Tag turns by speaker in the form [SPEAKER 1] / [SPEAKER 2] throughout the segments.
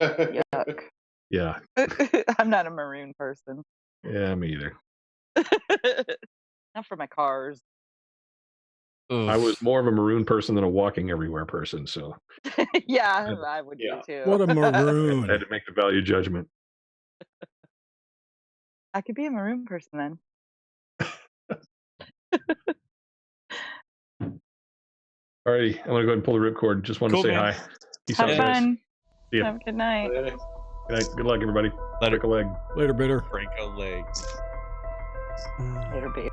[SPEAKER 1] Yuck.
[SPEAKER 2] Yeah.
[SPEAKER 1] I'm not a maroon person.
[SPEAKER 2] Yeah, me either.
[SPEAKER 1] Not for my cars.
[SPEAKER 2] I was more of a maroon person than a walking everywhere person, so
[SPEAKER 1] Yeah, I would be too.
[SPEAKER 3] What a
[SPEAKER 2] I
[SPEAKER 3] maroon.
[SPEAKER 2] had to make the value judgment.
[SPEAKER 1] I could be a maroon person then.
[SPEAKER 2] Alrighty, I'm gonna go ahead and pull the ripcord. Just wanted to say hi. Peace
[SPEAKER 1] Have
[SPEAKER 2] out, guys.
[SPEAKER 1] fun.
[SPEAKER 2] See ya.
[SPEAKER 1] Have a good night.
[SPEAKER 2] Good night. Good luck, everybody. Break a leg.
[SPEAKER 3] Later, bitter.
[SPEAKER 4] Break a leg.
[SPEAKER 1] Later, babe.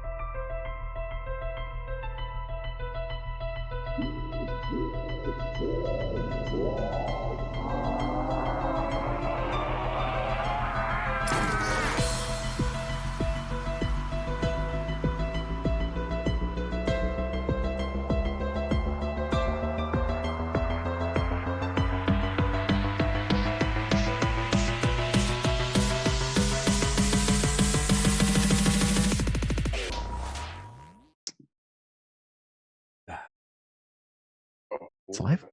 [SPEAKER 5] It's live?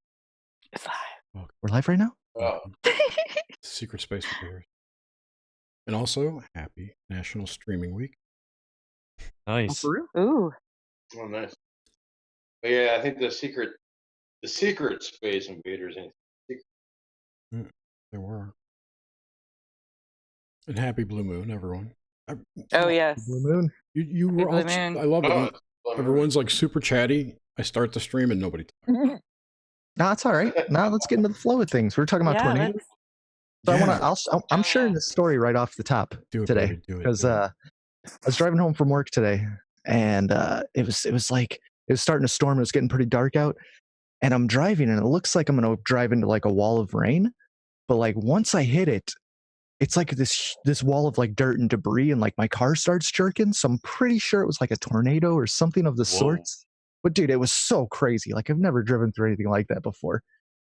[SPEAKER 1] It's live.
[SPEAKER 5] Oh, we're live right now?
[SPEAKER 6] Oh.
[SPEAKER 3] Secret Space Repairs. And also, happy National Streaming Week.
[SPEAKER 4] Nice.
[SPEAKER 5] For real?
[SPEAKER 1] Ooh.
[SPEAKER 6] Oh, nice. But yeah, I think the secret Space Invaders ain't secret.
[SPEAKER 3] There were. And happy Blue Moon, everyone.
[SPEAKER 1] Oh, yes.
[SPEAKER 5] Blue Moon.
[SPEAKER 3] You
[SPEAKER 1] Happy
[SPEAKER 3] were
[SPEAKER 1] Blue
[SPEAKER 3] all,
[SPEAKER 1] Moon.
[SPEAKER 3] I love it.
[SPEAKER 6] Oh,
[SPEAKER 3] Everyone's like super chatty. I start the stream and nobody talks.
[SPEAKER 5] No, it's all right. Now let's get into the flow of things. We're talking about
[SPEAKER 1] Yeah,
[SPEAKER 5] tornadoes.
[SPEAKER 1] let's-
[SPEAKER 5] So I'm sharing this story right off the top
[SPEAKER 3] Do it,
[SPEAKER 5] today
[SPEAKER 3] baby, do it,
[SPEAKER 5] because
[SPEAKER 3] do it.
[SPEAKER 5] I was driving home from work today, and it was starting to storm. It was getting pretty dark out, and I'm driving, and it looks like I'm gonna drive into like a wall of rain, but like once I hit it, it's like this wall of like dirt and debris, and like my car starts jerking. So I'm pretty sure it was like a tornado or something of the sorts. But dude, it was so crazy. Like I've never driven through anything like that before.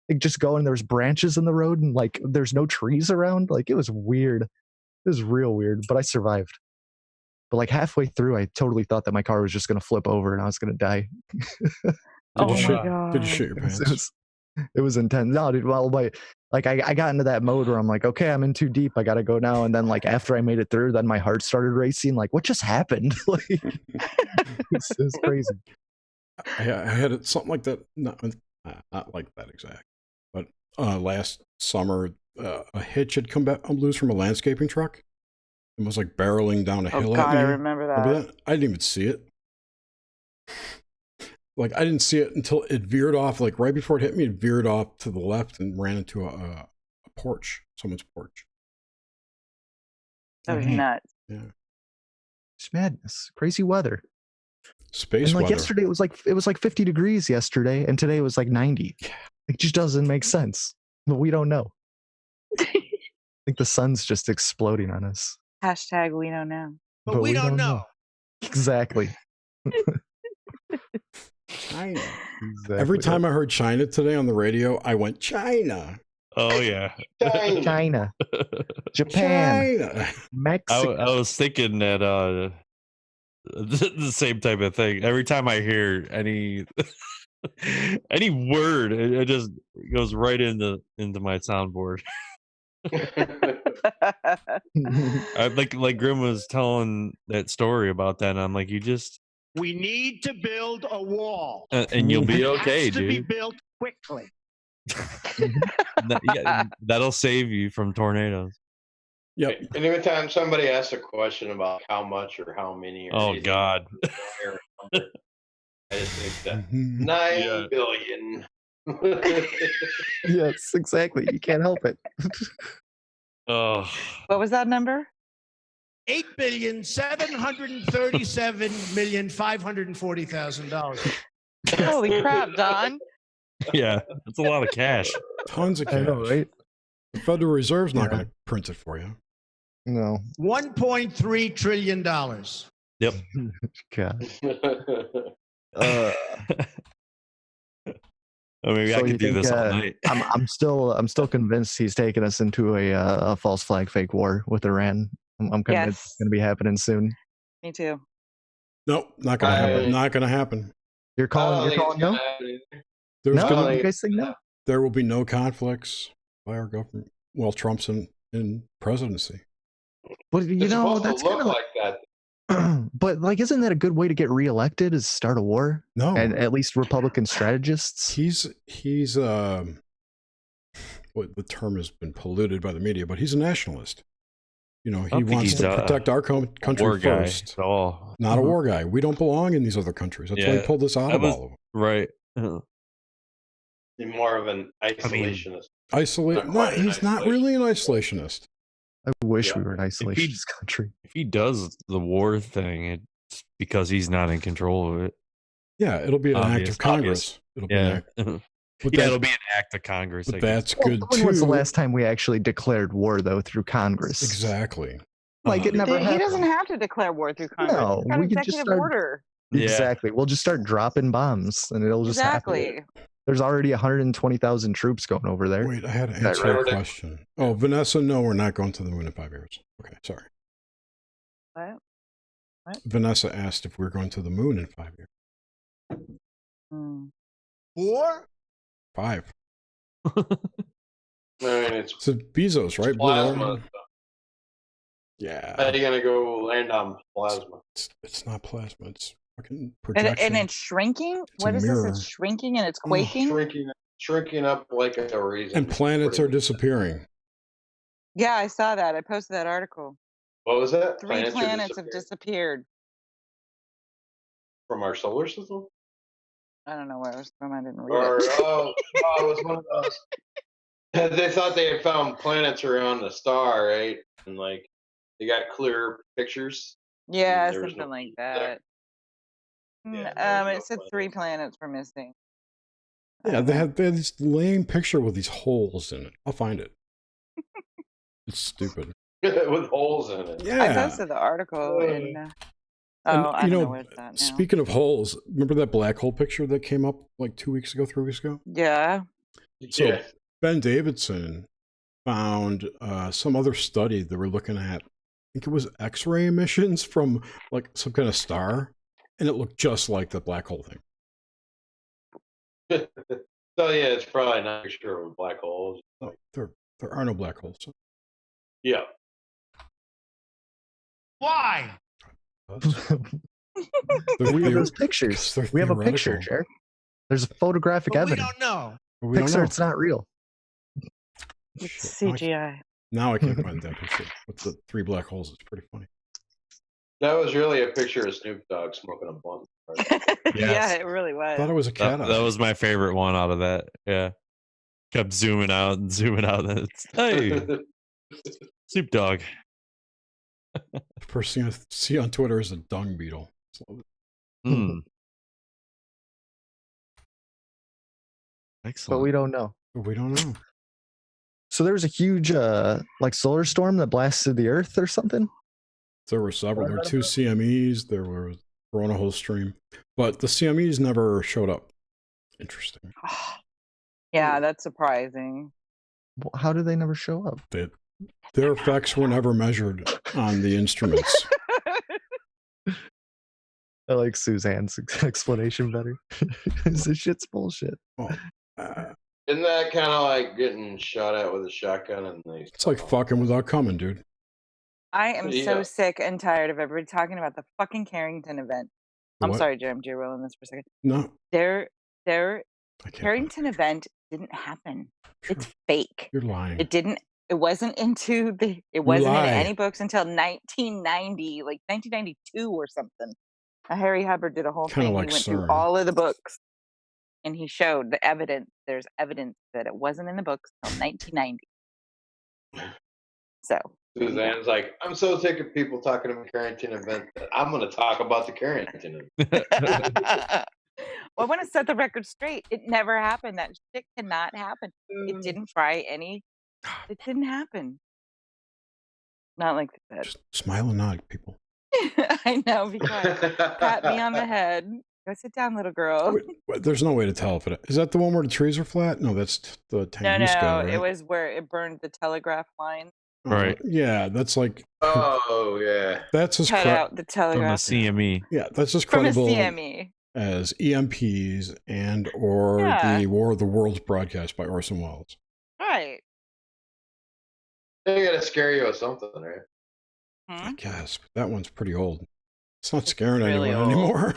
[SPEAKER 5] Like just going, there's branches in the road and like there's no trees around. Like it was weird. It was real weird, but I survived. But like halfway through, I totally thought that my car was just going to flip over and I was going to die.
[SPEAKER 1] Oh
[SPEAKER 3] Did you
[SPEAKER 1] my
[SPEAKER 3] shit-
[SPEAKER 1] god.
[SPEAKER 3] Did you shit your pants?
[SPEAKER 5] It was intense. No, dude, well, like I got into that mode where I'm like, okay, I'm in too deep. I got to go now. And then like after I made it through, then my heart started racing. Like what just happened? Like it's crazy.
[SPEAKER 3] I had it something like that. Not like that exact. But last summer, a hitch had come back loose from a landscaping truck. It was like barreling down a
[SPEAKER 1] Oh
[SPEAKER 3] hill
[SPEAKER 1] god,
[SPEAKER 3] at me.
[SPEAKER 1] I remember that.
[SPEAKER 3] Remember that? I didn't even see it. Like I didn't see it until it veered off. Like right before it hit me, it veered off to the left and ran into a porch, someone's porch.
[SPEAKER 1] That was
[SPEAKER 5] Dang.
[SPEAKER 1] nuts.
[SPEAKER 3] Yeah,
[SPEAKER 5] It's madness. Crazy weather.
[SPEAKER 3] space
[SPEAKER 5] And like
[SPEAKER 3] weather.
[SPEAKER 5] yesterday, it was like 50 degrees yesterday, and today it was like 90. It just doesn't make sense. But we don't know. I think the sun's just exploding on us.
[SPEAKER 1] Hashtag we don't know.
[SPEAKER 7] But we don't know.
[SPEAKER 5] Exactly.
[SPEAKER 3] China.
[SPEAKER 5] Exactly.
[SPEAKER 3] Every time I heard China today on the radio, I went China.
[SPEAKER 4] Oh yeah.
[SPEAKER 5] China, Japan,
[SPEAKER 3] China.
[SPEAKER 5] Mexico.
[SPEAKER 4] I was thinking that the same type of thing. Every time I hear any word, it just goes right into my soundboard. Like Grim was telling that story about that, and I'm like,
[SPEAKER 7] We need to build a wall.
[SPEAKER 4] and you'll be okay,
[SPEAKER 7] It has to be
[SPEAKER 4] dude.
[SPEAKER 7] built quickly.
[SPEAKER 4] That'll save you from tornadoes.
[SPEAKER 3] Yep.
[SPEAKER 6] And every time somebody asks a question about how much or how many, or
[SPEAKER 4] Oh
[SPEAKER 6] anything,
[SPEAKER 4] God.
[SPEAKER 6] I just think that
[SPEAKER 3] Mhm.
[SPEAKER 6] 9
[SPEAKER 4] Yeah.
[SPEAKER 6] billion.
[SPEAKER 5] Yes, exactly. You can't help it.
[SPEAKER 4] Oh.
[SPEAKER 1] What was that number?
[SPEAKER 7] $8,737,540,000.
[SPEAKER 1] Holy crap, Don.
[SPEAKER 4] Yeah, that's a lot of cash.
[SPEAKER 3] Tons of cash.
[SPEAKER 5] I know, right?
[SPEAKER 3] The Federal Reserve's not
[SPEAKER 5] Yeah.
[SPEAKER 3] going to print it for you.
[SPEAKER 5] No.
[SPEAKER 7] $1.3 trillion.
[SPEAKER 4] Yep.
[SPEAKER 5] God.
[SPEAKER 4] Maybe I
[SPEAKER 5] So you
[SPEAKER 4] could do
[SPEAKER 5] think,
[SPEAKER 4] this all night.
[SPEAKER 5] I'm still convinced he's taking us into a false flag fake war with Iran. I'm convinced
[SPEAKER 1] Yes.
[SPEAKER 5] it's going to be happening soon.
[SPEAKER 1] Me too.
[SPEAKER 3] Nope, not going to happen.
[SPEAKER 6] I-
[SPEAKER 3] Not going to happen.
[SPEAKER 5] You're calling no?
[SPEAKER 3] There's
[SPEAKER 5] No,
[SPEAKER 3] gonna,
[SPEAKER 5] you guys think no?
[SPEAKER 3] there will be no conflicts by our government. while Trump's in presidency.
[SPEAKER 5] But you
[SPEAKER 6] It's
[SPEAKER 5] know,
[SPEAKER 6] supposed
[SPEAKER 5] that's
[SPEAKER 6] to look
[SPEAKER 5] kind of
[SPEAKER 6] like that.
[SPEAKER 5] but like, isn't that a good way to get reelected? Is start a war?
[SPEAKER 3] No,
[SPEAKER 5] And at least Republican strategists.
[SPEAKER 3] he's what the term has been polluted by the media, but he's a nationalist. You know, he
[SPEAKER 4] think
[SPEAKER 3] wants
[SPEAKER 4] he's
[SPEAKER 3] to
[SPEAKER 4] a
[SPEAKER 3] protect our country
[SPEAKER 4] war guy
[SPEAKER 3] first.
[SPEAKER 4] at all.
[SPEAKER 3] Not a war guy. We don't belong in these other countries. That's why he
[SPEAKER 4] Yeah,
[SPEAKER 3] pulled us out
[SPEAKER 4] that
[SPEAKER 3] of
[SPEAKER 4] was-
[SPEAKER 3] all of them.
[SPEAKER 4] Right.
[SPEAKER 6] He's more of an isolationist.
[SPEAKER 3] Isolate?
[SPEAKER 6] Not quite an
[SPEAKER 3] He's not really an isolationist.
[SPEAKER 5] I wish
[SPEAKER 6] Yeah.
[SPEAKER 5] we were an isolationist country.
[SPEAKER 4] If he does the war thing, it's because he's not in control of it.
[SPEAKER 3] Yeah, it'll be an act
[SPEAKER 4] Obvious,
[SPEAKER 3] of Congress. It'll be an
[SPEAKER 4] Yeah.
[SPEAKER 3] act.
[SPEAKER 4] Yeah,
[SPEAKER 3] But that-
[SPEAKER 4] it'll be an act of Congress.
[SPEAKER 3] But
[SPEAKER 4] I guess.
[SPEAKER 3] that's
[SPEAKER 5] Well,
[SPEAKER 3] good
[SPEAKER 5] when
[SPEAKER 3] too.
[SPEAKER 5] was the last time we actually declared war, though, through Congress?
[SPEAKER 3] Exactly.
[SPEAKER 5] Like, it never
[SPEAKER 1] He
[SPEAKER 5] happened.
[SPEAKER 1] doesn't have to declare war through Congress.
[SPEAKER 5] No,
[SPEAKER 1] He's got
[SPEAKER 5] we could just
[SPEAKER 1] executive
[SPEAKER 5] start-
[SPEAKER 1] order.
[SPEAKER 4] Yeah.
[SPEAKER 5] Exactly. We'll just start dropping bombs, and it'll just happen.
[SPEAKER 1] Exactly.
[SPEAKER 5] There's already 120,000 troops going over there.
[SPEAKER 3] Wait, I had to
[SPEAKER 5] Is that
[SPEAKER 3] answer
[SPEAKER 6] right?
[SPEAKER 3] a question. Oh, Vanessa, no, we're not going to the moon in 5 years. Okay, sorry.
[SPEAKER 1] What?
[SPEAKER 3] Vanessa asked if we're going to the moon in 5 years.
[SPEAKER 1] Hmm.
[SPEAKER 7] 4?
[SPEAKER 3] 5.
[SPEAKER 6] I mean, it's
[SPEAKER 3] It's a Bezos, right? Blue
[SPEAKER 6] plasma.
[SPEAKER 3] Origin? Yeah.
[SPEAKER 6] How are you gonna go land on plasma?
[SPEAKER 3] It's not plasma. It's fucking
[SPEAKER 1] And,
[SPEAKER 3] projection.
[SPEAKER 1] and it's shrinking?
[SPEAKER 3] It's
[SPEAKER 1] What
[SPEAKER 3] a
[SPEAKER 1] is this?
[SPEAKER 3] mirror.
[SPEAKER 1] It's shrinking and it's quaking?
[SPEAKER 6] Shrinking up like a raisin.
[SPEAKER 3] And planets are disappearing.
[SPEAKER 1] Yeah, I saw that. I posted that article.
[SPEAKER 6] What was that?
[SPEAKER 1] 3
[SPEAKER 6] are
[SPEAKER 1] planets have
[SPEAKER 6] disappearing
[SPEAKER 1] disappeared.
[SPEAKER 6] from our solar system.
[SPEAKER 1] I don't know where it was from. I didn't read
[SPEAKER 6] Or
[SPEAKER 1] it.
[SPEAKER 6] it was one of those. They thought they had found planets around the star, right? And like they got clear pictures.
[SPEAKER 1] Yeah,
[SPEAKER 6] there was
[SPEAKER 1] something
[SPEAKER 6] no
[SPEAKER 1] like
[SPEAKER 6] heat there.
[SPEAKER 1] that.
[SPEAKER 6] Yeah, there was
[SPEAKER 1] It
[SPEAKER 6] no
[SPEAKER 1] said 3
[SPEAKER 6] planets.
[SPEAKER 1] planets were missing. I
[SPEAKER 3] Yeah,
[SPEAKER 1] don't
[SPEAKER 3] they
[SPEAKER 1] know.
[SPEAKER 3] had this lame picture with these holes in it. I'll find it. It's stupid.
[SPEAKER 6] With holes in it.
[SPEAKER 1] I
[SPEAKER 3] Yeah.
[SPEAKER 1] posted the article in.
[SPEAKER 3] And,
[SPEAKER 1] I don't know where it's at now.
[SPEAKER 3] speaking of holes, remember that black hole picture that came up like 2 weeks ago, 3 weeks ago?
[SPEAKER 1] Yeah.
[SPEAKER 3] So
[SPEAKER 6] Yeah.
[SPEAKER 3] Ben Davidson found some other study that were looking at, I think it was X-ray emissions from like some kind of star, and it looked just like the black hole thing.
[SPEAKER 6] So yeah, it's probably not sure of black holes.
[SPEAKER 3] Oh, there are no black holes.
[SPEAKER 6] Yeah.
[SPEAKER 7] Why?
[SPEAKER 3] They're
[SPEAKER 5] We have
[SPEAKER 3] theo-
[SPEAKER 5] those pictures.
[SPEAKER 3] they're
[SPEAKER 5] We have a picture,
[SPEAKER 3] theoretical.
[SPEAKER 5] Jared. There's photographic
[SPEAKER 7] But we
[SPEAKER 5] evidence.
[SPEAKER 7] don't know.
[SPEAKER 3] But we don't
[SPEAKER 5] Pixar,
[SPEAKER 3] know.
[SPEAKER 5] it's not real.
[SPEAKER 1] It's
[SPEAKER 3] Shit,
[SPEAKER 1] CGI.
[SPEAKER 3] now I can't find that picture with the 3 black holes. It's pretty funny.
[SPEAKER 6] That was really a picture of Snoop Dogg smoking a blunt.
[SPEAKER 1] Yeah, it really
[SPEAKER 3] I thought it
[SPEAKER 1] was.
[SPEAKER 3] was a cat
[SPEAKER 4] That,
[SPEAKER 3] eye.
[SPEAKER 4] that was my favorite one out of that. Yeah. Kept zooming out and zooming out. And it's, hey, Snoop Dogg.
[SPEAKER 3] The first thing I see on Twitter is a dung beetle. So,
[SPEAKER 4] Hmm.
[SPEAKER 5] But
[SPEAKER 4] Excellent.
[SPEAKER 5] we don't know.
[SPEAKER 3] but we don't know.
[SPEAKER 5] So there was a huge like solar storm that blasted the Earth or something.
[SPEAKER 3] There were several. There were
[SPEAKER 5] Right
[SPEAKER 3] 2
[SPEAKER 5] about-
[SPEAKER 3] CMEs. There were Corona whole stream, but the CMEs never showed up. Interesting.
[SPEAKER 1] Yeah, that's surprising.
[SPEAKER 5] How did they never show up?
[SPEAKER 3] Their effects were never measured on the instruments.
[SPEAKER 5] I like Suzanne's explanation better. This shit's bullshit.
[SPEAKER 3] Well, uh,
[SPEAKER 6] Isn't that kind of like getting shot at with a shotgun? And they
[SPEAKER 3] it's like fucking without coming, dude.
[SPEAKER 1] I am
[SPEAKER 6] Yeah.
[SPEAKER 1] so sick and tired of everybody talking about the fucking Carrington event.
[SPEAKER 3] The
[SPEAKER 1] I'm
[SPEAKER 3] what?
[SPEAKER 1] sorry, Jim, derailing this for a second.
[SPEAKER 3] No,
[SPEAKER 1] Their
[SPEAKER 3] I can't.
[SPEAKER 1] Carrington event didn't happen.
[SPEAKER 3] Sure.
[SPEAKER 1] It's fake.
[SPEAKER 3] You're lying.
[SPEAKER 1] It didn't. It wasn't it wasn't in
[SPEAKER 3] lie.
[SPEAKER 1] any books until 1990, like 1992 or something. Harry Hubbard did a whole
[SPEAKER 3] Kinda
[SPEAKER 1] thing.
[SPEAKER 3] like
[SPEAKER 1] He went through
[SPEAKER 3] CERN.
[SPEAKER 1] all of the books, and he showed the evidence. There's evidence that it wasn't in the books until 1990. So
[SPEAKER 6] Suzanne's like, I'm so sick of people talking about the Carrington event that I'm going to talk about the Carrington event.
[SPEAKER 1] well, I want to set the record straight. It never happened. That shit cannot happen. It didn't fry any. It didn't happen. Not like that.
[SPEAKER 3] Just smile and nod, people.
[SPEAKER 1] I know. Be quiet. Pat me on the head. Go sit down, little girl.
[SPEAKER 3] Wait, there's no way to tell if it is that the one where the trees are flat. No, that's the
[SPEAKER 1] No,
[SPEAKER 3] Tunguska,
[SPEAKER 1] no.
[SPEAKER 3] right?
[SPEAKER 1] It was where it burned the telegraph line.
[SPEAKER 4] Right.
[SPEAKER 3] Yeah, that's like
[SPEAKER 6] Oh, yeah.
[SPEAKER 3] that's as
[SPEAKER 1] Cut out the
[SPEAKER 4] From the
[SPEAKER 1] telegraph
[SPEAKER 4] CME.
[SPEAKER 3] yeah, that's as
[SPEAKER 1] from a
[SPEAKER 3] credible
[SPEAKER 1] CME.
[SPEAKER 3] as EMPs and or
[SPEAKER 1] Yeah.
[SPEAKER 3] the War of the Worlds broadcast by Orson Welles.
[SPEAKER 1] Right.
[SPEAKER 6] They gotta scare you with something, right?
[SPEAKER 3] I
[SPEAKER 1] Hmm?
[SPEAKER 3] guess, but that one's pretty old. It's not scaring
[SPEAKER 1] really
[SPEAKER 3] anyone
[SPEAKER 1] old.
[SPEAKER 3] anymore.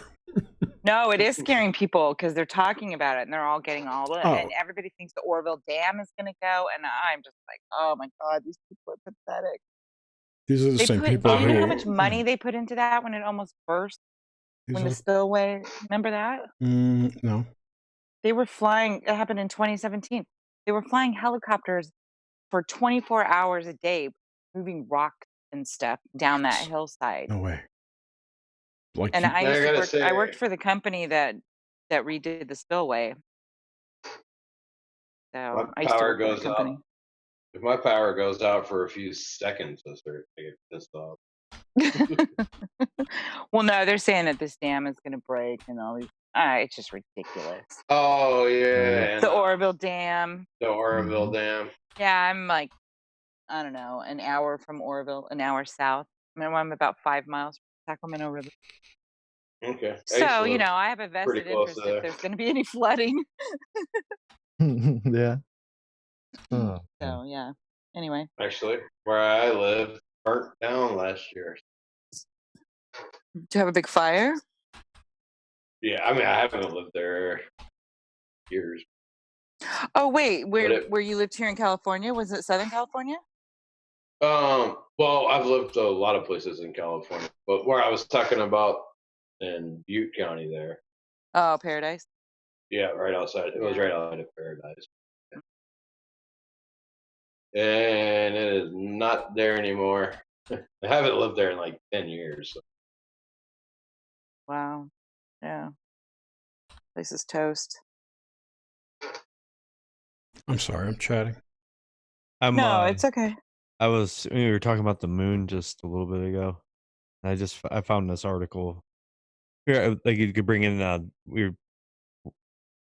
[SPEAKER 1] No, it is scaring people because they're talking about it and they're all getting all the,
[SPEAKER 3] Oh,
[SPEAKER 1] and everybody thinks the Orville Dam is going to go. And I'm just like, oh my God, these people are pathetic.
[SPEAKER 3] these are the
[SPEAKER 1] They
[SPEAKER 3] same
[SPEAKER 1] put,
[SPEAKER 3] people
[SPEAKER 1] do you know how
[SPEAKER 3] who.
[SPEAKER 1] much money they put into that when it almost burst?
[SPEAKER 3] These
[SPEAKER 1] When the
[SPEAKER 3] are,
[SPEAKER 1] spillway, remember that?
[SPEAKER 3] no.
[SPEAKER 1] They were flying, it happened in 2017. They were flying helicopters for 24 hours a day, moving rocks and stuff down that hillside.
[SPEAKER 3] No way. Like,
[SPEAKER 1] And I
[SPEAKER 6] I
[SPEAKER 1] used to
[SPEAKER 6] gotta
[SPEAKER 1] work, I worked
[SPEAKER 6] say,
[SPEAKER 1] for the company that redid the spillway.
[SPEAKER 6] my
[SPEAKER 1] So I used to
[SPEAKER 6] power
[SPEAKER 1] work for that
[SPEAKER 6] goes out.
[SPEAKER 1] company.
[SPEAKER 6] If my power goes out for a few seconds, I start to get pissed off.
[SPEAKER 1] Well, no, they're saying that this dam is going to break and all these. It's just ridiculous.
[SPEAKER 6] Oh yeah,
[SPEAKER 3] Really?
[SPEAKER 6] and
[SPEAKER 1] The Oroville Dam.
[SPEAKER 6] the Oroville
[SPEAKER 3] Mhm.
[SPEAKER 6] Dam.
[SPEAKER 1] Yeah, I'm like, I don't know, an hour from Oroville, an hour south. I mean, I'm about 5 miles from Sacramento River.
[SPEAKER 6] Okay, I used to
[SPEAKER 1] So,
[SPEAKER 6] live
[SPEAKER 1] I have a
[SPEAKER 6] pretty
[SPEAKER 1] vested
[SPEAKER 6] close to
[SPEAKER 1] interest if
[SPEAKER 6] there.
[SPEAKER 1] there's going to be any flooding.
[SPEAKER 5] Yeah. Oh, man.
[SPEAKER 1] So, yeah. Anyway,
[SPEAKER 6] Actually, where I live burnt down last year.
[SPEAKER 1] do you have a big fire?
[SPEAKER 6] Yeah, I mean I haven't lived there years,
[SPEAKER 1] Oh, wait,
[SPEAKER 6] but
[SPEAKER 1] where you lived here in California? Was it Southern California?
[SPEAKER 6] well, I've lived a lot of places in California, but where I was talking about in Butte County there,
[SPEAKER 1] Oh, Paradise.
[SPEAKER 6] yeah, right outside. It was
[SPEAKER 1] Yeah.
[SPEAKER 6] right outside of Paradise, and it is not there anymore. I haven't lived there in like 10 years. So.
[SPEAKER 1] Wow. Yeah. Place is toast.
[SPEAKER 3] I'm sorry, I'm chatting.
[SPEAKER 4] I'm
[SPEAKER 1] No, it's okay.
[SPEAKER 4] we were talking about the moon just a little bit ago. And I found this article. Here, like you could bring in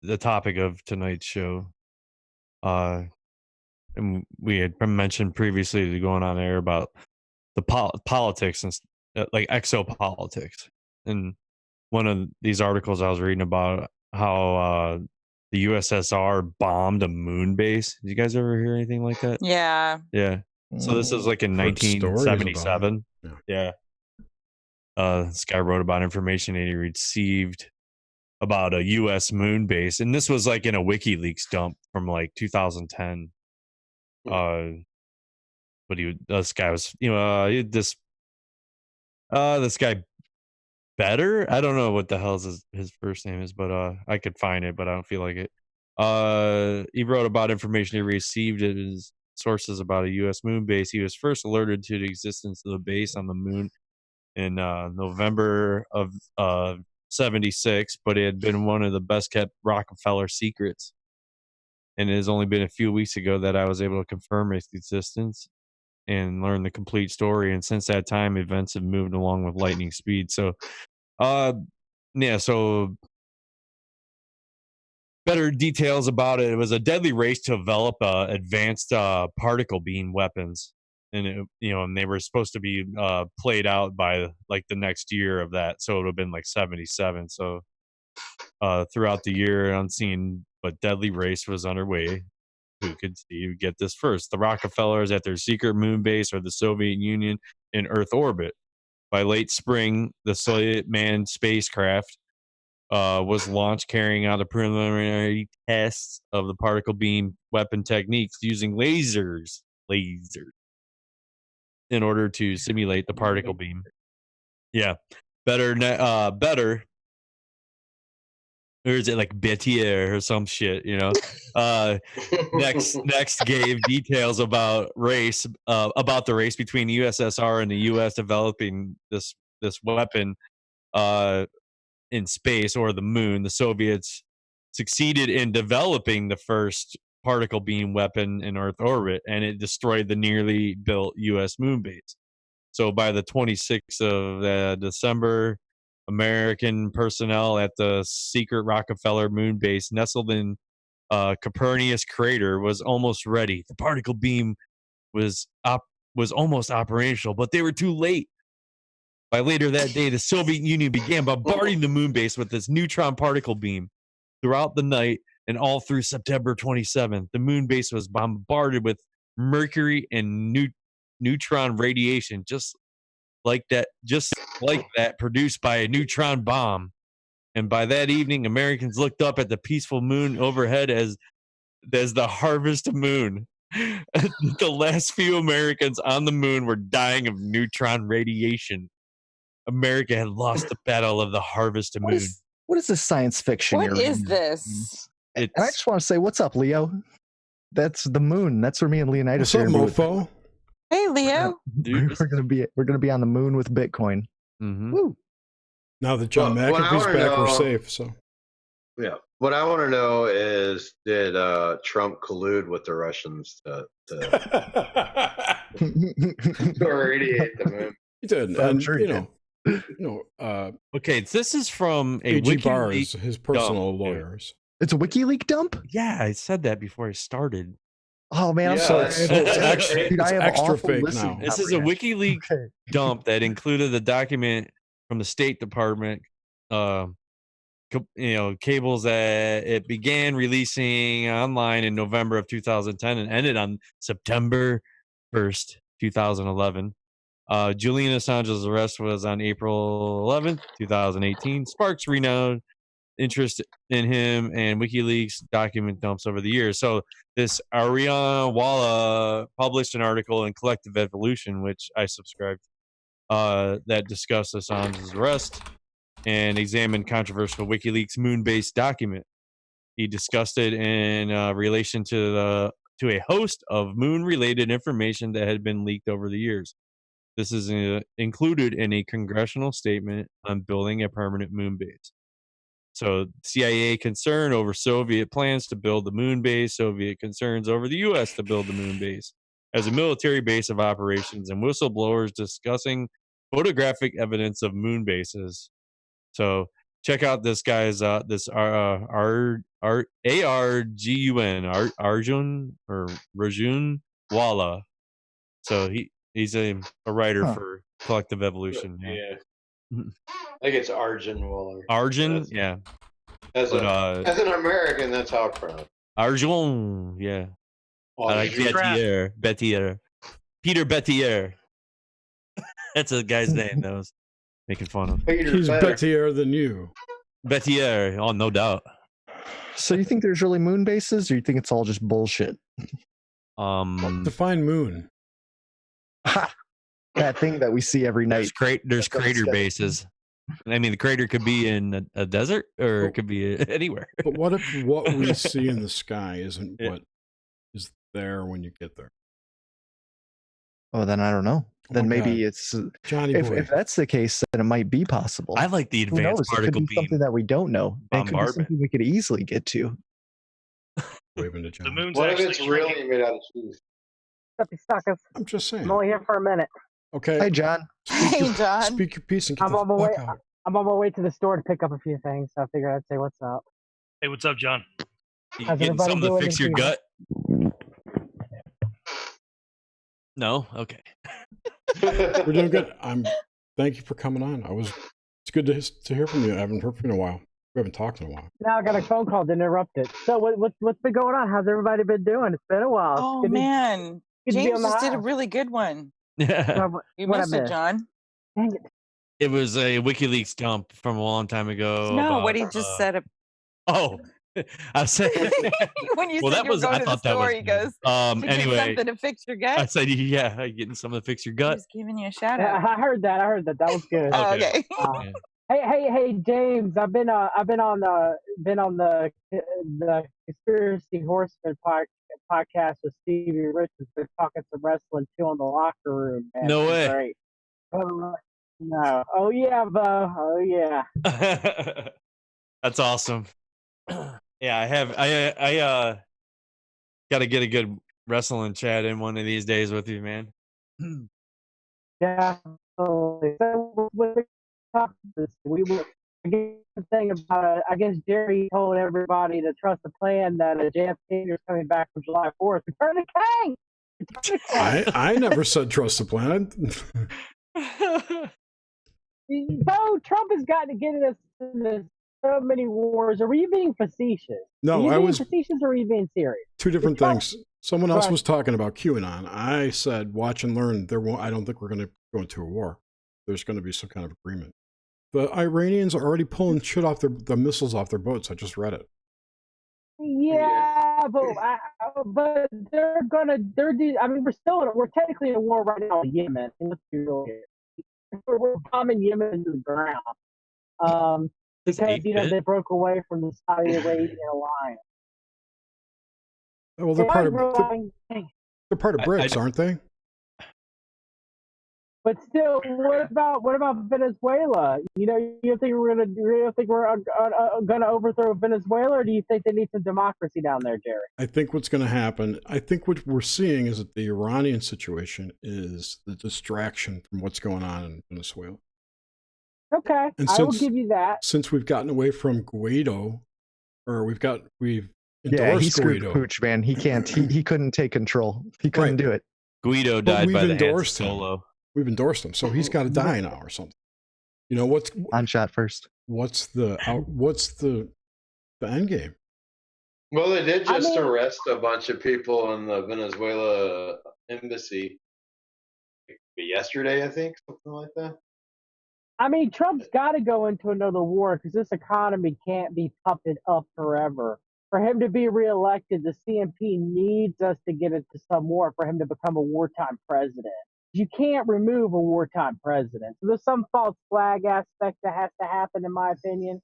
[SPEAKER 4] the topic of tonight's show. And we had mentioned previously going on air about the politics and like exopolitics. And one of these articles I was reading about how the USSR bombed a moon base. Did you guys ever hear anything like that?
[SPEAKER 1] Yeah.
[SPEAKER 4] Yeah. So this is like in
[SPEAKER 3] Heard stories about it.
[SPEAKER 4] 1977.
[SPEAKER 3] Yeah.
[SPEAKER 4] This guy wrote about information that he received about a U.S. moon base, and this was like in a WikiLeaks dump from like 2010. But this guy was, this guy Better. I don't know what the hell his first name is, but I could find it, but I don't feel like it. He wrote about information he received at his sources about a U.S. moon base. He was first alerted to the existence of the base on the moon in November of '76, but it had been one of the best kept Rockefeller secrets. And it has only been a few weeks ago that I was able to confirm its existence and learn the complete story. And since that time, events have moved along with lightning speed. So, so better details about it. It was a deadly race to develop advanced particle beam weapons, and and they were supposed to be played out by like the next year of that. So it would have been like '77. So throughout the year, an unseen but deadly race was underway. Who could get this first? The Rockefellers at their secret moon base, or the Soviet Union in Earth orbit. By late spring, the Soviet manned spacecraft was launched, carrying out the preliminary tests of the particle beam weapon techniques using lasers in order to simulate the particle beam. Yeah, better. Or is it like Bettier or some shit? Next gave details about about the race between the USSR and the US developing this weapon in space, or the moon. The Soviets succeeded in developing the first particle beam weapon in Earth orbit, and it destroyed the nearly built US moon base. So by the 26th of December, American personnel at the secret Rockefeller moon base nestled in Copernicus crater was almost ready. The particle beam was almost operational, but they were too late. By later that day, the Soviet Union began bombarding the moon base with this neutron particle beam. Throughout the night and all through September 27th, the moon base was bombarded with mercury and neutron radiation, just like that, produced by a neutron bomb. And by that evening, Americans looked up at the peaceful moon overhead as the harvest moon. The last few Americans on the moon were dying of neutron radiation. America had lost the battle of the harvest moon.
[SPEAKER 5] What is this science fiction?
[SPEAKER 1] What
[SPEAKER 5] you're
[SPEAKER 1] is
[SPEAKER 5] reading?
[SPEAKER 1] this?
[SPEAKER 5] And I just want to say, what's up, Leo? That's the moon. That's where me and Leonidas
[SPEAKER 3] What's up,
[SPEAKER 5] are.
[SPEAKER 3] mofo?
[SPEAKER 1] Hey, Leo.
[SPEAKER 5] We're gonna be on the moon with Bitcoin.
[SPEAKER 4] Mm-hmm.
[SPEAKER 5] Woo.
[SPEAKER 3] Now that John
[SPEAKER 6] Well, what I
[SPEAKER 3] McAfee's
[SPEAKER 6] wanna
[SPEAKER 3] back, we're
[SPEAKER 6] know-
[SPEAKER 3] safe. So
[SPEAKER 6] Yeah. What I want to know is, did Trump collude with the Russians to irradiate the moon?
[SPEAKER 3] he did,
[SPEAKER 5] I'm
[SPEAKER 3] and
[SPEAKER 5] sure he did.
[SPEAKER 4] Okay, this is from a
[SPEAKER 3] A.G. Barr
[SPEAKER 4] WikiLeaks.
[SPEAKER 3] is his personal
[SPEAKER 4] dump,
[SPEAKER 3] lawyers.
[SPEAKER 5] It's a WikiLeaks dump.
[SPEAKER 4] Yeah, I said that before I started.
[SPEAKER 5] Oh man, I'm
[SPEAKER 6] Yeah,
[SPEAKER 5] sorry.
[SPEAKER 6] it's
[SPEAKER 3] extra-
[SPEAKER 5] Dude, I
[SPEAKER 3] it's
[SPEAKER 5] have
[SPEAKER 3] extra
[SPEAKER 5] awful
[SPEAKER 3] fake
[SPEAKER 5] listening
[SPEAKER 3] now.
[SPEAKER 4] This is a
[SPEAKER 5] comprehension.
[SPEAKER 4] WikiLeaks
[SPEAKER 5] Okay.
[SPEAKER 4] dump that included the document from the State Department. Cables that it began releasing online in November of 2010 and ended on September 1st, 2011. Julian Assange's arrest was on April 11th, 2018. Sparks renowned interest in him, and WikiLeaks document dumps over the years. So this Ariana Walla published an article in Collective Evolution, which I subscribed, that discussed Assange's arrest and examined controversial WikiLeaks moon-based document. He discussed it in relation to a host of moon-related information that had been leaked over the years. This is included in a congressional statement on building a permanent moon base. So CIA concern over Soviet plans to build the moon base, Soviet concerns over the U.S. to build the moon base as a military base of operations, and whistleblowers discussing photographic evidence of moon bases. So check out this guy's Arjun Rajun Walla. So he's a writer for Collective Evolution.
[SPEAKER 6] Yeah. I think it's Arjun Waller.
[SPEAKER 4] Arjun, yeah.
[SPEAKER 6] As an American, that's how it's pronounced.
[SPEAKER 4] Arjun, yeah. I like Bettier. Peter Bettier. That's a guy's name that was making fun of.
[SPEAKER 3] He's bettier than you.
[SPEAKER 4] Bettier, oh, no doubt.
[SPEAKER 5] So you think there's really moon bases, or you think it's all just bullshit?
[SPEAKER 3] Define moon.
[SPEAKER 5] Ha! That thing that we see every night.
[SPEAKER 4] There's crater bases. I mean, the crater could be in a desert, or it could be anywhere.
[SPEAKER 3] But what if what we see in the sky isn't what is there when you get there?
[SPEAKER 5] Oh, then I don't know. Then maybe it's
[SPEAKER 3] Johnny
[SPEAKER 5] if,
[SPEAKER 3] boy.
[SPEAKER 5] if that's the case, then it might be possible.
[SPEAKER 4] I like the
[SPEAKER 5] Who knows?
[SPEAKER 4] advanced
[SPEAKER 5] It could
[SPEAKER 4] particle
[SPEAKER 5] be
[SPEAKER 4] beam.
[SPEAKER 5] something that we don't know. It could be
[SPEAKER 4] bombardment.
[SPEAKER 5] something we could easily get to.
[SPEAKER 3] Waving to John.
[SPEAKER 8] The moon's
[SPEAKER 6] What if
[SPEAKER 8] actually
[SPEAKER 6] it's really made out of cheese?
[SPEAKER 3] I'm just saying.
[SPEAKER 9] I'm only here for a minute.
[SPEAKER 3] Okay.
[SPEAKER 5] Hi, John.
[SPEAKER 1] Hey, John.
[SPEAKER 3] Speak your piece and get
[SPEAKER 9] I'm
[SPEAKER 3] the
[SPEAKER 9] on my way.
[SPEAKER 3] fuck out.
[SPEAKER 9] I'm on my way to the store to pick up a few things, so I figured I'd say what's up.
[SPEAKER 8] Hey, what's up, John?
[SPEAKER 4] You
[SPEAKER 9] How's
[SPEAKER 4] getting
[SPEAKER 9] everybody
[SPEAKER 4] something to
[SPEAKER 9] doing
[SPEAKER 4] fix
[SPEAKER 9] this
[SPEAKER 4] your
[SPEAKER 9] evening?
[SPEAKER 4] gut? No? Okay.
[SPEAKER 3] We're doing good. Thank you for coming on. It's good to hear from you. I haven't heard from you in a while. We haven't talked in a while.
[SPEAKER 9] Now I got a phone call to interrupt it. So what's been going on? How's everybody been doing? It's been a while.
[SPEAKER 1] Oh,
[SPEAKER 9] Good to-
[SPEAKER 1] man.
[SPEAKER 9] good to be
[SPEAKER 1] James
[SPEAKER 9] on the
[SPEAKER 1] just did a
[SPEAKER 9] hive.
[SPEAKER 1] really good one.
[SPEAKER 4] Yeah.
[SPEAKER 1] You
[SPEAKER 9] What I
[SPEAKER 1] missed it,
[SPEAKER 9] missed?
[SPEAKER 1] John.
[SPEAKER 9] Dang it.
[SPEAKER 4] It was a WikiLeaks dump from a long time ago.
[SPEAKER 1] No,
[SPEAKER 4] about,
[SPEAKER 1] what he just said.
[SPEAKER 4] Oh, I said.
[SPEAKER 1] When you
[SPEAKER 4] Well,
[SPEAKER 1] said
[SPEAKER 4] that
[SPEAKER 1] you were
[SPEAKER 4] was.
[SPEAKER 1] going
[SPEAKER 4] I
[SPEAKER 1] to the
[SPEAKER 4] thought that
[SPEAKER 1] store,
[SPEAKER 4] was.
[SPEAKER 1] he goes, "To get
[SPEAKER 4] Anyway,
[SPEAKER 1] something to fix your
[SPEAKER 4] I
[SPEAKER 1] gut."
[SPEAKER 4] said, yeah, getting something to fix your gut.
[SPEAKER 1] He's giving you a shout
[SPEAKER 9] Yeah,
[SPEAKER 1] out.
[SPEAKER 9] I heard that. That was good.
[SPEAKER 1] Oh,
[SPEAKER 4] Okay.
[SPEAKER 1] okay.
[SPEAKER 9] Hey, James. I've been on the Conspiracy Horseman podcast with Stevie Richards. Been talking some wrestling too on the locker room. Man.
[SPEAKER 4] No
[SPEAKER 9] It's
[SPEAKER 4] way.
[SPEAKER 9] Great. No. Oh yeah, Bo. Oh yeah.
[SPEAKER 4] That's awesome. Yeah, I got to get a good wrestling chat in one of these days with you, man.
[SPEAKER 9] Yeah. So we were the thing about I guess Jerry told everybody to trust the plan that JFK is coming back from July 4th. Return the King. Return the King.
[SPEAKER 3] I never said trust the planet.
[SPEAKER 9] So Trump has got to get us into so many wars. Are you being facetious?
[SPEAKER 3] No,
[SPEAKER 9] are you
[SPEAKER 3] I
[SPEAKER 9] being
[SPEAKER 3] was
[SPEAKER 9] facetious or are you being serious?
[SPEAKER 3] two different
[SPEAKER 9] Trump-
[SPEAKER 3] things. Someone else
[SPEAKER 9] Right.
[SPEAKER 3] was talking about QAnon. I said, watch and learn. I don't think we're going to go into a war. There's going to be some kind of agreement. The Iranians are already pulling shit off the missiles off their boats. I just read it.
[SPEAKER 9] Yeah, but they're gonna I mean, we're technically in a war right now in Yemen. Let's be real here. We're bombing Yemen into the ground. Because they broke away from the Saudi Arabian alliance.
[SPEAKER 3] Well, they're part of BRICS, aren't they?
[SPEAKER 9] But still, what about Venezuela? You don't think we're gonna overthrow Venezuela, or do you think they need some democracy down there, Jerry?
[SPEAKER 3] I think what's going to happen. I think what we're seeing is that the Iranian situation is the distraction from what's going on in Venezuela.
[SPEAKER 9] Okay,
[SPEAKER 3] and
[SPEAKER 9] I will give you that.
[SPEAKER 3] Since we've gotten away from Guaido, or we've endorsed
[SPEAKER 5] he screwed
[SPEAKER 3] Guaido.
[SPEAKER 5] Pooch, man. He can't. He couldn't take control. He couldn't do it.
[SPEAKER 4] Guido died by the hands of Solo.
[SPEAKER 3] We've endorsed him, so he's got to die now or something. You know what's
[SPEAKER 5] on shot first?
[SPEAKER 3] What's the end game?
[SPEAKER 6] Well, they did just arrest a bunch of people in the Venezuela embassy yesterday, I think, something like that.
[SPEAKER 9] I mean, Trump's got to go into another war because this economy can't be pumped up forever. For him to be reelected, the CNP needs us to get into some war for him to become a wartime president. You can't remove a wartime president. So there's some false flag aspect that has to happen, in my opinion.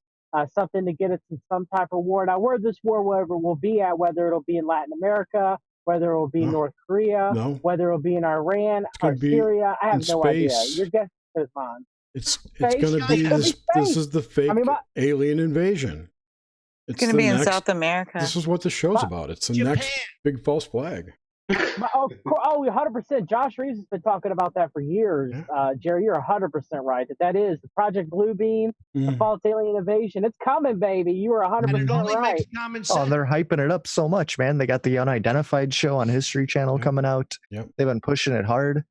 [SPEAKER 9] Something to get us in some type of war. Now, where this war will be at, whether it'll be in Latin America, whether it'll be North Korea, whether it'll be in Iran or Syria, I have no idea. Your guess is mine.
[SPEAKER 3] It's going to be this. This is the fake alien invasion.
[SPEAKER 1] It's going to be in South America.
[SPEAKER 3] This is what the show's about. It's the next big false flag.
[SPEAKER 9] 100%. Josh Reeves has been talking about that for years. Jerry, you're 100% right. That is the Project Bluebeam, the false alien invasion. It's coming, baby. You are 100% right.
[SPEAKER 5] Oh, they're hyping it up so much, man. They got the Unidentified show on History Channel coming out.
[SPEAKER 3] Yep.
[SPEAKER 5] They've been pushing it hard.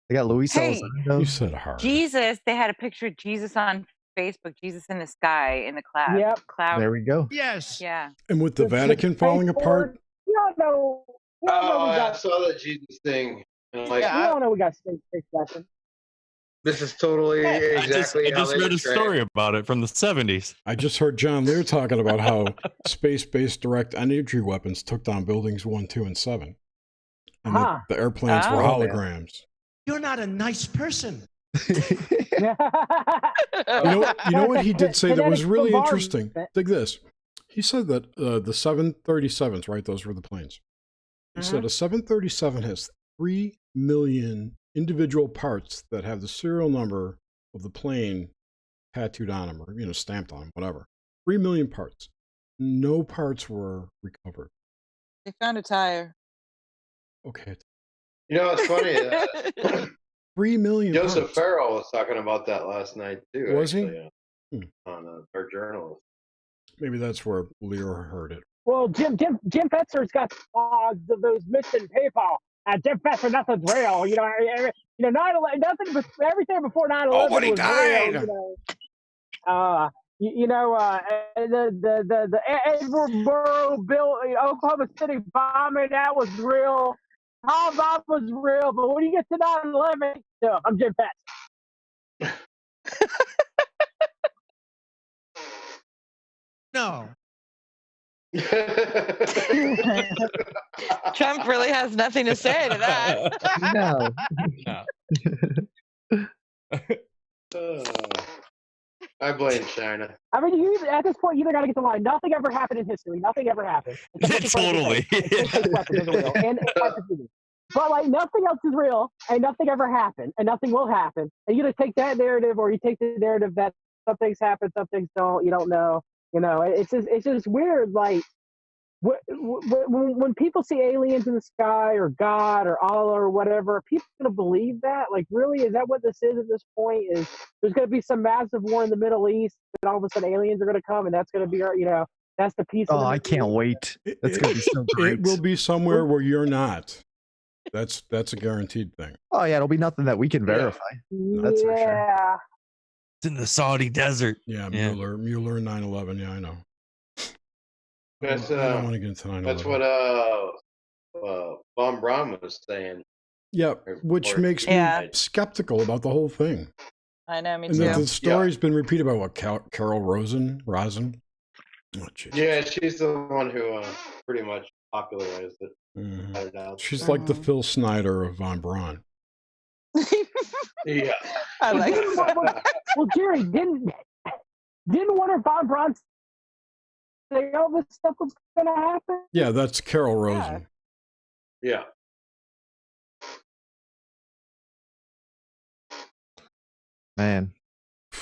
[SPEAKER 5] They got Luis Elizondo.
[SPEAKER 3] You said hard.
[SPEAKER 1] Jesus. They had a picture of Jesus on Facebook. Jesus in the sky, in the cloud.
[SPEAKER 9] Yep.
[SPEAKER 1] Cloud.
[SPEAKER 5] There we go.
[SPEAKER 7] Yes.
[SPEAKER 1] Yeah.
[SPEAKER 3] And with the Vatican falling apart.
[SPEAKER 9] We don't know.
[SPEAKER 6] I saw that Jesus thing. And
[SPEAKER 9] we don't know we got space weapons.
[SPEAKER 6] This is totally exactly
[SPEAKER 4] I just read a story about it from the 70s.
[SPEAKER 3] I just heard John Lear talking about how space-based direct energy weapons took down buildings 1, 2, and 7. And that the airplanes were holograms.
[SPEAKER 7] You're not a nice person.
[SPEAKER 3] You know what he did say that was really interesting? Dig this. He said that the 737s, right? Those were the planes. He said a 737 has 3 million individual parts that have the serial number of the plane tattooed on them, or stamped on them, whatever. 3 million parts. No parts were recovered.
[SPEAKER 1] They found a tire.
[SPEAKER 3] Okay.
[SPEAKER 6] It's funny.
[SPEAKER 3] 3 million.
[SPEAKER 6] Joseph Farrell was talking about that last night too.
[SPEAKER 3] Was
[SPEAKER 6] actually, he? On our journalist.
[SPEAKER 3] Maybe that's where Lear heard it.
[SPEAKER 9] Well, Jim Fetzer's got those missing people. Jim Fetzer, nothing's real. 9/11, nothing. Everything before 9/11
[SPEAKER 3] Nobody
[SPEAKER 9] was
[SPEAKER 3] died.
[SPEAKER 9] Real. The Edwardsboro, Oklahoma City bombing, that was real. All that was real. But when you get to 9/11, I'm Jim Fetzer.
[SPEAKER 7] No.
[SPEAKER 1] Trump really has nothing to say to that.
[SPEAKER 5] No.
[SPEAKER 6] I blame China.
[SPEAKER 9] I mean, at this point, you either got to get the line. Nothing ever happened in history. Nothing ever happened.
[SPEAKER 4] Totally.
[SPEAKER 9] But nothing else is real, and nothing ever happened, and nothing will happen. And you either take that narrative, or you take the narrative that some things happen, some things don't. You don't know. It's just weird. Like when people see aliens in the sky, or God, or Allah, or whatever, are people gonna believe that? Like, really, is that what this is at this point? Is there's gonna be some massive war in the Middle East, and all of a sudden aliens are gonna come, and that's gonna be our, that's the piece.
[SPEAKER 5] Oh, I can't wait. That's gonna be so great.
[SPEAKER 3] It will be somewhere where you're not. That's a guaranteed thing.
[SPEAKER 5] Oh yeah, it'll be nothing that we can verify. That's for sure.
[SPEAKER 4] It's in the Saudi desert.
[SPEAKER 3] Yeah, Mueller 9/11. Yeah, I know.
[SPEAKER 6] That's
[SPEAKER 3] I don't want to get into 9/11.
[SPEAKER 6] That's what Von Braun was saying.
[SPEAKER 3] Yeah, which makes me
[SPEAKER 1] Yeah.
[SPEAKER 3] skeptical about the whole thing.
[SPEAKER 1] I know, me
[SPEAKER 3] And
[SPEAKER 1] too.
[SPEAKER 3] that the story's been repeated by what, Carol Rosen? Oh, Jesus.
[SPEAKER 6] Yeah, she's the one who pretty much popularized it.
[SPEAKER 3] She's like the Phil Snyder of Von Braun.
[SPEAKER 6] Yeah.
[SPEAKER 1] I like
[SPEAKER 9] that. Well, Jerry, didn't one of Von Braun say all this stuff was going to happen?
[SPEAKER 3] Yeah, that's Carol Rosen.
[SPEAKER 6] Yeah.
[SPEAKER 5] Man.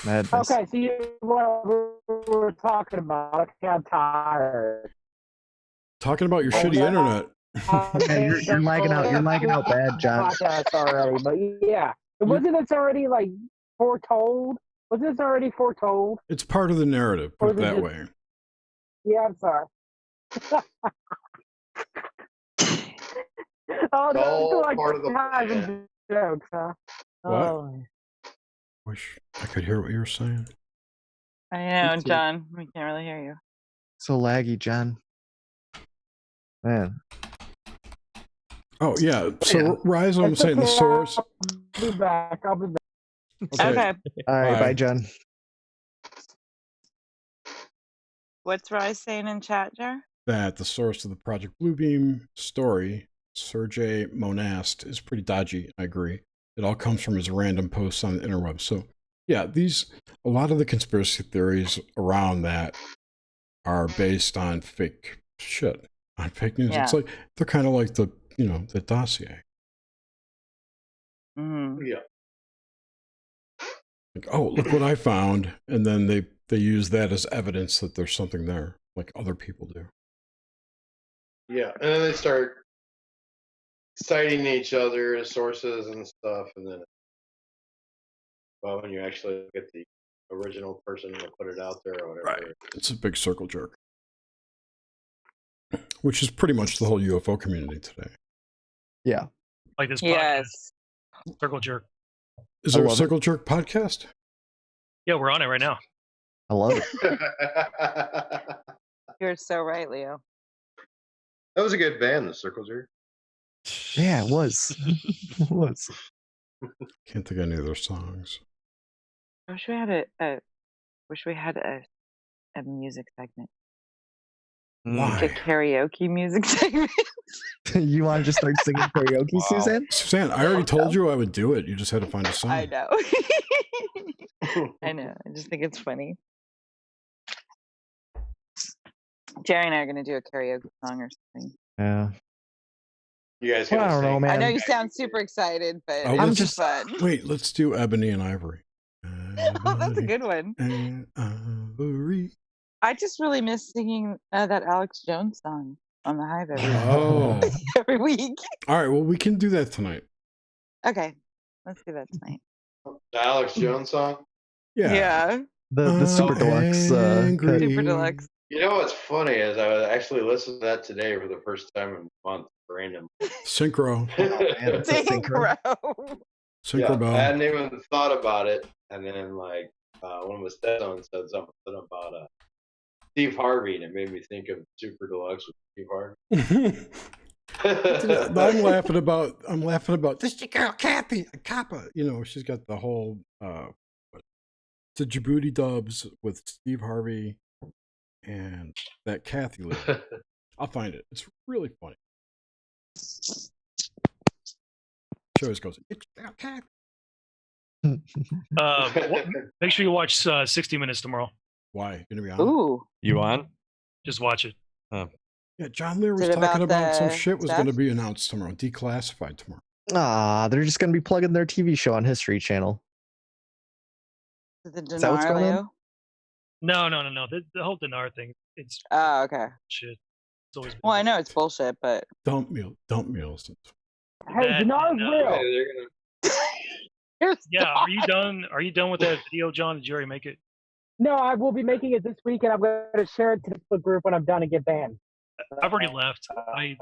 [SPEAKER 5] Madness.
[SPEAKER 9] Okay, so you what we were talking about. Okay, I'm tired.
[SPEAKER 3] Talking about your shitty internet.
[SPEAKER 5] Man, you're lagging out. You're lagging out bad, John.
[SPEAKER 9] Podcast already, but yeah, wasn't this already like foretold? Was this already foretold?
[SPEAKER 3] It's part of the narrative, put it that way.
[SPEAKER 9] Yeah, I'm sorry. Oh,
[SPEAKER 6] all
[SPEAKER 9] like
[SPEAKER 6] part of the
[SPEAKER 9] plan. Jokes, huh?
[SPEAKER 3] What?
[SPEAKER 9] Oh.
[SPEAKER 3] Wish I could hear what you were saying.
[SPEAKER 1] I know, John. We can't really hear you.
[SPEAKER 5] So laggy, John. Man.
[SPEAKER 3] Oh, yeah. So, Rise, I'm saying the source.
[SPEAKER 9] I'll be back. I'll be back.
[SPEAKER 1] Okay.
[SPEAKER 5] All right. Bye, John.
[SPEAKER 1] What's Rise saying in chat, Jar?
[SPEAKER 3] That the source of the Project Bluebeam story, Sergey Monast, is pretty dodgy. I agree. It all comes from his random posts on the interweb. So, yeah, a lot of the conspiracy theories around that are based on fake shit, on fake news.
[SPEAKER 1] Yeah.
[SPEAKER 3] It's like, they're kind of like the dossier.
[SPEAKER 1] Mm-hmm.
[SPEAKER 6] Yeah.
[SPEAKER 3] Like, oh, look what I found. And then they use that as evidence that there's something there, like other people do.
[SPEAKER 6] Yeah, and then they start citing each other as sources and stuff, and then, well, when you actually get the original person to put it out there or whatever.
[SPEAKER 3] Right. It's a big circle jerk. Which is pretty much the whole UFO community today.
[SPEAKER 5] Yeah.
[SPEAKER 8] Like this podcast.
[SPEAKER 1] Yes.
[SPEAKER 8] Circle Jerk.
[SPEAKER 3] Is there a Circle Jerk podcast?
[SPEAKER 8] Yeah, we're on it right now.
[SPEAKER 5] I love it.
[SPEAKER 1] You're so right, Leo.
[SPEAKER 6] That was a good band, the Circle Jerk.
[SPEAKER 5] Yeah, it was. It was.
[SPEAKER 3] Can't think of any of their songs.
[SPEAKER 1] I wish we had a music segment.
[SPEAKER 3] Why?
[SPEAKER 1] A karaoke music segment.
[SPEAKER 5] You want to just start singing karaoke,
[SPEAKER 3] Wow.
[SPEAKER 5] Suzanne?
[SPEAKER 3] Suzanne, I already told you I would do it. You just had to find a song.
[SPEAKER 1] I know. I know. I just think it's funny. Jerry and I are going to do a karaoke song or something.
[SPEAKER 5] Yeah.
[SPEAKER 6] You guys
[SPEAKER 5] Well, I don't know, man.
[SPEAKER 1] I know you sound super excited, but
[SPEAKER 3] Oh,
[SPEAKER 1] it's
[SPEAKER 3] let's
[SPEAKER 1] just fun.
[SPEAKER 3] Wait, let's do Ebony and Ivory.
[SPEAKER 1] Oh, that's a good one.
[SPEAKER 3] And Ivory.
[SPEAKER 1] I just really miss singing that Alex Jones song on the Hive every week.
[SPEAKER 3] All right, well, we can do that tonight.
[SPEAKER 1] Okay, let's do that tonight.
[SPEAKER 6] The Alex Jones song?
[SPEAKER 1] Yeah.
[SPEAKER 5] The Super Deluxe.
[SPEAKER 1] Super Deluxe.
[SPEAKER 6] You know what's funny is I was actually listening to that today for the first time in a month, random.
[SPEAKER 3] Synchro.
[SPEAKER 1] Synchro.
[SPEAKER 3] Synchro Bell.
[SPEAKER 6] I hadn't even thought about it, and then like one of the someone said something about Steve Harvey, and it made me think of Super Deluxe with Steve Harvey.
[SPEAKER 3] I'm laughing about this girl Kathy, a Kappa. You know, she's got the whole the Djibouti dubs with Steve Harvey and that Kathy lady. I'll find it. It's really funny. She always goes, "It's Kathy."
[SPEAKER 8] Make sure you watch 60 Minutes tomorrow.
[SPEAKER 3] Why? Gonna be on?
[SPEAKER 1] Ooh.
[SPEAKER 4] You on?
[SPEAKER 8] Just watch it.
[SPEAKER 3] Yeah, John Lear was
[SPEAKER 1] Is it
[SPEAKER 3] talking
[SPEAKER 1] about
[SPEAKER 3] about some
[SPEAKER 1] the
[SPEAKER 3] shit was
[SPEAKER 1] stuff?
[SPEAKER 3] going to be announced tomorrow, declassified tomorrow.
[SPEAKER 5] They're just going to be plugging their TV show on History Channel.
[SPEAKER 1] The
[SPEAKER 5] Is that what's going on?
[SPEAKER 1] Leo?
[SPEAKER 8] No. The whole Dinar thing. It's
[SPEAKER 1] Oh, okay.
[SPEAKER 8] shit. It's always been
[SPEAKER 1] Well, I know it's bullshit, but
[SPEAKER 3] Dump meals.
[SPEAKER 9] Hey,
[SPEAKER 8] that,
[SPEAKER 9] Denar's real.
[SPEAKER 8] Yeah, are you done? Are you done with that video, John? Did Jerry make it?
[SPEAKER 9] No, I will be making it this week, and I'm going to share it to the Facebook group when I'm done and get banned.
[SPEAKER 8] I've already left. I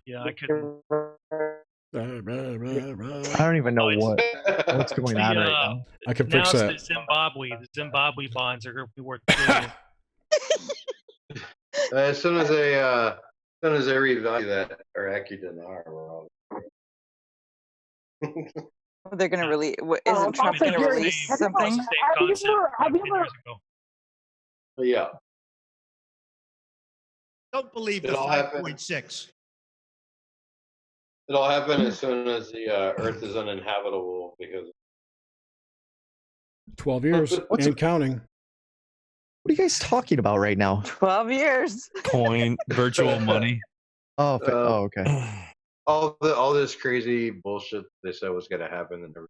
[SPEAKER 8] couldn't.
[SPEAKER 5] I don't even know what's going on right now.
[SPEAKER 3] I can
[SPEAKER 8] Now
[SPEAKER 3] fix
[SPEAKER 8] it's
[SPEAKER 3] that.
[SPEAKER 8] the Zimbabwe bonds are going to be worth $1 billion.
[SPEAKER 6] As soon as soon as they revalue that Iraqi dinar, we're all.
[SPEAKER 1] They're going to release.
[SPEAKER 9] I'm
[SPEAKER 1] Isn't Trump
[SPEAKER 9] about
[SPEAKER 1] going to
[SPEAKER 9] Jerry,
[SPEAKER 1] release
[SPEAKER 9] have you ever-
[SPEAKER 1] something?
[SPEAKER 9] have you ever
[SPEAKER 6] Yeah.
[SPEAKER 7] Don't believe the
[SPEAKER 6] It'll happen.
[SPEAKER 7] 5.6.
[SPEAKER 6] It'll happen as soon as the Earth is uninhabitable because
[SPEAKER 3] 12 years and counting.
[SPEAKER 5] What are you guys talking about right now?
[SPEAKER 1] 12 years.
[SPEAKER 4] Coin, virtual money.
[SPEAKER 5] Oh, okay.
[SPEAKER 6] all this crazy bullshit they said was going to happen and everything.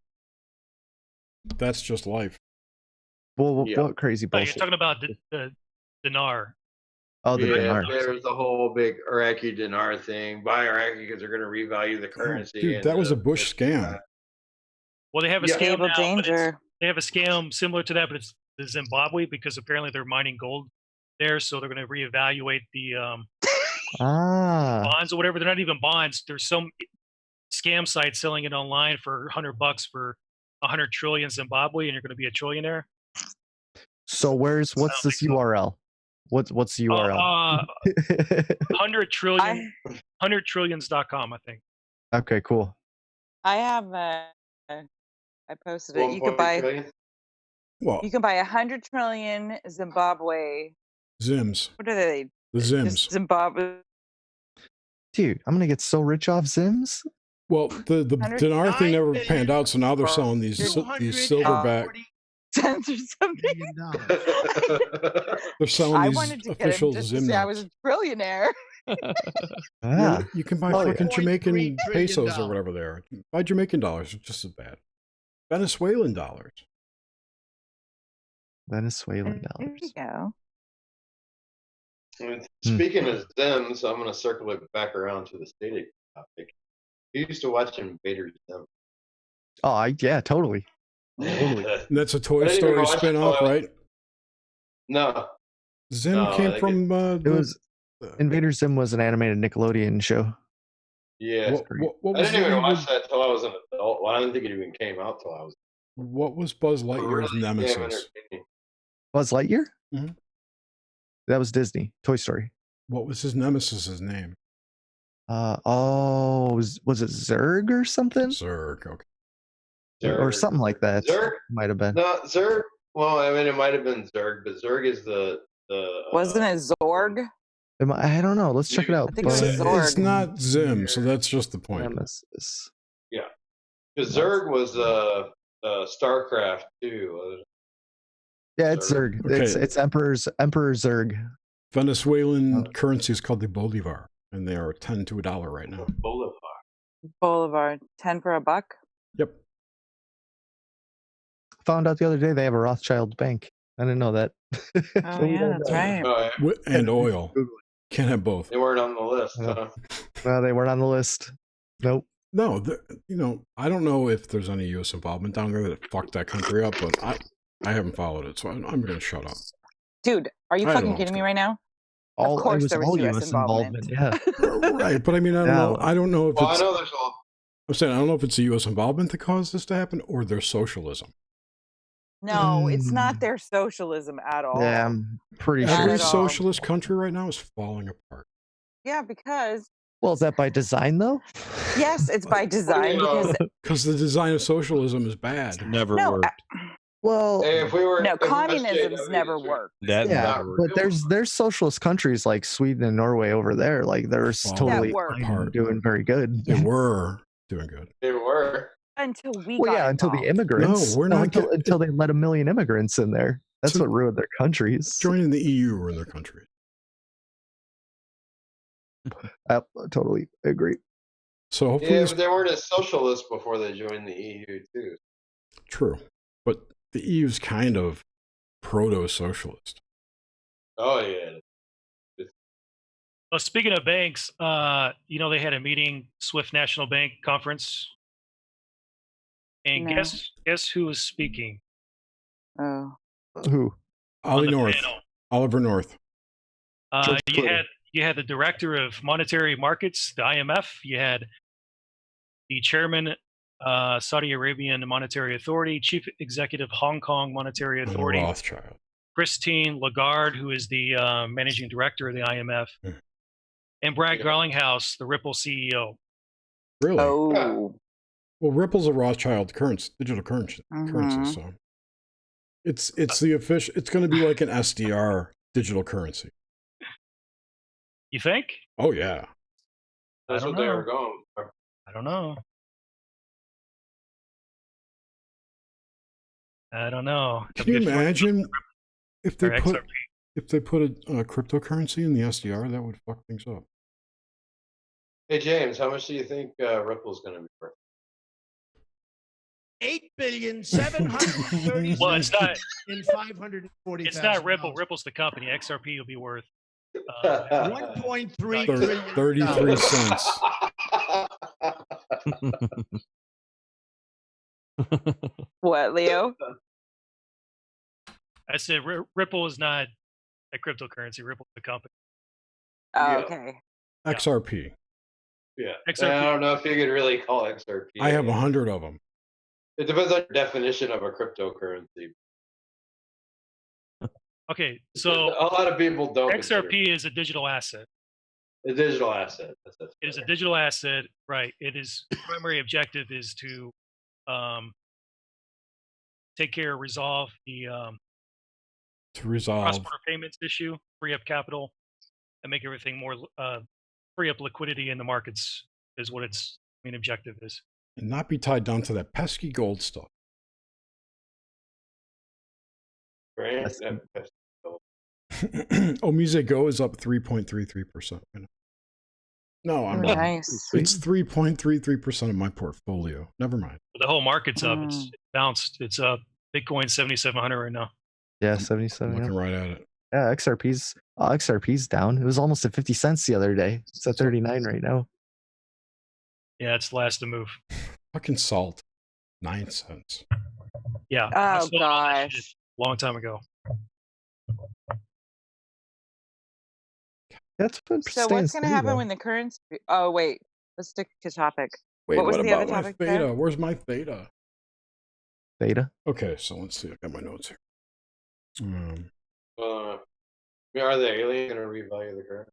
[SPEAKER 3] That's just life.
[SPEAKER 5] Well,
[SPEAKER 6] Yeah.
[SPEAKER 5] what crazy
[SPEAKER 8] Oh, you're
[SPEAKER 5] bullshit?
[SPEAKER 8] talking about the dinar.
[SPEAKER 5] Oh, the
[SPEAKER 6] Yeah,
[SPEAKER 5] dinar.
[SPEAKER 6] there's a whole big Iraqi dinar thing. Buy Iraqi because they're going to revalue the currency.
[SPEAKER 3] Dude,
[SPEAKER 6] and
[SPEAKER 3] that was a Bush scam.
[SPEAKER 8] Well, they have a
[SPEAKER 6] Yeah.
[SPEAKER 8] scam
[SPEAKER 1] Stable
[SPEAKER 8] now, but
[SPEAKER 1] danger.
[SPEAKER 8] they have a scam similar to that, but it's the Zimbabwe because apparently they're mining gold there, so they're going to reevaluate the bonds or whatever. They're not even bonds. There's some scam site selling it online for $100 for 100 trillion Zimbabwe, and you're going to be a trillionaire.
[SPEAKER 5] So what's this URL? What's the URL?
[SPEAKER 8] 100 trillion, 100trillions.com, I think.
[SPEAKER 5] Okay, cool.
[SPEAKER 1] I have I posted it. You could
[SPEAKER 6] 1.8
[SPEAKER 1] buy
[SPEAKER 6] trillion?
[SPEAKER 3] Well,
[SPEAKER 1] you can buy 100 trillion Zimbabwe.
[SPEAKER 3] Zims.
[SPEAKER 1] What are they?
[SPEAKER 3] The Zims.
[SPEAKER 1] Just Zimbabwe.
[SPEAKER 5] Dude, I'm gonna get so rich off Zims.
[SPEAKER 3] Well, the dinar thing never panned out, so now they're selling these silverback.
[SPEAKER 1] Cents or something.
[SPEAKER 3] They're selling
[SPEAKER 1] I
[SPEAKER 3] these
[SPEAKER 1] wanted to get
[SPEAKER 3] official
[SPEAKER 1] him just to
[SPEAKER 3] Zim
[SPEAKER 1] say I
[SPEAKER 3] notes.
[SPEAKER 1] was a trillionaire.
[SPEAKER 5] Ah,
[SPEAKER 3] You can buy
[SPEAKER 5] Oh, yeah.
[SPEAKER 3] fucking Jamaican
[SPEAKER 7] $0.3 trillion.
[SPEAKER 3] pesos or whatever they are. Buy Jamaican dollars, it's just as bad. Venezuelan dollars.
[SPEAKER 5] Venezuelan
[SPEAKER 1] There
[SPEAKER 5] dollars.
[SPEAKER 1] you go.
[SPEAKER 6] And speaking of Zims, I'm going to circle it back around to the static topic. You used to watch Invaders Zim.
[SPEAKER 5] Oh, yeah, totally. Totally.
[SPEAKER 3] And that's a
[SPEAKER 6] I
[SPEAKER 3] Toy
[SPEAKER 6] didn't even
[SPEAKER 3] Story
[SPEAKER 6] watch it
[SPEAKER 3] spin-off,
[SPEAKER 6] till I-
[SPEAKER 3] right?
[SPEAKER 6] No.
[SPEAKER 3] Zim
[SPEAKER 6] No, I
[SPEAKER 3] came
[SPEAKER 6] think
[SPEAKER 3] from
[SPEAKER 5] It was Invaders Zim was an animated Nickelodeon show.
[SPEAKER 6] Yeah.
[SPEAKER 3] what
[SPEAKER 6] I
[SPEAKER 3] was
[SPEAKER 6] didn't even
[SPEAKER 3] the
[SPEAKER 6] watch
[SPEAKER 3] evil-
[SPEAKER 6] that till I was an adult. Well, I didn't think it even came out till I was
[SPEAKER 3] What was Buzz Lightyear's
[SPEAKER 6] really damn
[SPEAKER 3] nemesis?
[SPEAKER 6] entertaining.
[SPEAKER 5] Buzz Lightyear?
[SPEAKER 3] Mhm.
[SPEAKER 5] That was Disney. Toy Story.
[SPEAKER 3] What was his nemesis's name?
[SPEAKER 5] Was it Zurg or something?
[SPEAKER 3] Zurg. Okay.
[SPEAKER 5] Or
[SPEAKER 6] Zurg.
[SPEAKER 5] something like that.
[SPEAKER 6] Zurg?
[SPEAKER 5] Might have been.
[SPEAKER 6] No, Zurg. Well, I mean, it might have been Zurg, but Zurg is the
[SPEAKER 1] Wasn't it Zorg?
[SPEAKER 5] I don't know. Let's check it out.
[SPEAKER 1] I think it was
[SPEAKER 5] Buzz
[SPEAKER 1] Zorg.
[SPEAKER 3] It's not Zim, so that's just the point.
[SPEAKER 5] Nemesis.
[SPEAKER 6] Yeah. Because Zurg was StarCraft too.
[SPEAKER 5] Yeah, it's Zurg.
[SPEAKER 3] Okay.
[SPEAKER 5] It's Emperor Zurg.
[SPEAKER 3] Venezuelan currency is called the Bolivar, and they are 10 to $1 right now.
[SPEAKER 6] Boulevard.
[SPEAKER 1] Boulevard. 10 for a buck.
[SPEAKER 3] Yep.
[SPEAKER 5] Found out the other day they have a Rothschild bank. I didn't know that.
[SPEAKER 1] Oh yeah, that's right.
[SPEAKER 6] Oh, yeah.
[SPEAKER 3] And oil. Can't have both.
[SPEAKER 6] They weren't on the list.
[SPEAKER 5] Yeah.
[SPEAKER 6] Huh?
[SPEAKER 5] No, they weren't on the list. Nope.
[SPEAKER 3] No, I don't know if there's any U.S. involvement down there that fucked that country up, but I haven't followed it, so I'm going to shut up.
[SPEAKER 1] Dude, are you
[SPEAKER 3] I don't
[SPEAKER 1] fucking
[SPEAKER 3] know.
[SPEAKER 1] kidding me right now?
[SPEAKER 5] Of
[SPEAKER 1] course
[SPEAKER 5] it was
[SPEAKER 1] there was
[SPEAKER 5] all
[SPEAKER 1] US involvement.
[SPEAKER 5] Yeah.
[SPEAKER 3] Right, but I mean, I don't know. I don't know if
[SPEAKER 6] Well, I
[SPEAKER 3] it's.
[SPEAKER 6] know there's all.
[SPEAKER 3] I'm saying I don't know if it's the U.S. involvement that caused this to happen or their socialism.
[SPEAKER 1] No, it's not their socialism at all.
[SPEAKER 5] Yeah, I'm pretty
[SPEAKER 1] Not
[SPEAKER 5] sure.
[SPEAKER 3] Every
[SPEAKER 1] at all.
[SPEAKER 3] socialist country right now is falling apart.
[SPEAKER 1] Yeah, because
[SPEAKER 5] Well, is that by design though?
[SPEAKER 1] yes, it's by design. Because
[SPEAKER 3] Because the design of socialism is bad.
[SPEAKER 4] Never
[SPEAKER 1] no,
[SPEAKER 4] worked.
[SPEAKER 5] Well,
[SPEAKER 6] Hey, if we were
[SPEAKER 1] no,
[SPEAKER 6] if we were
[SPEAKER 1] communism's
[SPEAKER 6] SJWs,
[SPEAKER 1] never worked.
[SPEAKER 4] That
[SPEAKER 5] yeah,
[SPEAKER 4] never worked.
[SPEAKER 5] but there's socialist countries like Sweden and Norway over there. Like they're
[SPEAKER 3] Well,
[SPEAKER 5] totally
[SPEAKER 1] That worked.
[SPEAKER 5] fine, doing very good.
[SPEAKER 3] They were doing good.
[SPEAKER 6] They were.
[SPEAKER 1] Until we
[SPEAKER 5] Well,
[SPEAKER 1] got
[SPEAKER 5] yeah, until the
[SPEAKER 1] involved.
[SPEAKER 5] immigrants.
[SPEAKER 3] No, we're not
[SPEAKER 5] until they let a million immigrants in there. That's
[SPEAKER 3] So-
[SPEAKER 5] what ruined their countries.
[SPEAKER 3] Joining the EU or in their country.
[SPEAKER 5] I totally agree.
[SPEAKER 3] So hopefully,
[SPEAKER 6] Yeah,
[SPEAKER 3] this-
[SPEAKER 6] but they weren't as socialist before they joined the EU too.
[SPEAKER 3] true. But the EU is kind of proto-socialist.
[SPEAKER 6] Oh yeah.
[SPEAKER 8] Well, speaking of banks, they had a meeting, Swift National Bank conference, and
[SPEAKER 1] No.
[SPEAKER 8] guess who was speaking?
[SPEAKER 1] Oh,
[SPEAKER 5] Who?
[SPEAKER 3] Ollie
[SPEAKER 8] the
[SPEAKER 3] North.
[SPEAKER 8] panel.
[SPEAKER 3] Oliver North.
[SPEAKER 5] George
[SPEAKER 8] You
[SPEAKER 5] Clooney.
[SPEAKER 8] had the director of monetary markets, the IMF. You had the chairman, Saudi Arabian Monetary Authority, chief executive, Hong Kong Monetary
[SPEAKER 3] And
[SPEAKER 8] Authority,
[SPEAKER 3] Rothschild.
[SPEAKER 8] Christine Lagarde, who is the managing director of the IMF,
[SPEAKER 3] Mm.
[SPEAKER 8] and Brad Garlinghouse, the Ripple CEO.
[SPEAKER 3] Really?
[SPEAKER 1] Oh.
[SPEAKER 3] Well, Ripple's a Rothschild digital currency, so it's the official. It's going to be like an SDR digital currency.
[SPEAKER 8] You think?
[SPEAKER 3] Oh yeah.
[SPEAKER 6] That's what they were going for.
[SPEAKER 8] I don't know.
[SPEAKER 3] Can you imagine if they put
[SPEAKER 8] XRP.
[SPEAKER 3] a cryptocurrency in the SDR? That would fuck things up.
[SPEAKER 6] Hey James, how much do you think Ripple's going to be worth?
[SPEAKER 7] 8,730,000
[SPEAKER 8] Well, it's not.
[SPEAKER 7] in 540.
[SPEAKER 8] It's not Ripple. Ripple's the company. XRP will be worth
[SPEAKER 7] 1.3 trillion.
[SPEAKER 3] 33 cents.
[SPEAKER 1] What, Leo?
[SPEAKER 8] I said Ripple is not a cryptocurrency. Ripple's the company.
[SPEAKER 1] Oh, okay.
[SPEAKER 3] XRP.
[SPEAKER 6] Yeah.
[SPEAKER 8] XRP.
[SPEAKER 6] I don't know if you could really call XRP.
[SPEAKER 3] I have 100 of them.
[SPEAKER 6] It depends on your definition of a cryptocurrency.
[SPEAKER 8] Okay, so
[SPEAKER 6] a lot of people don't.
[SPEAKER 8] XRP is a digital asset.
[SPEAKER 6] A digital asset.
[SPEAKER 8] It is a digital asset, right? It is primary objective is to resolve the cross-border payments issue, free up capital, and make everything more free up liquidity in the markets is what its main objective is.
[SPEAKER 3] And not be tied down to that pesky gold stuff.
[SPEAKER 6] Right?
[SPEAKER 3] Omise Go is up 3.33%. No, I'm wrong.
[SPEAKER 1] Nice.
[SPEAKER 3] It's 3.33% of my portfolio. Never mind.
[SPEAKER 8] The whole market's up. It's bounced. It's up. Bitcoin 7,700 right now.
[SPEAKER 5] Yeah, 77.
[SPEAKER 3] Looking right at it.
[SPEAKER 5] Yeah, XRP's down. It was almost at 50 cents the other day. It's at 39 right now.
[SPEAKER 8] Yeah, it's the last to move.
[SPEAKER 3] Fucking salt. 9 cents.
[SPEAKER 8] Yeah.
[SPEAKER 1] Oh gosh.
[SPEAKER 8] Long time ago.
[SPEAKER 5] That's
[SPEAKER 1] So what's going to happen when the currency? Oh wait, let's stick to topic.
[SPEAKER 3] Wait,
[SPEAKER 1] what was the other
[SPEAKER 3] about my
[SPEAKER 1] topic?
[SPEAKER 3] theta?
[SPEAKER 1] There?
[SPEAKER 3] Where's my theta?
[SPEAKER 5] Theta.
[SPEAKER 3] Okay, so let's see. I got my notes here.
[SPEAKER 6] Are the aliens going to revalue the currency?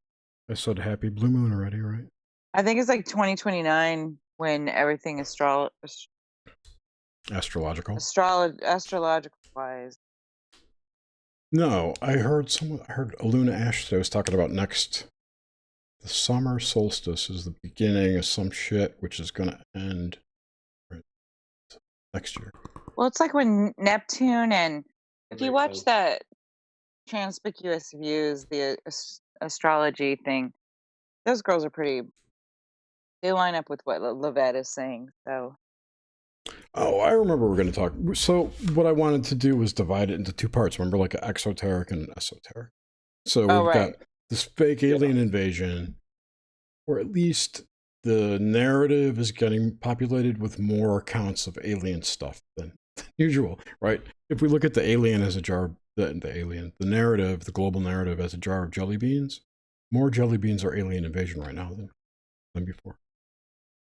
[SPEAKER 3] I said happy blue moon already, right?
[SPEAKER 1] I think it's like 2029 when everything astrological wise.
[SPEAKER 3] No, I heard Aluna Ash today was talking about the summer solstice is the beginning of some shit which is going to end next year.
[SPEAKER 1] Well, it's like when Neptune and if you watch that Conspicuous Views, the astrology thing, those girls are they line up with what Levette is saying. So.
[SPEAKER 3] Oh, I remember we're going to talk. So what I wanted to do was divide it into two parts. Remember, like an exoteric and an esoteric. So we've got this fake alien invasion, or at least the narrative is getting populated with more accounts of alien stuff than usual, right? If we look at the alien as a jar, the narrative, the global narrative as a jar of jelly beans, more jelly beans are alien invasion right now than before.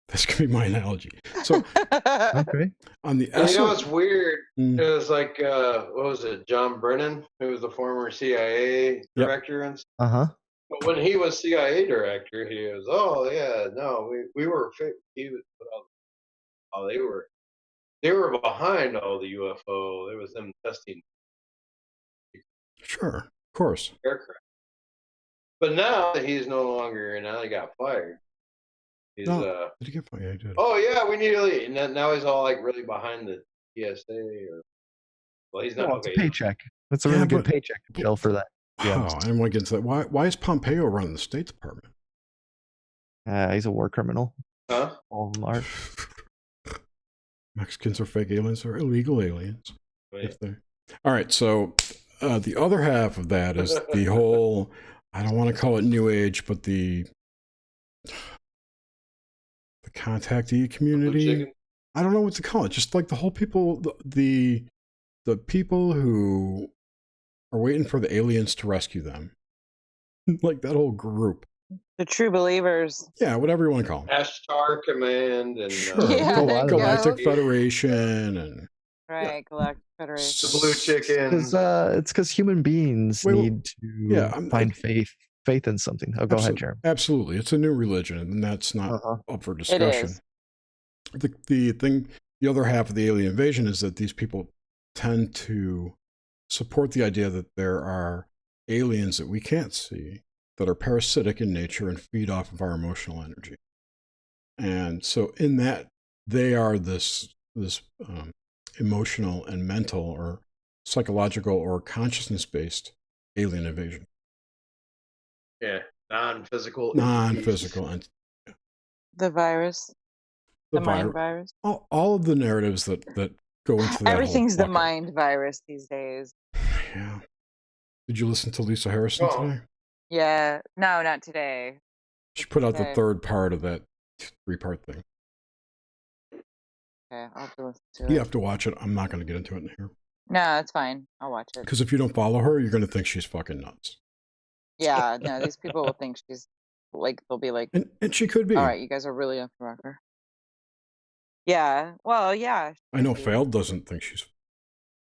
[SPEAKER 3] That's gonna be my analogy. So,
[SPEAKER 5] okay.
[SPEAKER 3] On the
[SPEAKER 6] you know what's weird? It was like what was it? John Brennan, who was the former CIA director, and but when he was CIA director, he was we were he was they were behind all the UFO. It was them testing.
[SPEAKER 3] Sure, of course.
[SPEAKER 6] Aircraft. But now he's no longer. Now he got fired. He's,
[SPEAKER 3] did he get fired? Yeah, he did.
[SPEAKER 6] Oh yeah, we need to leave. And now he's all like really behind the TSA well, he's not.
[SPEAKER 5] It's a paycheck. That's a really good paycheck to jail for that.
[SPEAKER 3] Yeah, I didn't want to get into that. Why is Pompeo running the State Department?
[SPEAKER 5] He's a war criminal.
[SPEAKER 6] Huh?
[SPEAKER 5] All of them are.
[SPEAKER 3] Mexicans are fake aliens or illegal aliens. All right, so the other half of that is the whole, I don't want to call it New Age, but the contactee community. I don't know what to call it. Just like the whole people, the people who are waiting for the aliens to rescue them. Like that whole group.
[SPEAKER 1] The true believers.
[SPEAKER 3] Yeah, whatever you want to call them.
[SPEAKER 6] Ashtar Command and
[SPEAKER 3] Galactic Federation and
[SPEAKER 1] Galactic Federation.
[SPEAKER 6] The Blue Chicken.
[SPEAKER 5] It's because human beings need to find faith faith in something. Oh, go ahead, Jeremy.
[SPEAKER 3] Absolutely. It's a new religion, and that's not up for
[SPEAKER 1] It
[SPEAKER 3] discussion.
[SPEAKER 1] is.
[SPEAKER 3] The other half of the alien invasion is that these people tend to support the idea that there are aliens that we can't see that are parasitic in nature and feed off of our emotional energy. And so in that, they are this emotional and mental or psychological or consciousness-based alien invasion.
[SPEAKER 6] Yeah, non-physical.
[SPEAKER 3] And
[SPEAKER 1] The virus. The mind virus.
[SPEAKER 3] All of the narratives that go into that.
[SPEAKER 1] Everything's the mind virus these days.
[SPEAKER 3] Yeah. Did you listen to Lisa Harrison today?
[SPEAKER 1] Yeah. No, not today.
[SPEAKER 3] She put out the third part of that 3-part thing.
[SPEAKER 1] Okay, I'll have to listen to it.
[SPEAKER 3] You have to watch it. I'm not going to get into it in here.
[SPEAKER 1] No, it's fine. I'll watch it.
[SPEAKER 3] Because if you don't follow her, you're going to think she's fucking nuts.
[SPEAKER 1] Yeah, no, these people will think she's like, they'll be like,
[SPEAKER 3] and she could be.
[SPEAKER 1] All right, you guys are really off the rocker. Yeah, well, yeah.
[SPEAKER 3] I know Failed doesn't think she's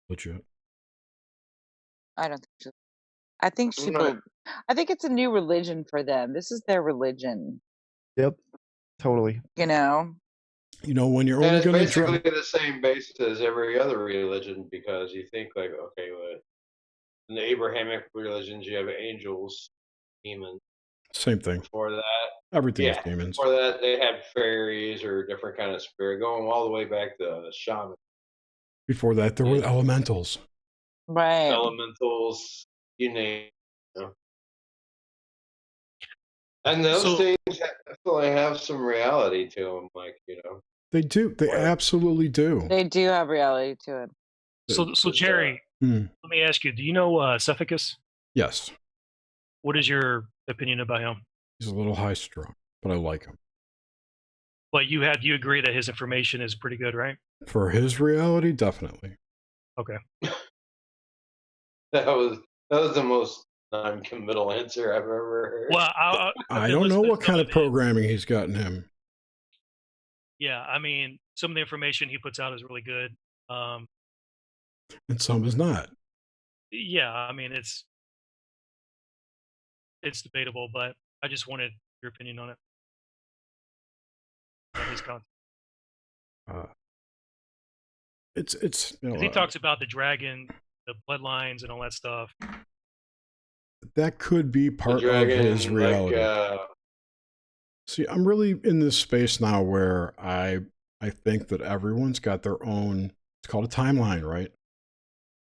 [SPEAKER 3] legit.
[SPEAKER 1] I don't think she's. I think I think it's a new religion for them. This is their religion.
[SPEAKER 5] Yep, totally.
[SPEAKER 1] You know,
[SPEAKER 3] when you're only going to
[SPEAKER 6] basically the same base as every other religion, because you think like, okay, well, in the Abrahamic religions, you have angels, demons.
[SPEAKER 3] Same thing.
[SPEAKER 6] Before that,
[SPEAKER 3] everything is demons.
[SPEAKER 6] Before that, they had fairies or different kind of spirit, going all the way back to shaman.
[SPEAKER 3] Before that, there were elementals.
[SPEAKER 1] Right.
[SPEAKER 6] Elementals, you name it. And those things definitely have some reality to them, like,
[SPEAKER 3] They do. They absolutely do.
[SPEAKER 1] They do have reality to it.
[SPEAKER 8] So Jerry, let me ask you, do you know Cephicus?
[SPEAKER 3] Yes.
[SPEAKER 8] What is your opinion about him?
[SPEAKER 3] He's a little high strung, but I like him.
[SPEAKER 8] But you agree that his information is pretty good, right?
[SPEAKER 3] For his reality, definitely.
[SPEAKER 8] Okay.
[SPEAKER 6] That was the most non-committal answer I've ever heard.
[SPEAKER 8] Well,
[SPEAKER 3] I don't know what kind of programming he's gotten him.
[SPEAKER 8] Yeah, I mean, some of the information he puts out is really good.
[SPEAKER 3] And some is not.
[SPEAKER 8] Yeah, I mean, it's debatable, but I just wanted your opinion on it. On his content.
[SPEAKER 3] It's
[SPEAKER 8] he talks about the dragon, the bloodlines, and all that stuff.
[SPEAKER 3] That could be part of his reality. See, I'm really in this space now where I think that everyone's got their own, it's called a timeline, right?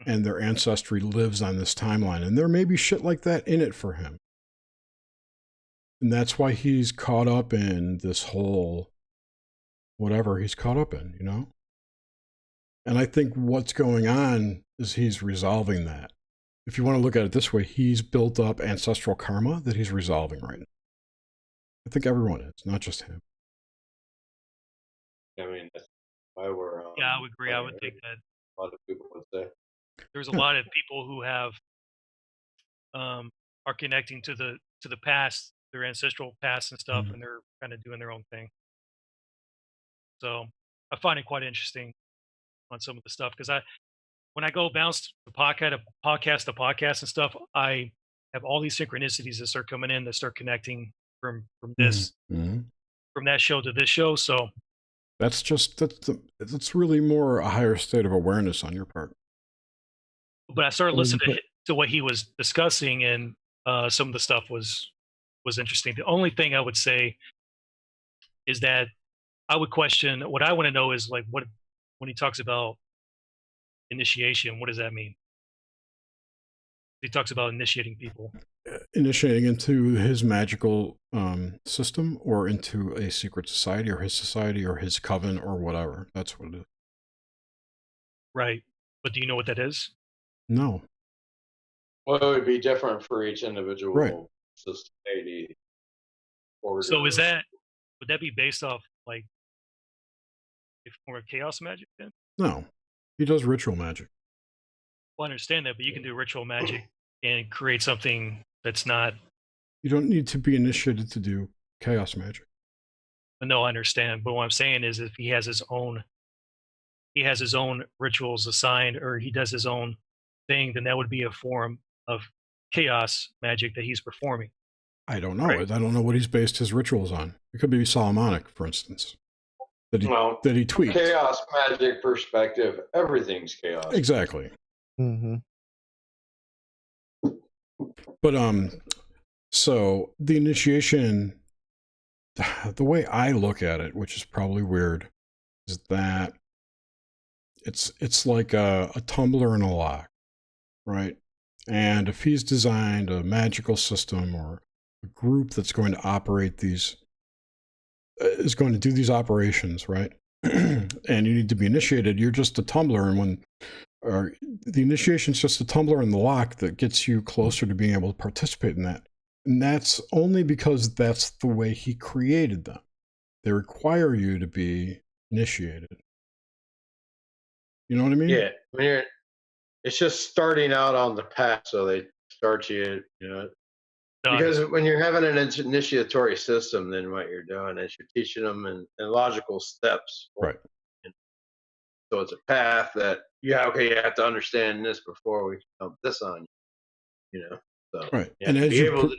[SPEAKER 3] And their ancestry lives on this timeline. And there may be shit like that in it for him. And that's why he's caught up in this whole, whatever he's caught up in, And I think what's going on is he's resolving that. If you want to look at it this way, he's built up ancestral karma that he's resolving right now. I think everyone is, not just him.
[SPEAKER 6] I mean, that's why we're.
[SPEAKER 8] Yeah, I would agree. I would think that
[SPEAKER 6] a lot of people would say
[SPEAKER 8] there's a lot of people who have are connecting to the past, their ancestral past and stuff, and they're kind of doing their own thing. So I find it quite interesting on some of the stuff, because when I go bounce the podcast to podcast and stuff, I have all these synchronicities that start coming in, that start connecting from this from that show to this show. So
[SPEAKER 3] that's really more a higher state of awareness on your part.
[SPEAKER 8] But I started listening to what he was discussing, and some of the stuff was interesting. The only thing I would say is that I would question, what I want to know is, like, what, when he talks about initiation, what does that mean? He talks about initiating people.
[SPEAKER 3] Initiating into his magical system, or into a secret society, or his coven, or whatever. That's what it is. Right.
[SPEAKER 8] But do you know what that is?
[SPEAKER 3] No.
[SPEAKER 6] Well, it would be different for each individual society.
[SPEAKER 8] So would that be based off, like, a form of chaos magic then?
[SPEAKER 3] No. He does ritual magic.
[SPEAKER 8] Well, I understand that, but you can do ritual magic and create something that's not...
[SPEAKER 3] You don't need to be initiated to do chaos magic.
[SPEAKER 8] No, I understand. But what I'm saying is, if he has his own rituals assigned, or he does his own thing, then that would be a form of chaos magic that he's performing.
[SPEAKER 3] I don't know.
[SPEAKER 8] Right.
[SPEAKER 3] I don't know what he's based his rituals on. It could be Solomonic, for instance, that he tweaked.
[SPEAKER 6] Chaos magic perspective, everything's chaos.
[SPEAKER 3] Exactly.
[SPEAKER 5] Mm-hmm.
[SPEAKER 3] But so the initiation, the way I look at it, which is probably weird, is that it's like a tumbler and a lock, right? And if he's designed a magical system or a group that's going to operate these, is going to do these operations, right? And you need to be initiated, you're just a tumbler, and when the initiation's just a tumbler in the lock that gets you closer to being able to participate in that. And that's only because that's the way he created them. They require you to be initiated. You know what I mean?
[SPEAKER 6] Yeah. I mean, it's just starting out on the path, so they start you, because when you're having an initiatory system, then what you're doing is you're teaching them in logical steps.
[SPEAKER 3] Right.
[SPEAKER 6] So it's a path that, you have to understand this before we dump this on you, So,
[SPEAKER 3] right.
[SPEAKER 6] Yeah,
[SPEAKER 3] And as
[SPEAKER 6] be
[SPEAKER 3] you
[SPEAKER 6] able to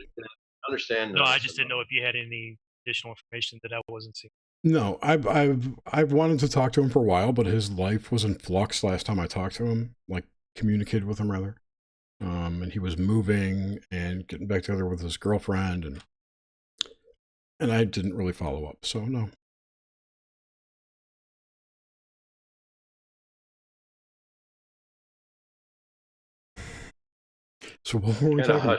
[SPEAKER 6] understand.
[SPEAKER 8] No, I just didn't know if you had any additional information that I wasn't seeing.
[SPEAKER 3] No, I've wanted to talk to him for a while, but his life was in flux last time I talked to him, like communicated with him rather. And he was moving and getting back together with his girlfriend, and I didn't really follow up. So no. So what were we talking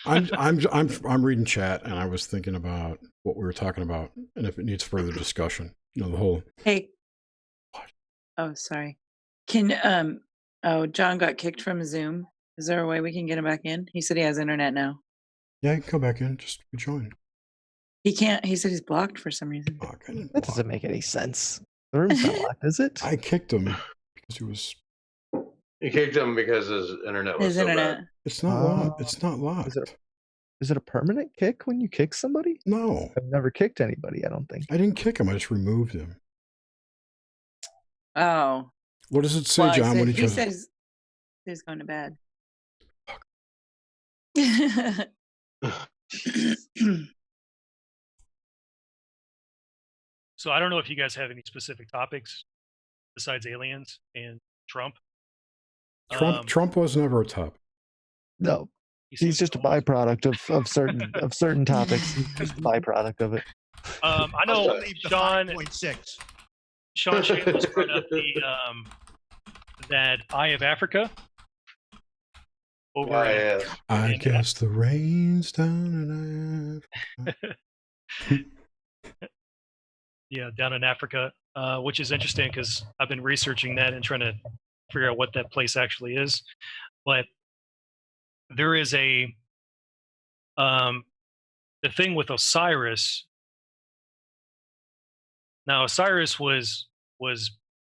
[SPEAKER 3] about? I'm reading chat, and I was thinking about what we were talking about, and if it needs further discussion. The whole.
[SPEAKER 1] Hey. Oh, sorry. Can John got kicked from Zoom. Is there a way we can get him back in? He said he has internet now.
[SPEAKER 3] Yeah, he can come back in. Just rejoin.
[SPEAKER 1] He can't. He said he's blocked for some reason.
[SPEAKER 5] That doesn't make any sense. The room's not locked, is it?
[SPEAKER 3] I kicked him because he was.
[SPEAKER 6] You kicked him because his internet was so bad.
[SPEAKER 3] It's not locked. It's not locked.
[SPEAKER 5] Is it a permanent kick when you kick somebody?
[SPEAKER 3] No.
[SPEAKER 5] I've never kicked anybody, I don't think.
[SPEAKER 3] I didn't kick him. I just removed him.
[SPEAKER 1] Oh.
[SPEAKER 3] What does it say, John? When
[SPEAKER 1] he says he's going to bed.
[SPEAKER 8] So I don't know if you guys have any specific topics besides aliens and Trump.
[SPEAKER 3] Trump was never a top.
[SPEAKER 5] No, he's just a byproduct of certain topics. He's just a byproduct of it.
[SPEAKER 8] I know Sean. Sean Shameless brought up that Eye of Africa.
[SPEAKER 3] I guess the rain's down in Africa.
[SPEAKER 8] Yeah, down in Africa, which is interesting because I've been researching that and trying to figure out what that place actually is. But there is the thing with Osiris. Now, Osiris was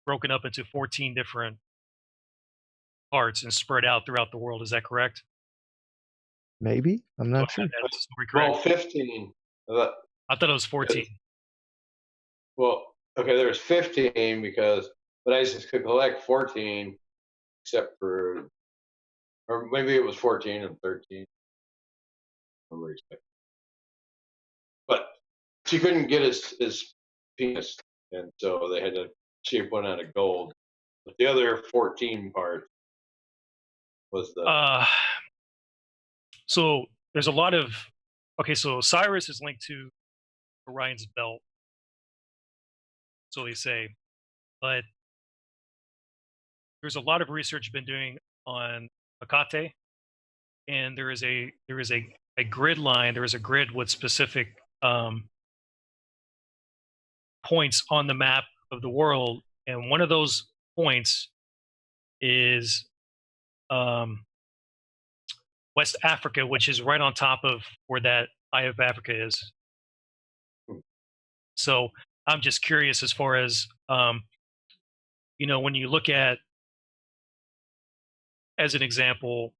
[SPEAKER 8] broken up into 14 different parts and spread out throughout the world. Is that correct?
[SPEAKER 5] Maybe. I'm not sure.
[SPEAKER 6] Well, 15.
[SPEAKER 8] I thought it was 14.
[SPEAKER 6] Well, okay, there was 15 because ISIS could collect 14, except for, or maybe it was 14 and 13. But she couldn't get his penis, and so they had to shape one out of gold. But the other 14 part was the.
[SPEAKER 8] So there's a lot of. Okay, so Osiris is linked to Orion's belt. So they say, but there's a lot of research been doing on Hecate, and there is a grid line. There is a grid with specific points on the map of the world, and one of those points is West Africa, which is right on top of where that Eye of Africa is. So I'm just curious as far as, when you look at, as an example,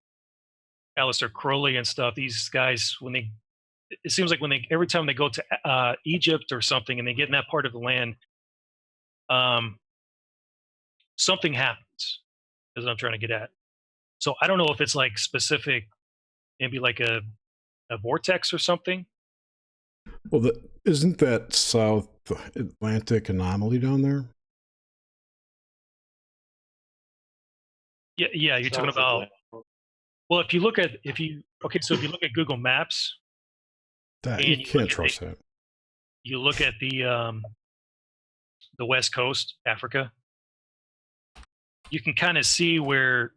[SPEAKER 8] Aleister Crowley and stuff, these guys, it seems like every time they go to Egypt or something and they get in that part of the land, something happens, is what I'm trying to get at. So I don't know if it's like specific, maybe like a a vortex or something.
[SPEAKER 3] Well, isn't that South Atlantic anomaly down there?
[SPEAKER 8] Yeah, yeah. You're talking about. Well, if you look at so if you look at Google Maps,
[SPEAKER 3] That you can't trust that.
[SPEAKER 8] You look at the West Coast, Africa. You can kind of see where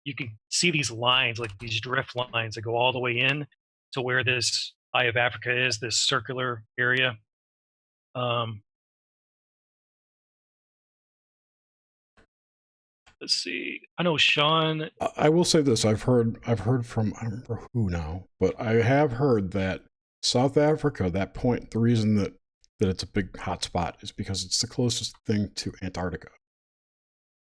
[SPEAKER 8] you can see these lines, like these drift lines that go all the way in to where this Eye of Africa is, this circular area. Let's see. I know Sean.
[SPEAKER 3] I will say this: I've heard from, I don't remember who now, but I have heard that South Africa, that point, the reason that it's a big hot spot is because it's the closest thing to Antarctica,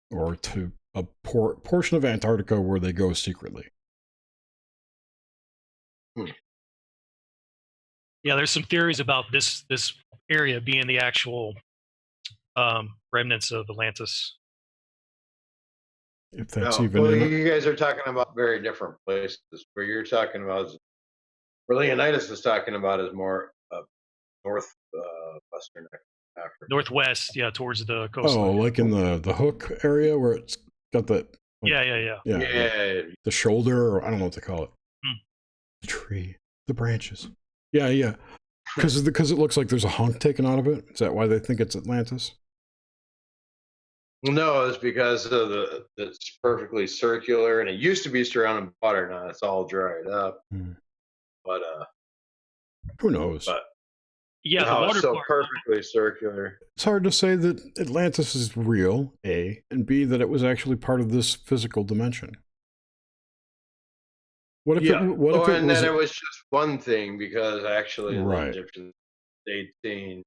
[SPEAKER 3] or to a portion of Antarctica where they go secretly.
[SPEAKER 8] Yeah, there's some theories about this area being the actual remnants of Atlantis.
[SPEAKER 3] If that's even in
[SPEAKER 6] you guys are talking about very different places. Where you're talking about, where Leonidas is talking about, is more western Africa.
[SPEAKER 8] Northwest, yeah, towards the coast.
[SPEAKER 3] Oh, like in the Hook area where it's got that. Like,
[SPEAKER 8] yeah.
[SPEAKER 3] The shoulder, or I don't know what to call it. The tree, the branches. Yeah. Because it looks like there's a hunk taken out of it. Is that why they think it's Atlantis?
[SPEAKER 6] No, it's because of it's perfectly circular, and it used to be surrounded by water. Now it's all dried up. But
[SPEAKER 3] who knows?
[SPEAKER 6] But
[SPEAKER 8] yeah, the water
[SPEAKER 6] it's so
[SPEAKER 8] part,
[SPEAKER 6] perfectly circular.
[SPEAKER 3] It's hard to say that Atlantis is real, A, and B, that it was actually part of this physical dimension. What if it
[SPEAKER 6] was just one thing, because actually the Egyptians, they'd seen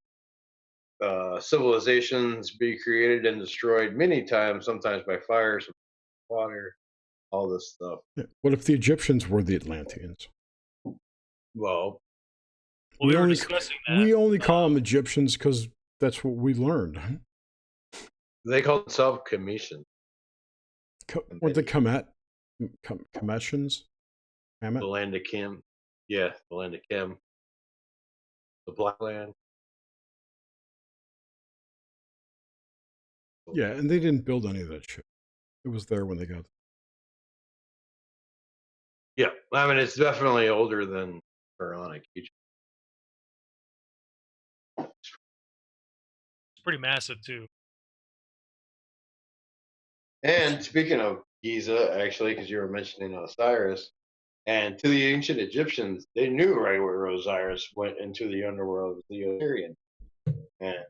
[SPEAKER 6] civilizations be created and destroyed many times, sometimes by fire, sometimes by water, all this stuff.
[SPEAKER 3] Yeah. What if the Egyptians were the Atlanteans?
[SPEAKER 6] Well,
[SPEAKER 8] we were discussing that.
[SPEAKER 3] We only call them Egyptians because that's what we learned.
[SPEAKER 6] They call themselves Cometians.
[SPEAKER 3] What the Cometians?
[SPEAKER 6] The land of Kim. Yeah, the land of Kim. The Black Land.
[SPEAKER 3] Yeah, and they didn't build any of that shit. It was there when they got
[SPEAKER 6] there. Yeah, I mean, it's definitely older than Pharaonic Egypt.
[SPEAKER 8] It's pretty massive, too.
[SPEAKER 6] And speaking of Giza, actually, because you were mentioning Osiris, and to the ancient Egyptians, they knew right where Osiris went into the underworld of the Osirian. And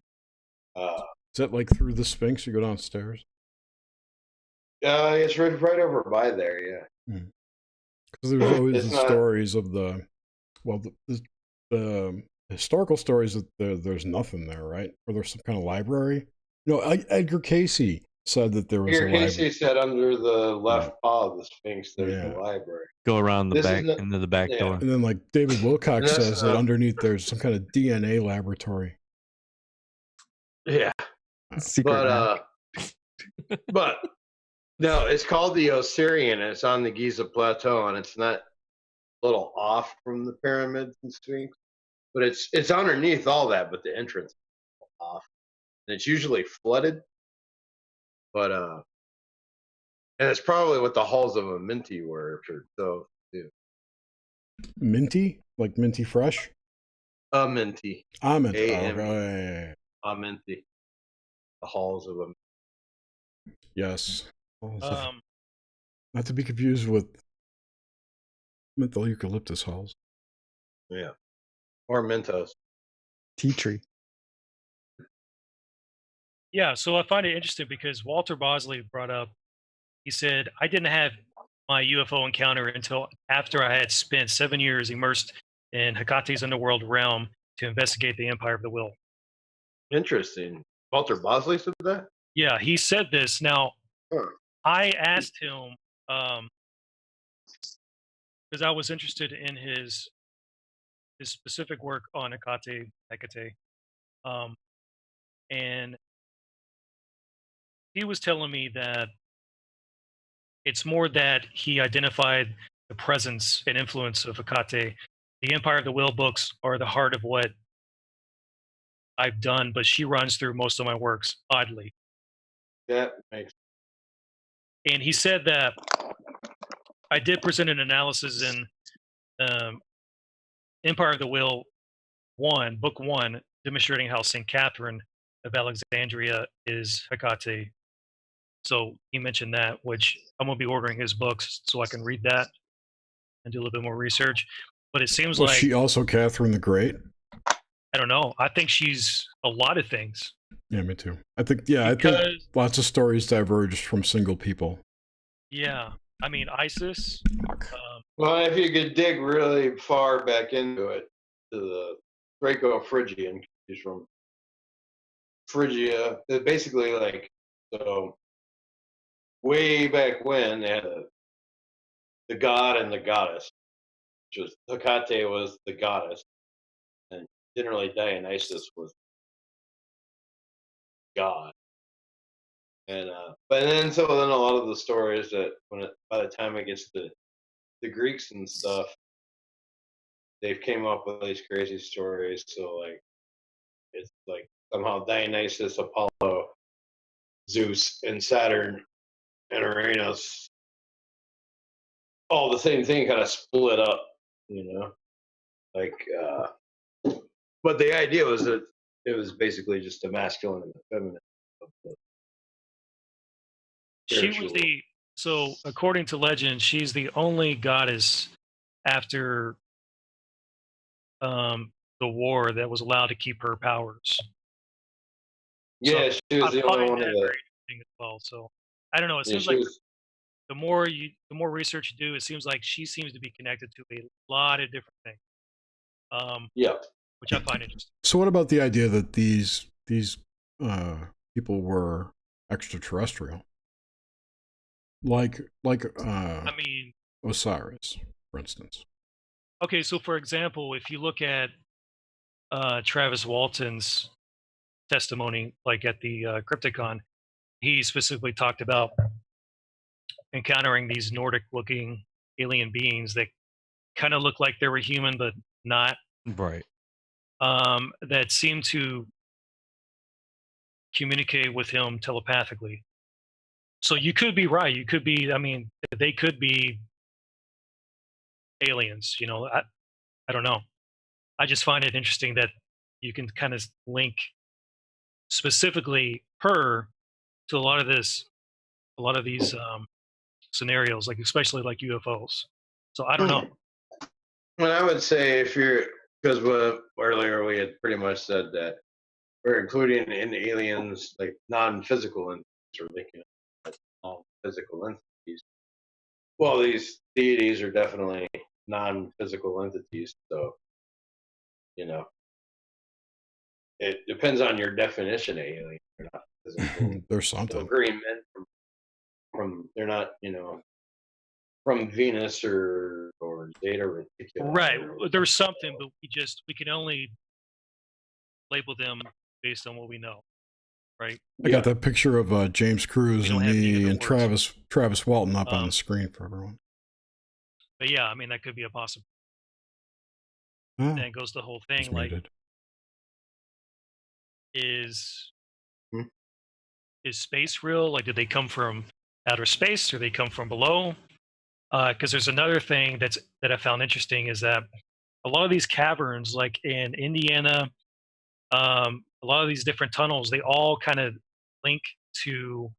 [SPEAKER 3] is that like through the Sphinx? You go downstairs?
[SPEAKER 6] It's right over by there, yeah.
[SPEAKER 3] Because there's always the stories of the historical stories that there's nothing there, right? Or there's some kind of library. No, Edgar Casey said that there was a library.
[SPEAKER 6] Casey said under the left paw of the Sphinx there's a library.
[SPEAKER 4] Go around the back into the back door.
[SPEAKER 3] And then like David Wilcox says that underneath there's some kind of DNA laboratory.
[SPEAKER 6] Yeah.
[SPEAKER 5] Secret
[SPEAKER 6] but no, it's called the Osirian, and it's on the Giza Plateau, and it's not a little off from the pyramids and Sphinx, but it's underneath all that, but the entrance is off. And it's usually flooded. But and it's probably what the halls of Amenti were, so too.
[SPEAKER 3] Minty? Like minty fresh?
[SPEAKER 6] Amenti.
[SPEAKER 3] Amenti.
[SPEAKER 6] Amenti. The halls of Amenti.
[SPEAKER 3] Yes. Not to be confused with menthol eucalyptus halls.
[SPEAKER 6] Yeah. Or Mentos.
[SPEAKER 5] Tea tree.
[SPEAKER 8] Yeah, so I find it interesting because Walter Bosley brought up, he said, I didn't have my UFO encounter until after I had spent 7 years immersed in Hecate's underworld realm to investigate the Empire of the Will.
[SPEAKER 6] Interesting. Walter Bosley said that?
[SPEAKER 8] Yeah, he said this. Now, I asked him, because I was interested in his specific work on Hecate, and he was telling me that it's more that he identified the presence and influence of Hecate. The Empire of the Will books are the heart of what I've done, but she runs through most of my works, oddly.
[SPEAKER 6] That makes.
[SPEAKER 8] And he said that I did present an analysis in Empire of the Will 1, Book 1, demonstrating how St. Catherine of Alexandria is Hecate. So he mentioned that, which I'm going to be ordering his books so I can read that and do a little bit more research. But it seems
[SPEAKER 3] Was
[SPEAKER 8] like
[SPEAKER 3] she also Catherine the Great?
[SPEAKER 8] I don't know. I think she's a lot of things.
[SPEAKER 3] Yeah, me too. I think lots of stories diverged from single people.
[SPEAKER 8] Yeah, I mean Isis.
[SPEAKER 6] Well, if you could dig really far back into it, to the Draco-Phrygian, she's from Phrygia. It's basically like, so way back when they had the god and the goddess, which was Hecate was the goddess, and generally Dionysus was god. And but then a lot of the stories that by the time it gets to the Greeks and stuff, they've came up with these crazy stories. So like it's like somehow Dionysus, Apollo, Zeus, and Saturn and Uranus, all the same thing, kind of split up, like. But the idea was that it was basically just the masculine and the feminine.
[SPEAKER 8] She was so according to legend, she's the only goddess after the war that was allowed to keep her powers.
[SPEAKER 6] Yeah,
[SPEAKER 8] so
[SPEAKER 6] she was the only one of the.
[SPEAKER 8] As well. So I don't know. It seems like the more research you do, it seems like she seems to be connected to a lot of different things. Which I find interesting.
[SPEAKER 3] So what about the idea that these people were extraterrestrial? Like
[SPEAKER 8] I mean,
[SPEAKER 3] Osiris, for instance.
[SPEAKER 8] Okay, so for example, if you look at Travis Walton's testimony, like at the Crypticon, he specifically talked about encountering these Nordic-looking alien beings that kind of look like they were human, but not.
[SPEAKER 4] Right.
[SPEAKER 8] That seemed to communicate with him telepathically. So you could be right. You could be. I mean, they could be aliens. I don't know. I just find it interesting that you can kind of link specifically her to a lot of these scenarios, like especially like UFOs. So I don't know.
[SPEAKER 6] Well, I would say because earlier we had pretty much said that we're including in aliens like non-physical entities or linking non-physical entities. Well, these deities are definitely non-physical entities, so it depends on your definition of alien. They're not physical.
[SPEAKER 3] There's something.
[SPEAKER 6] Green men from they're not from Venus or Zeta Reticuli.
[SPEAKER 8] Right. There's something, but we can only label them based on what we know. Right.
[SPEAKER 3] I got that picture of James Cruz and me and Travis Walton up on the screen for everyone.
[SPEAKER 8] But yeah, I mean that could be a possibility. Then it goes the whole thing like is space real? Like, did they come from outer space or they come from below? Because there's another thing that I found interesting is that a lot of these caverns, like in Indiana, a lot of these different tunnels, they all kind of link to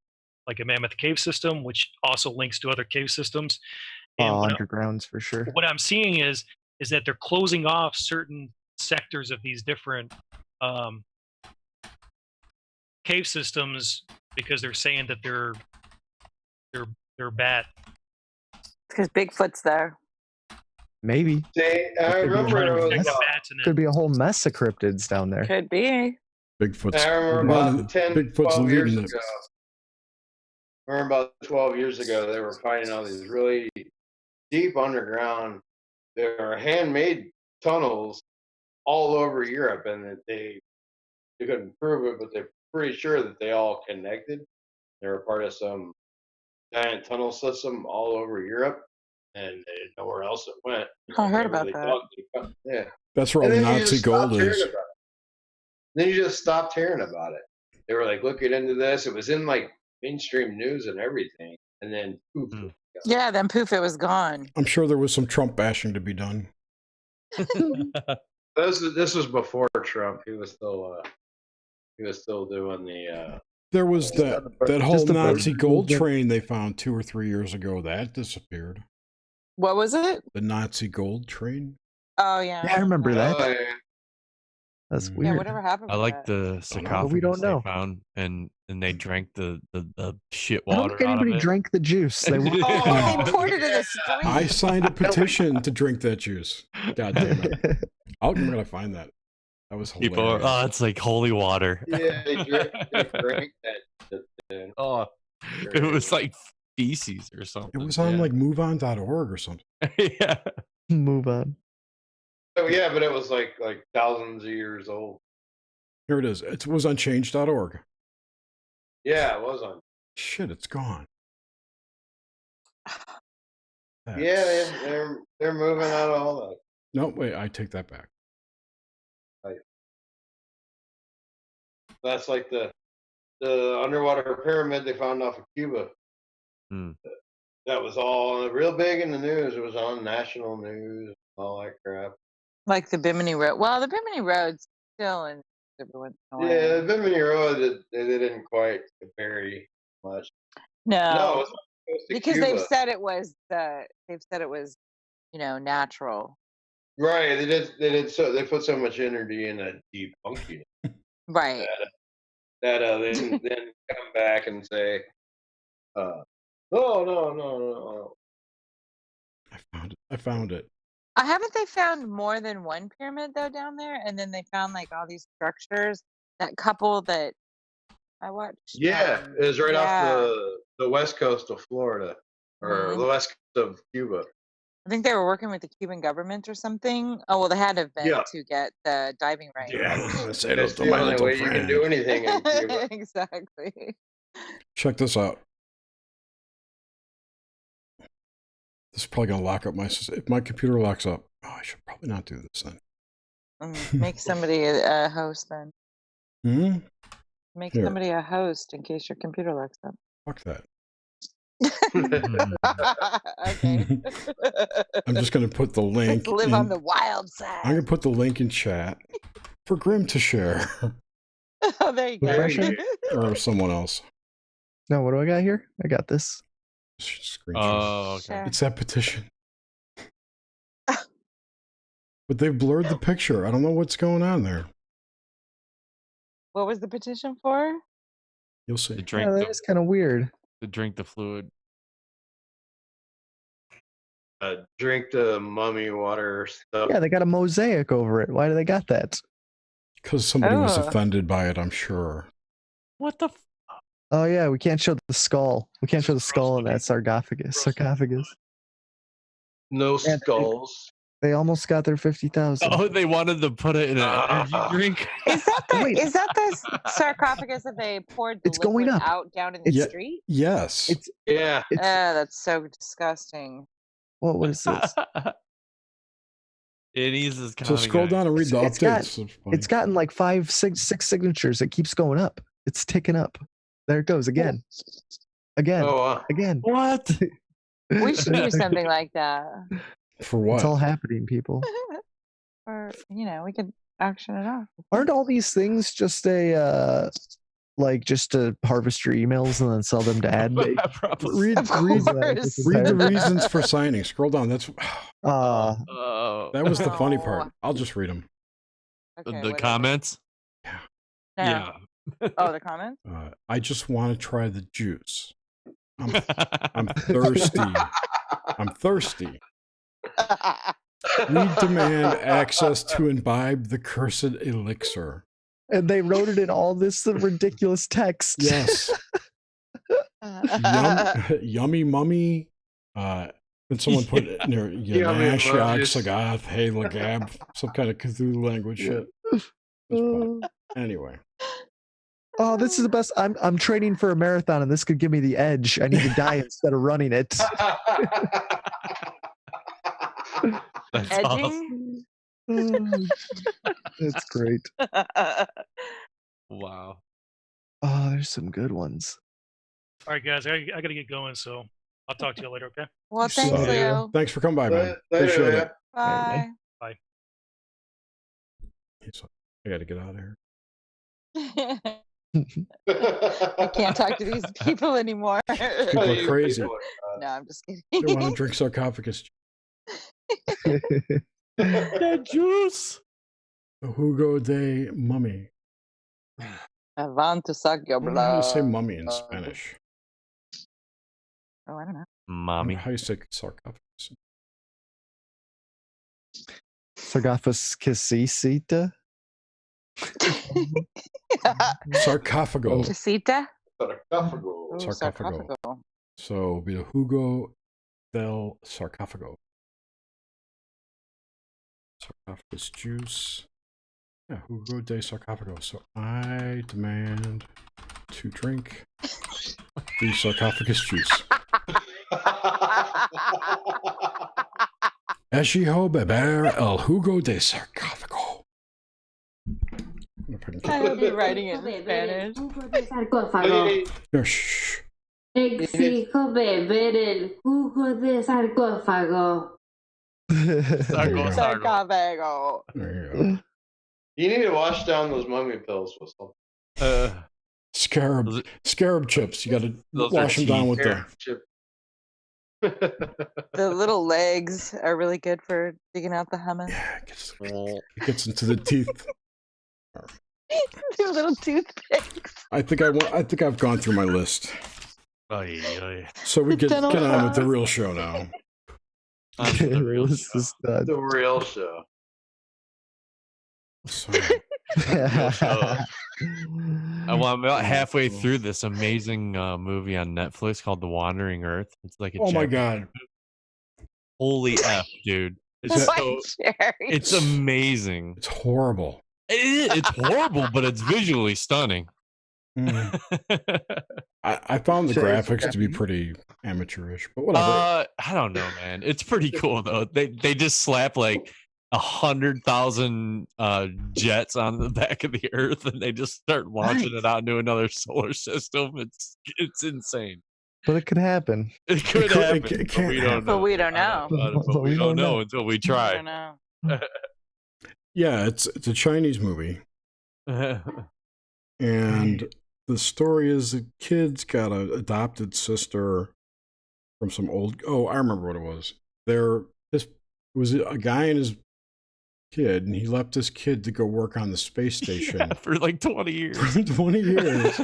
[SPEAKER 8] like a Mammoth cave system, which also links to other cave systems.
[SPEAKER 5] And undergrounds for sure.
[SPEAKER 8] What I'm seeing is that they're closing off certain sectors of these different cave systems because they're saying that they're bad.
[SPEAKER 1] Because Bigfoot's there.
[SPEAKER 5] Maybe.
[SPEAKER 6] I remember
[SPEAKER 5] could be a whole mess of cryptids down there.
[SPEAKER 1] Could be.
[SPEAKER 3] Bigfoot's.
[SPEAKER 6] I remember about 10, 12 years
[SPEAKER 3] leading
[SPEAKER 6] ago. I remember about 12 years ago, they were finding all these really deep underground. They were handmade tunnels all over Europe, and that they couldn't prove it, but they're pretty sure that they all connected. They were part of some giant tunnel system all over Europe, and they didn't know where else it went.
[SPEAKER 1] I heard about
[SPEAKER 6] They
[SPEAKER 1] that.
[SPEAKER 6] dug, yeah.
[SPEAKER 3] That's where all
[SPEAKER 6] And
[SPEAKER 3] the
[SPEAKER 6] then you
[SPEAKER 3] Nazi
[SPEAKER 6] just stopped
[SPEAKER 3] gold
[SPEAKER 6] hearing
[SPEAKER 3] is.
[SPEAKER 6] about it. Then you just stopped hearing about it. They were like looking into this. It was in like mainstream news and everything, and then poof.
[SPEAKER 1] Yeah, then poof, it was gone.
[SPEAKER 3] I'm sure there was some Trump bashing to be done.
[SPEAKER 6] This was before Trump. He was still doing the.
[SPEAKER 3] There was that whole
[SPEAKER 5] Just the
[SPEAKER 3] Nazi
[SPEAKER 5] bird
[SPEAKER 3] gold
[SPEAKER 5] movement.
[SPEAKER 3] train they found 2 or 3 years ago. That disappeared.
[SPEAKER 1] What was it?
[SPEAKER 3] The Nazi gold train.
[SPEAKER 1] Oh yeah.
[SPEAKER 5] Yeah, I remember that.
[SPEAKER 6] Oh, yeah.
[SPEAKER 5] That's
[SPEAKER 3] Yeah,
[SPEAKER 5] weird.
[SPEAKER 1] Yeah, whatever happened?
[SPEAKER 4] I
[SPEAKER 1] with
[SPEAKER 4] like
[SPEAKER 1] that?
[SPEAKER 4] the sarcophagus
[SPEAKER 5] we don't know.
[SPEAKER 4] they found, and they drank the shit
[SPEAKER 5] I don't
[SPEAKER 4] water
[SPEAKER 5] think
[SPEAKER 4] out of
[SPEAKER 5] anybody
[SPEAKER 4] it.
[SPEAKER 5] drank the juice. They were
[SPEAKER 1] Oh, they poured it in the street.
[SPEAKER 3] I signed a petition to drink that juice. God damn it! I'm gonna find that. That was hilarious.
[SPEAKER 4] People are, oh, it's like holy water.
[SPEAKER 6] Yeah, they drank that thing.
[SPEAKER 4] Oh, it was like feces or something.
[SPEAKER 3] It was on like MoveOn.org or something.
[SPEAKER 4] Yeah.
[SPEAKER 5] Move on.
[SPEAKER 6] Oh yeah, but it was like thousands of years old.
[SPEAKER 3] Here it is. It was on change.org.
[SPEAKER 6] Yeah, it was on.
[SPEAKER 3] Shit, it's gone.
[SPEAKER 6] Yeah, they're moving out of all that.
[SPEAKER 3] No, wait, I take that back.
[SPEAKER 6] That's like the underwater pyramid they found off of Cuba.
[SPEAKER 4] Hmm.
[SPEAKER 6] That was all real big in the news. It was on national news, all that crap.
[SPEAKER 1] Like the Bimini Road. Well, the Bimini Road's still in every once in a while.
[SPEAKER 6] Yeah, the Bimini Road, they didn't quite compare much.
[SPEAKER 1] No,
[SPEAKER 6] it's supposed to
[SPEAKER 1] because
[SPEAKER 6] Cuba.
[SPEAKER 1] they've said it was natural.
[SPEAKER 6] Right, they did so they put so much energy in debunking it
[SPEAKER 1] Right.
[SPEAKER 6] that they didn't then come back and say, no.
[SPEAKER 3] I found it.
[SPEAKER 1] Haven't they found more than one pyramid though down there? And then they found like all these structures. That couple that I watched.
[SPEAKER 6] Yeah, it was right
[SPEAKER 1] yeah.
[SPEAKER 6] off the west coast of Florida, or the west coast of Cuba.
[SPEAKER 1] I think they were working with the Cuban government or something. Oh well, they had to have been to get the diving rights.
[SPEAKER 6] Yeah,
[SPEAKER 3] Say
[SPEAKER 6] that's
[SPEAKER 3] to
[SPEAKER 6] the
[SPEAKER 3] my
[SPEAKER 6] only
[SPEAKER 3] little
[SPEAKER 6] way you can
[SPEAKER 3] friend.
[SPEAKER 6] do anything in Cuba.
[SPEAKER 1] Exactly.
[SPEAKER 3] Check this out. This is probably gonna lock up my system. If my computer locks up, I should probably not do this then.
[SPEAKER 1] Make somebody a host then.
[SPEAKER 3] Hmm?
[SPEAKER 1] Make
[SPEAKER 3] Here.
[SPEAKER 1] somebody a host in case your computer locks up.
[SPEAKER 3] Fuck that.
[SPEAKER 1] Okay.
[SPEAKER 3] I'm just gonna put the link.
[SPEAKER 1] Let's live on the wild side.
[SPEAKER 3] I'm gonna put the link in chat for Grim to share.
[SPEAKER 1] Oh, there you go.
[SPEAKER 3] Or someone else.
[SPEAKER 5] No, what do I got here? I got this.
[SPEAKER 3] Screenshot.
[SPEAKER 4] Oh, okay.
[SPEAKER 1] Sure.
[SPEAKER 3] It's that petition. But they've blurred the picture. I don't know what's going on there.
[SPEAKER 1] What was the petition for?
[SPEAKER 3] You'll see.
[SPEAKER 4] To drink
[SPEAKER 5] Yeah, that is kind of weird.
[SPEAKER 4] to drink the fluid.
[SPEAKER 6] Drink the mummy water stuff.
[SPEAKER 5] Yeah, they got a mosaic over it. Why do they got that?
[SPEAKER 3] Because somebody was
[SPEAKER 1] Oh.
[SPEAKER 3] offended by it, I'm sure.
[SPEAKER 4] What the?
[SPEAKER 5] Oh yeah, we can't show the skull. We can't show the skull in that sarcophagus.
[SPEAKER 6] No
[SPEAKER 5] Yeah,
[SPEAKER 6] skulls.
[SPEAKER 5] They almost got their 50,000.
[SPEAKER 4] Oh, they wanted to put it in an energy drink.
[SPEAKER 1] Is that the
[SPEAKER 5] Wait.
[SPEAKER 1] is that the sarcophagus that they poured the
[SPEAKER 5] It's going
[SPEAKER 1] liquid
[SPEAKER 5] up.
[SPEAKER 1] out down in the
[SPEAKER 3] Yeah.
[SPEAKER 1] street?
[SPEAKER 3] Yes.
[SPEAKER 5] It's
[SPEAKER 6] Yeah.
[SPEAKER 1] That's so disgusting.
[SPEAKER 5] what is this?
[SPEAKER 4] It is this kind
[SPEAKER 3] So
[SPEAKER 4] of
[SPEAKER 3] scroll down and read the
[SPEAKER 5] It's got-
[SPEAKER 3] updates. It's funny.
[SPEAKER 5] It's gotten like six signatures. It keeps going up. It's ticking up. There it goes again. Again.
[SPEAKER 6] Oh, wow.
[SPEAKER 5] Again.
[SPEAKER 4] What?
[SPEAKER 1] We should do something like that.
[SPEAKER 3] For what?
[SPEAKER 5] It's all happening, people.
[SPEAKER 1] Or we could auction it off.
[SPEAKER 5] Aren't all these things just just to harvest your emails and then sell them to ad?
[SPEAKER 4] Probably.
[SPEAKER 3] Read,
[SPEAKER 1] Of
[SPEAKER 3] read,
[SPEAKER 1] course.
[SPEAKER 3] read the reasons for signing. Scroll down. That's
[SPEAKER 4] Oh,
[SPEAKER 3] that was the funny
[SPEAKER 1] No.
[SPEAKER 3] part. I'll just read them.
[SPEAKER 1] Okay,
[SPEAKER 4] the
[SPEAKER 1] whatever.
[SPEAKER 4] comments.
[SPEAKER 1] No.
[SPEAKER 4] Yeah.
[SPEAKER 1] Oh, the comments?
[SPEAKER 3] I just want to try the juice. I'm thirsty. I'm thirsty. We demand access to imbibe the cursed elixir.
[SPEAKER 5] And they wrote it in all this ridiculous text.
[SPEAKER 3] Yes. Yummy mummy. Then someone put it in there.
[SPEAKER 6] Yummy
[SPEAKER 3] Yanash,
[SPEAKER 6] mummies.
[SPEAKER 3] Sagath, Hey Lagab, some kind of Cthulhu language shit. It's fun. Anyway.
[SPEAKER 5] Oh, this is the best. I'm training for a marathon, and this could give me the edge. I need to die instead of running it.
[SPEAKER 4] That's awesome.
[SPEAKER 1] Edging?
[SPEAKER 5] That's great.
[SPEAKER 4] Wow.
[SPEAKER 5] Oh, there's some good ones.
[SPEAKER 8] All right, guys, I got to get going, so I'll talk to you later, okay?
[SPEAKER 1] Well, thanks,
[SPEAKER 3] So,
[SPEAKER 1] Leo.
[SPEAKER 3] thanks for coming by, man.
[SPEAKER 6] Later,
[SPEAKER 3] Appreciate
[SPEAKER 6] Leo.
[SPEAKER 3] it.
[SPEAKER 1] Bye.
[SPEAKER 3] So, I got to get out of here.
[SPEAKER 1] I can't talk to these people anymore.
[SPEAKER 3] People are crazy.
[SPEAKER 1] No, I'm just kidding.
[SPEAKER 3] They want to drink sarcophagus.
[SPEAKER 4] That juice.
[SPEAKER 3] The Hugo de Mummy.
[SPEAKER 1] I want to suck your
[SPEAKER 3] I don't know how
[SPEAKER 1] blood.
[SPEAKER 3] to say mummy in Spanish.
[SPEAKER 1] Oh, I don't know.
[SPEAKER 4] Mommy.
[SPEAKER 3] How you say sarcophagus?
[SPEAKER 5] Sarcophagus.
[SPEAKER 3] Sarcophago.
[SPEAKER 1] Casita?
[SPEAKER 6] Sarcophago.
[SPEAKER 1] Ooh,
[SPEAKER 3] Sarcophago. So it'll be the Hugo del Sarcophago. Sarcophagus juice. Yeah, Hugo de Sarcophago. So I demand to drink the sarcophagus juice. Exijo beber el jugo de sarcófago.
[SPEAKER 1] I hope you're writing it in Spanish.
[SPEAKER 3] No, shh.
[SPEAKER 10] Exijo beber el jugo de sarcófago.
[SPEAKER 1] Sarcophago.
[SPEAKER 3] There you go.
[SPEAKER 6] You need to wash down those mummy pills with something.
[SPEAKER 3] Scarab chips. You got to
[SPEAKER 4] Those
[SPEAKER 3] wash
[SPEAKER 4] are
[SPEAKER 3] them down
[SPEAKER 4] cheap.
[SPEAKER 3] with the.
[SPEAKER 6] Chip.
[SPEAKER 1] The little legs are really good for digging out the hummus.
[SPEAKER 3] Yeah, it gets into the teeth.
[SPEAKER 1] The little toothpicks.
[SPEAKER 3] I think I've gone through my list.
[SPEAKER 4] Oy, oy.
[SPEAKER 3] So we get
[SPEAKER 1] Dental
[SPEAKER 3] on with the
[SPEAKER 1] floss.
[SPEAKER 3] real show now.
[SPEAKER 4] The real show.
[SPEAKER 6] The real show.
[SPEAKER 3] So,
[SPEAKER 4] I'm about halfway through this amazing movie on Netflix called The Wandering Earth. It's like a
[SPEAKER 3] oh my
[SPEAKER 4] Japanese-
[SPEAKER 3] god!
[SPEAKER 4] Holy F, dude! It's
[SPEAKER 1] What,
[SPEAKER 4] so
[SPEAKER 1] Jerry?
[SPEAKER 4] it's amazing.
[SPEAKER 3] It's horrible.
[SPEAKER 4] It's horrible, but it's visually stunning.
[SPEAKER 3] Mm. I found the
[SPEAKER 5] Sure, it's
[SPEAKER 3] graphics to be
[SPEAKER 5] Japanese.
[SPEAKER 3] pretty amateurish, but whatever.
[SPEAKER 4] I don't know, man. It's pretty cool though. They just slap like 100,000 jets on the back of the Earth, and they just start launching it out into another solar system. It's insane.
[SPEAKER 5] But it could happen.
[SPEAKER 4] It could
[SPEAKER 3] could-
[SPEAKER 4] happen,
[SPEAKER 3] it
[SPEAKER 4] but
[SPEAKER 3] can't
[SPEAKER 4] we don't
[SPEAKER 3] happen.
[SPEAKER 4] know.
[SPEAKER 1] But we don't know.
[SPEAKER 4] But we don't know until we
[SPEAKER 1] I
[SPEAKER 4] try.
[SPEAKER 1] don't know.
[SPEAKER 3] Yeah, it's a Chinese movie, and the story is the kid's got an adopted sister from some old. Oh, I remember what it was. It was a guy and his kid, and he left this kid to go work on the space station
[SPEAKER 4] Yeah, for like 20 years.
[SPEAKER 3] for 20 years.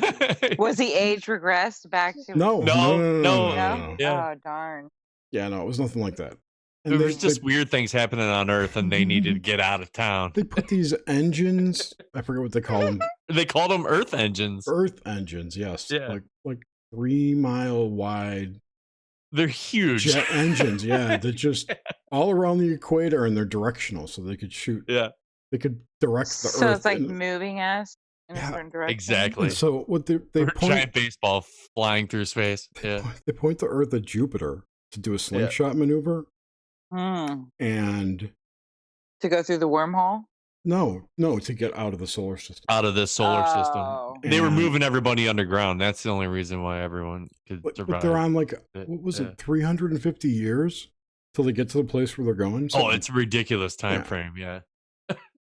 [SPEAKER 1] Was he age regressed back to?
[SPEAKER 3] No.
[SPEAKER 4] No.
[SPEAKER 1] No?
[SPEAKER 4] Yeah.
[SPEAKER 1] Oh, darn.
[SPEAKER 3] Yeah, no, it was nothing like that.
[SPEAKER 4] There was just weird things happening on Earth, and they needed to get out of town.
[SPEAKER 3] They put these engines. I forget what they call them.
[SPEAKER 4] They called them Earth engines.
[SPEAKER 3] Earth engines, yes.
[SPEAKER 4] Yeah.
[SPEAKER 3] Like 3 mile wide
[SPEAKER 4] They're huge.
[SPEAKER 3] jet engines. Yeah, they're just all around the equator, and they're directional, so they could shoot.
[SPEAKER 4] Yeah,
[SPEAKER 3] They could direct the
[SPEAKER 1] So
[SPEAKER 3] Earth.
[SPEAKER 1] it's like
[SPEAKER 3] and-
[SPEAKER 1] moving us in
[SPEAKER 3] Yeah,
[SPEAKER 1] a certain direction.
[SPEAKER 4] exactly.
[SPEAKER 3] and so what they
[SPEAKER 4] Or a
[SPEAKER 3] point
[SPEAKER 4] giant baseball flying through space. Yeah.
[SPEAKER 3] they point the Earth at Jupiter to do a slingshot maneuver,
[SPEAKER 1] Hmm.
[SPEAKER 3] and
[SPEAKER 1] To go through the wormhole.
[SPEAKER 3] no, to get out of the solar system.
[SPEAKER 4] Out of this solar
[SPEAKER 1] Oh.
[SPEAKER 4] system. They were
[SPEAKER 3] And-
[SPEAKER 4] moving everybody underground. That's the only reason why everyone could
[SPEAKER 3] But
[SPEAKER 4] survive.
[SPEAKER 3] they're on like
[SPEAKER 4] Yeah.
[SPEAKER 3] what was it, 350 years till they get to the place where they're going. So
[SPEAKER 4] Oh, it's a ridiculous time
[SPEAKER 3] Yeah.
[SPEAKER 4] frame. Yeah.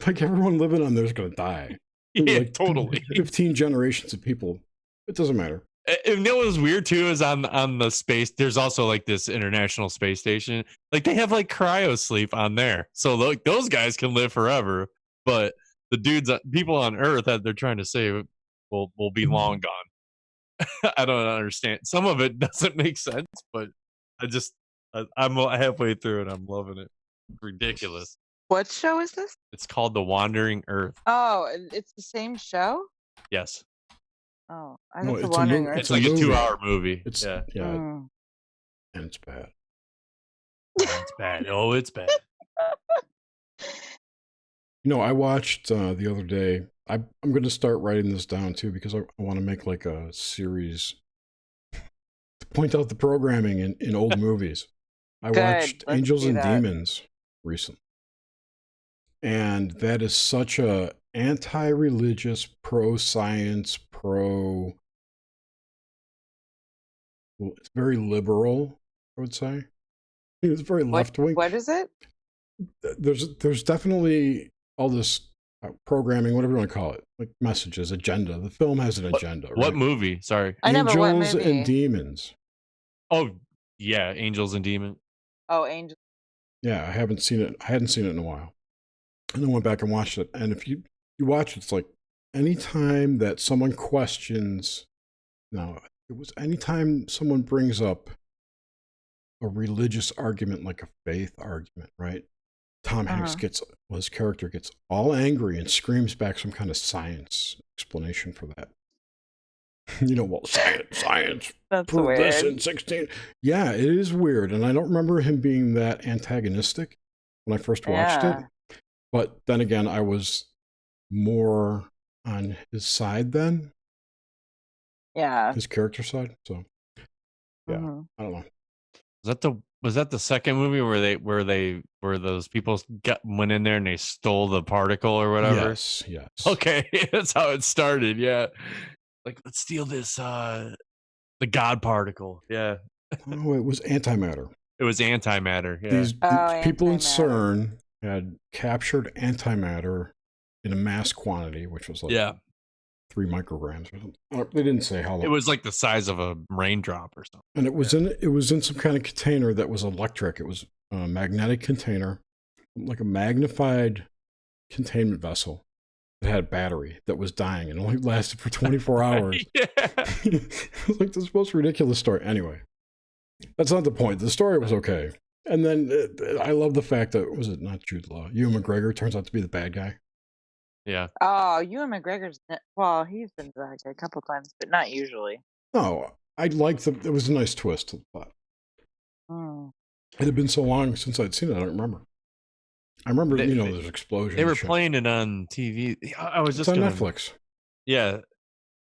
[SPEAKER 3] like everyone living on there's gonna die.
[SPEAKER 4] Yeah,
[SPEAKER 3] Like,
[SPEAKER 4] totally.
[SPEAKER 3] 15 generations of people. It doesn't matter.
[SPEAKER 4] And what was weird too is on the space. There's also like this International Space Station. Like they have like cryo sleep on there, so like those guys can live forever. But the people on Earth that they're trying to save will be long gone. I don't understand. Some of it doesn't make sense, but I'm halfway through it. I'm loving it. Ridiculous.
[SPEAKER 1] What show is this?
[SPEAKER 4] It's called The Wandering Earth.
[SPEAKER 1] Oh, it's the same show.
[SPEAKER 4] Yes,
[SPEAKER 1] Oh, I
[SPEAKER 3] No,
[SPEAKER 1] think the
[SPEAKER 3] it's a
[SPEAKER 1] Wandering
[SPEAKER 3] mo-
[SPEAKER 1] Earth.
[SPEAKER 4] it's
[SPEAKER 3] a
[SPEAKER 4] like a
[SPEAKER 3] movie.
[SPEAKER 4] 2-hour movie.
[SPEAKER 3] It's
[SPEAKER 4] yeah,
[SPEAKER 1] Mm.
[SPEAKER 3] and it's bad.
[SPEAKER 4] it's bad. Oh, it's bad.
[SPEAKER 3] You know, I watched the other day. I'm going to start writing this down too because I want to make like a series to point out the programming in old movies. I
[SPEAKER 1] Good,
[SPEAKER 3] watched
[SPEAKER 1] let's
[SPEAKER 3] Angels
[SPEAKER 1] do
[SPEAKER 3] and
[SPEAKER 1] that.
[SPEAKER 3] Demons. recently. And that is such a anti-religious, pro-science, it's very liberal, I would say. It's very left-wing.
[SPEAKER 1] What is it?
[SPEAKER 3] There's definitely all this programming, whatever you want to call it, like messages, agenda. The film has an agenda.
[SPEAKER 4] What
[SPEAKER 3] right?
[SPEAKER 4] movie? Sorry.
[SPEAKER 1] I know, but what
[SPEAKER 3] Angels
[SPEAKER 1] movie?
[SPEAKER 3] and Demons.
[SPEAKER 4] Oh, yeah, Angels and Demons.
[SPEAKER 1] Oh, Angels.
[SPEAKER 3] Yeah, I hadn't seen it in a while. And then went back and watched it. And if you watch it, it's like anytime that someone questions, it was anytime someone brings up a religious argument, like a faith argument, right? Tom Hanks his character gets all angry and screams back some kind of science explanation for that. Science.
[SPEAKER 1] That's
[SPEAKER 3] Prove
[SPEAKER 1] weird.
[SPEAKER 3] this in 16. Yeah, it is weird. And I don't remember him being that antagonistic when I first watched it. But then again, I was more on his side then.
[SPEAKER 1] Yeah.
[SPEAKER 3] His character side. So, yeah, I don't know.
[SPEAKER 4] Was that the second movie where those people went in there and they stole the particle or whatever?
[SPEAKER 3] Yes.
[SPEAKER 4] Okay, that's how it started. Yeah, like let's steal this the God particle. Yeah.
[SPEAKER 3] Oh, it was antimatter.
[SPEAKER 4] It was antimatter. Yeah.
[SPEAKER 3] These people in CERN had captured antimatter in a mass quantity, which was like 3 micrograms or something. They didn't say how long.
[SPEAKER 4] It was like the size of a raindrop or something.
[SPEAKER 3] And it was in some kind of container that was electric. It was a magnetic container, like a magnified containment vessel that had a battery that was dying and only lasted for 24 hours. It was like this most ridiculous story. Anyway, that's not the point. The story was okay. And then I love the fact that, was it not Jude Law? Ewan McGregor turns out to be the bad guy.
[SPEAKER 4] Yeah.
[SPEAKER 1] Oh, Ewan McGregor's, well, he's been the bad guy a couple times, but not usually.
[SPEAKER 3] No, I liked it was a nice twist to the plot. It had been so long since I'd seen it, I don't remember. I remember, there's explosions.
[SPEAKER 4] They were playing it on TV. I was just
[SPEAKER 3] on Netflix.
[SPEAKER 4] Yeah.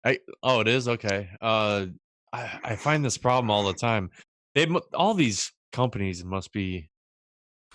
[SPEAKER 4] It is? Okay. I find this problem all the time. All these companies must be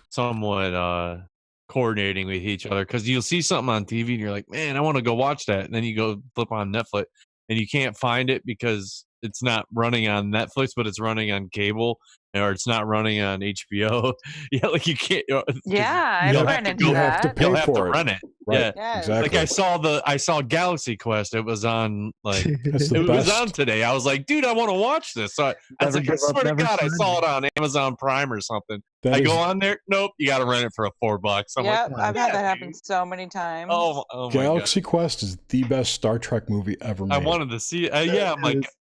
[SPEAKER 4] somewhat coordinating with each other, because you'll see something on TV and you're like, man, I want to go watch that. And then you go flip on Netflix and you can't find it because it's not running on Netflix, but it's running on cable, or it's not running on HBO. Yeah, like you can't.
[SPEAKER 1] Yeah, I've run into that.
[SPEAKER 3] You have to pay for it.
[SPEAKER 4] Run it.
[SPEAKER 3] Right,
[SPEAKER 4] yeah,
[SPEAKER 3] exactly.
[SPEAKER 4] Like I saw Galaxy Quest. It was on
[SPEAKER 3] was
[SPEAKER 4] on today. I was like, dude, I want to watch this. So I was like, I swear to God, I saw it on Amazon Prime or something. I go on there. Nope, you got to rent it for $4. I'm
[SPEAKER 1] Yep,
[SPEAKER 4] like,
[SPEAKER 1] I've had that happen so many times.
[SPEAKER 4] Oh my
[SPEAKER 3] Galaxy Quest is the best Star Trek movie ever made.
[SPEAKER 4] I wanted to see it.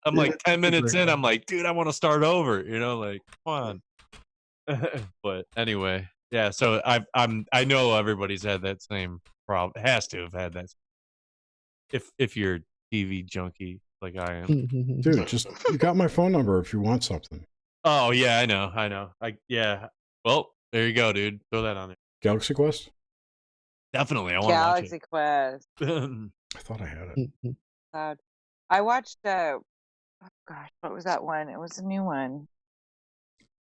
[SPEAKER 4] I'm like 10 minutes in. I'm like, dude, I want to start over. Like, come on. But anyway, yeah. So I know everybody's had that same problem. Has to have had that. If you're TV junkie like I am,
[SPEAKER 3] dude, you got my phone number if you want something.
[SPEAKER 4] Oh yeah, I know. Yeah. Well, there you go, dude. Throw that on there.
[SPEAKER 3] Galaxy Quest.
[SPEAKER 4] Definitely, I want to watch it.
[SPEAKER 1] Galaxy Quest.
[SPEAKER 3] I thought I had it.
[SPEAKER 1] I watched. Oh gosh, what was that one? It was a new one.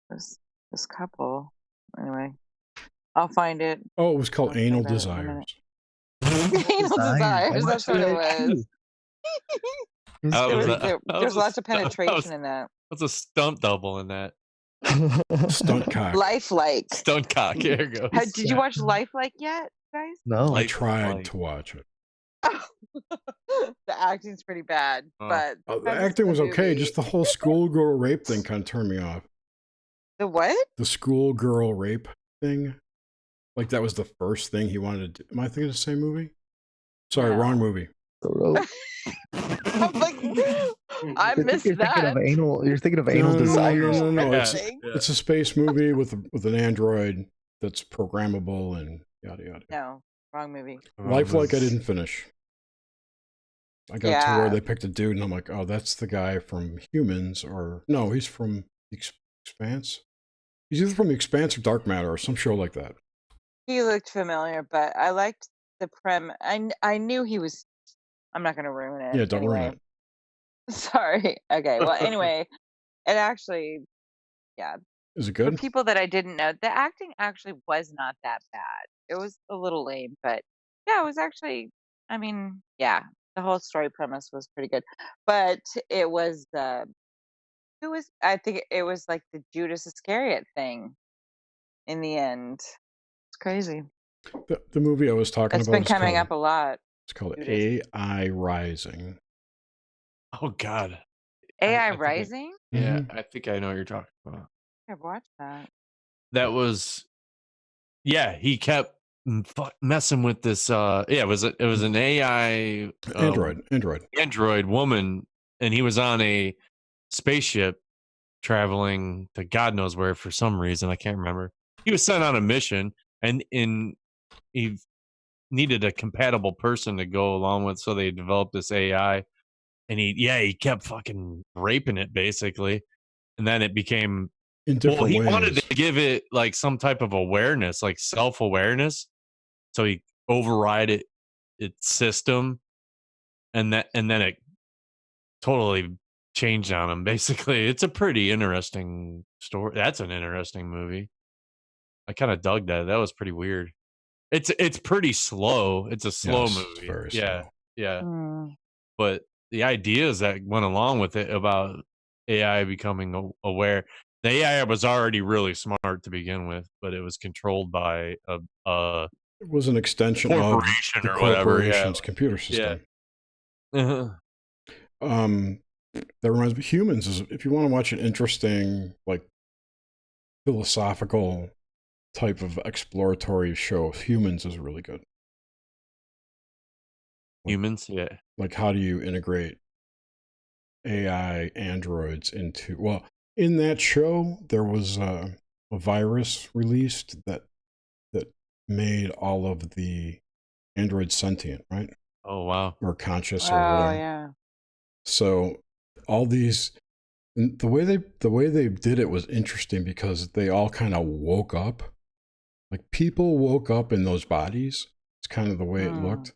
[SPEAKER 1] It was this couple. Anyway, I'll find it.
[SPEAKER 3] Oh, it was called Anal Desires.
[SPEAKER 1] Anal Desires. That's what it was. There's lots of penetration in that.
[SPEAKER 4] What's a stunt double in that?
[SPEAKER 3] Stunt cock.
[SPEAKER 1] Lifelike.
[SPEAKER 4] Stunt cock. Here it goes.
[SPEAKER 1] Did you watch Lifelike yet, guys?
[SPEAKER 5] No,
[SPEAKER 3] I tried to watch it.
[SPEAKER 1] The acting's pretty bad, but
[SPEAKER 3] the acting was okay. Just the whole schoolgirl rape thing kind of turned me off.
[SPEAKER 1] The what?
[SPEAKER 3] The schoolgirl rape thing. Like that was the first thing he wanted to do. Am I thinking of the same movie? Sorry, wrong movie.
[SPEAKER 1] I'm like, I missed that.
[SPEAKER 5] You're thinking of Anal Desires.
[SPEAKER 3] No. It's a space movie with an android that's programmable and yada yada.
[SPEAKER 1] No, wrong movie.
[SPEAKER 3] Lifelike I didn't finish. I got to where they picked a dude and I'm like, oh, that's the guy from Humans, or no, he's from Expanse. He's either from The Expanse or Dark Matter or some show like that.
[SPEAKER 1] He looked familiar, but I liked the I knew he was. I'm not going to ruin it.
[SPEAKER 3] Yeah, don't ruin it.
[SPEAKER 1] Sorry. Okay. Well, anyway, it actually,
[SPEAKER 3] Is it
[SPEAKER 1] For
[SPEAKER 3] good?
[SPEAKER 1] people that I didn't know, the acting actually was not that bad. It was a little lame, but yeah, it was actually. I mean, yeah, the whole story premise was pretty good, but it was who was I think it was like the Judas Iscariot thing in the end. It's crazy.
[SPEAKER 3] The movie I was talking
[SPEAKER 1] It's
[SPEAKER 3] about
[SPEAKER 1] been
[SPEAKER 3] is
[SPEAKER 1] coming
[SPEAKER 3] called,
[SPEAKER 1] up a lot.
[SPEAKER 3] it's called
[SPEAKER 1] Judas.
[SPEAKER 3] AI Rising.
[SPEAKER 4] Oh God.
[SPEAKER 1] AI
[SPEAKER 4] I think
[SPEAKER 1] Rising?
[SPEAKER 4] Yeah,
[SPEAKER 3] Mhm.
[SPEAKER 4] I think I know what you're talking about.
[SPEAKER 1] I've watched that.
[SPEAKER 4] That was, yeah. He kept messing with this. Yeah, it was an AI Android woman, and he was on a spaceship traveling to God knows where for some reason. I can't remember. He was sent on a mission, and he needed a compatible person to go along with, so they developed this AI. And he kept fucking raping it basically, and then it became
[SPEAKER 3] In different
[SPEAKER 4] he wanted
[SPEAKER 3] ways.
[SPEAKER 4] to give it like some type of awareness, like self-awareness, so he override its system, and then it totally changed on him. Basically, it's a pretty interesting story. That's an interesting movie. I kind of dug that. That was pretty weird. It's pretty slow. It's a slow
[SPEAKER 3] Yes,
[SPEAKER 4] movie.
[SPEAKER 3] it's very
[SPEAKER 4] Yeah,
[SPEAKER 3] slow.
[SPEAKER 4] yeah.
[SPEAKER 1] Mm.
[SPEAKER 4] But the ideas that went along with it about AI becoming aware, the AI was already really smart to begin with, but it was controlled by a
[SPEAKER 3] It was an extension of
[SPEAKER 4] corporation
[SPEAKER 3] the
[SPEAKER 4] or whatever. Yeah,
[SPEAKER 3] corporation's computer
[SPEAKER 4] yeah.
[SPEAKER 3] system.
[SPEAKER 4] Uh-huh.
[SPEAKER 3] That reminds me, Humans is, if you want to watch an interesting, like, philosophical type of exploratory show, Humans is really good.
[SPEAKER 4] Humans, yeah.
[SPEAKER 3] Like, how do you integrate AI androids into, well, in that show there was a virus released that made all of the androids sentient, right?
[SPEAKER 4] Oh wow.
[SPEAKER 3] Or conscious
[SPEAKER 1] Oh
[SPEAKER 3] or whatever.
[SPEAKER 1] yeah.
[SPEAKER 3] So all these, the way they did it was interesting because they all kind of woke up. Like, people woke up in those bodies. It's kind of the way it looked.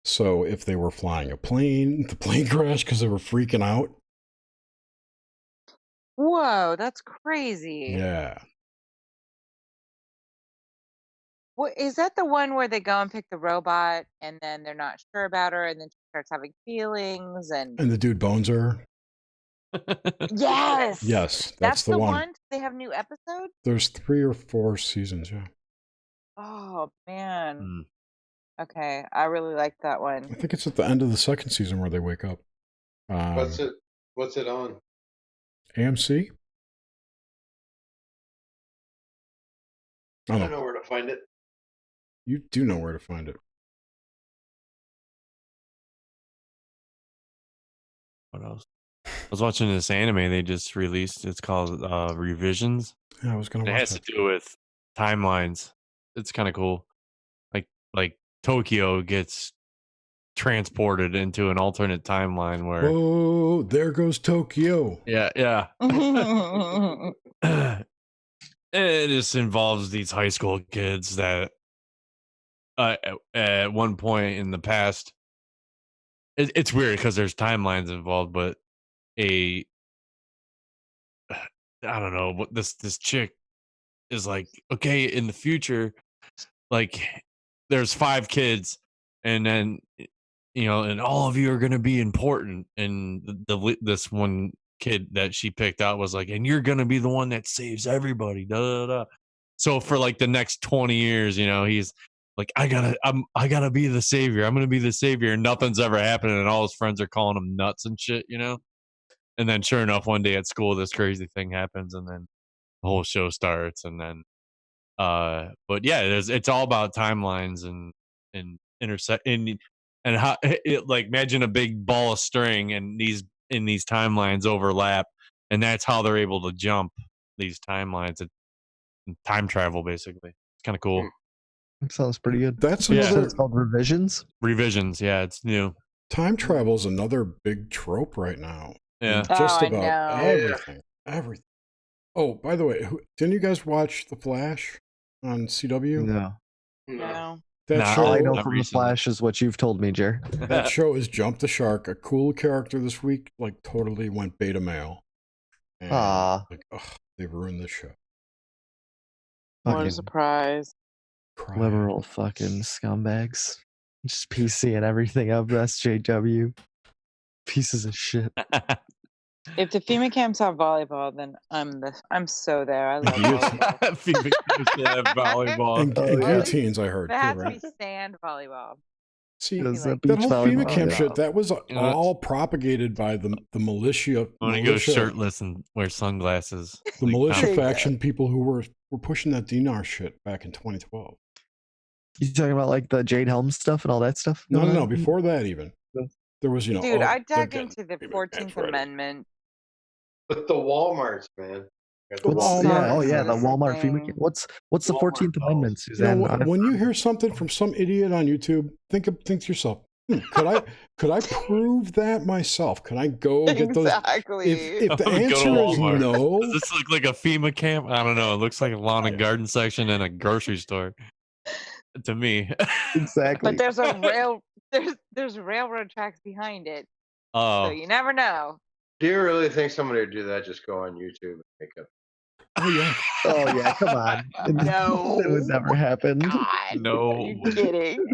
[SPEAKER 3] So if they were flying a plane, the plane crashed because they were freaking out.
[SPEAKER 1] Whoa, that's crazy.
[SPEAKER 3] Yeah.
[SPEAKER 1] What is that, the one where they go and pick the robot and then they're not sure about her and then she starts having feelings and
[SPEAKER 3] And the dude bones her.
[SPEAKER 1] Yes.
[SPEAKER 3] Yes,
[SPEAKER 1] That's
[SPEAKER 3] the one.
[SPEAKER 1] one? They have new episodes?
[SPEAKER 3] There's 3 or 4 seasons, yeah.
[SPEAKER 1] Oh man.
[SPEAKER 4] Hmm.
[SPEAKER 1] Okay, I really like that
[SPEAKER 3] I
[SPEAKER 1] one.
[SPEAKER 3] think it's at the end of the second season where they wake up.
[SPEAKER 6] What's it on?
[SPEAKER 3] AMC?
[SPEAKER 6] I don't know where to find it.
[SPEAKER 3] You do know where to find it.
[SPEAKER 4] What else? I was watching this anime they just released. It's called Revisions.
[SPEAKER 3] Yeah, I was gonna
[SPEAKER 4] It
[SPEAKER 3] watch
[SPEAKER 4] has
[SPEAKER 3] that.
[SPEAKER 4] to do with timelines. It's kind of cool. Like Tokyo gets transported into an alternate timeline where
[SPEAKER 3] Whoa, there goes Tokyo.
[SPEAKER 4] yeah. It just involves these high school kids that at one point in the past, it's weird because there's timelines involved, but I don't know what this chick is like, okay, in the future, like there's 5 kids, and then and all of you are going to be important, and this one kid that she picked out was like, and you're going to be the one that saves everybody, da, da, da. So for like the next 20 years, he's like, I gotta be the savior, I'm gonna be the savior, and nothing's ever happening, and all his friends are calling him nuts and shit. And then sure enough, one day at school this crazy thing happens, and then the whole show starts. And then but yeah, it's all about timelines and intersect and how like, imagine a big ball of string, and these timelines overlap, and that's how they're able to jump these timelines and time travel. Basically, it's kind of cool.
[SPEAKER 5] That sounds pretty good.
[SPEAKER 3] That's
[SPEAKER 5] You said
[SPEAKER 3] another
[SPEAKER 5] it's called Revisions.
[SPEAKER 4] Revisions, yeah, it's new.
[SPEAKER 3] time travel is another big trope right now.
[SPEAKER 4] Yeah.
[SPEAKER 3] Just
[SPEAKER 1] I
[SPEAKER 3] about
[SPEAKER 1] know.
[SPEAKER 3] everything. Everything. Oh, by the way, didn't you guys watch The Flash on CW?
[SPEAKER 5] No.
[SPEAKER 1] No.
[SPEAKER 3] That
[SPEAKER 4] Nah,
[SPEAKER 3] show,
[SPEAKER 5] All I know
[SPEAKER 4] not
[SPEAKER 5] from
[SPEAKER 4] recently.
[SPEAKER 5] The Flash is what you've told me, Jer.
[SPEAKER 3] that show is jumped the shark. A cool character this week, like, totally went beta male. And,
[SPEAKER 5] Aw.
[SPEAKER 3] like, ugh, They ruined the show.
[SPEAKER 1] What a
[SPEAKER 5] Fucking
[SPEAKER 1] surprise.
[SPEAKER 3] Crying.
[SPEAKER 5] liberal fucking scumbags. Just PC and everything up. SJW. Pieces of shit.
[SPEAKER 1] If the FEMA camps have volleyball, then I'm so there. I love
[SPEAKER 3] guillotine.
[SPEAKER 1] volleyball.
[SPEAKER 4] FEMA camps have volleyball.
[SPEAKER 3] And
[SPEAKER 5] Oh, yeah.
[SPEAKER 3] guillotines, I heard
[SPEAKER 1] There
[SPEAKER 3] too,
[SPEAKER 1] has to
[SPEAKER 3] right?
[SPEAKER 1] be sand volleyball.
[SPEAKER 3] See,
[SPEAKER 5] There's
[SPEAKER 1] like-
[SPEAKER 5] a
[SPEAKER 3] that
[SPEAKER 5] beach
[SPEAKER 3] whole FEMA
[SPEAKER 5] volleyball.
[SPEAKER 3] camp
[SPEAKER 1] yeah.
[SPEAKER 3] shit, that was
[SPEAKER 4] know,
[SPEAKER 3] all propagated by the militia.
[SPEAKER 4] I want to go shirtless and wear sunglasses.
[SPEAKER 3] The
[SPEAKER 4] Like,
[SPEAKER 3] militia
[SPEAKER 1] There you go.
[SPEAKER 3] faction people who were pushing that DNR shit back in 2012.
[SPEAKER 5] You talking about like the Jade Helm stuff and all that stuff?
[SPEAKER 3] No. Before that, even there was,
[SPEAKER 1] Dude,
[SPEAKER 3] oh,
[SPEAKER 1] I
[SPEAKER 3] they're
[SPEAKER 1] dug
[SPEAKER 3] getting
[SPEAKER 1] into the
[SPEAKER 3] FEMA
[SPEAKER 1] 14th
[SPEAKER 3] camps ready.
[SPEAKER 1] Amendment.
[SPEAKER 6] But the WalMarts, man. Got the
[SPEAKER 3] What's-
[SPEAKER 6] Walmart.
[SPEAKER 5] Yeah, oh
[SPEAKER 1] Walmart
[SPEAKER 5] yeah, the
[SPEAKER 1] is the
[SPEAKER 5] Walmart FEMA.
[SPEAKER 1] thing.
[SPEAKER 5] What's the
[SPEAKER 6] Walmart
[SPEAKER 5] 14th
[SPEAKER 6] dolls.
[SPEAKER 5] Amendment,
[SPEAKER 3] You know,
[SPEAKER 5] Suzanne?
[SPEAKER 3] when you hear something from some idiot on YouTube, think to yourself, could I prove that myself? Can I go get those?
[SPEAKER 1] Exactly.
[SPEAKER 3] If the
[SPEAKER 4] Go to
[SPEAKER 3] answer is
[SPEAKER 4] Walmart.
[SPEAKER 3] no,
[SPEAKER 4] Does this look like a FEMA camp? I don't know. It looks like a lawn and garden section in a grocery store. To me.
[SPEAKER 5] Exactly.
[SPEAKER 1] But there's railroad tracks behind it, so
[SPEAKER 4] Oh,
[SPEAKER 1] you never know.
[SPEAKER 6] Do you really think somebody would do that? Just go on YouTube and make up.
[SPEAKER 3] oh yeah,
[SPEAKER 5] Oh yeah, come on.
[SPEAKER 1] No.
[SPEAKER 5] It would never happen.
[SPEAKER 1] God,
[SPEAKER 4] no.
[SPEAKER 1] are you kidding?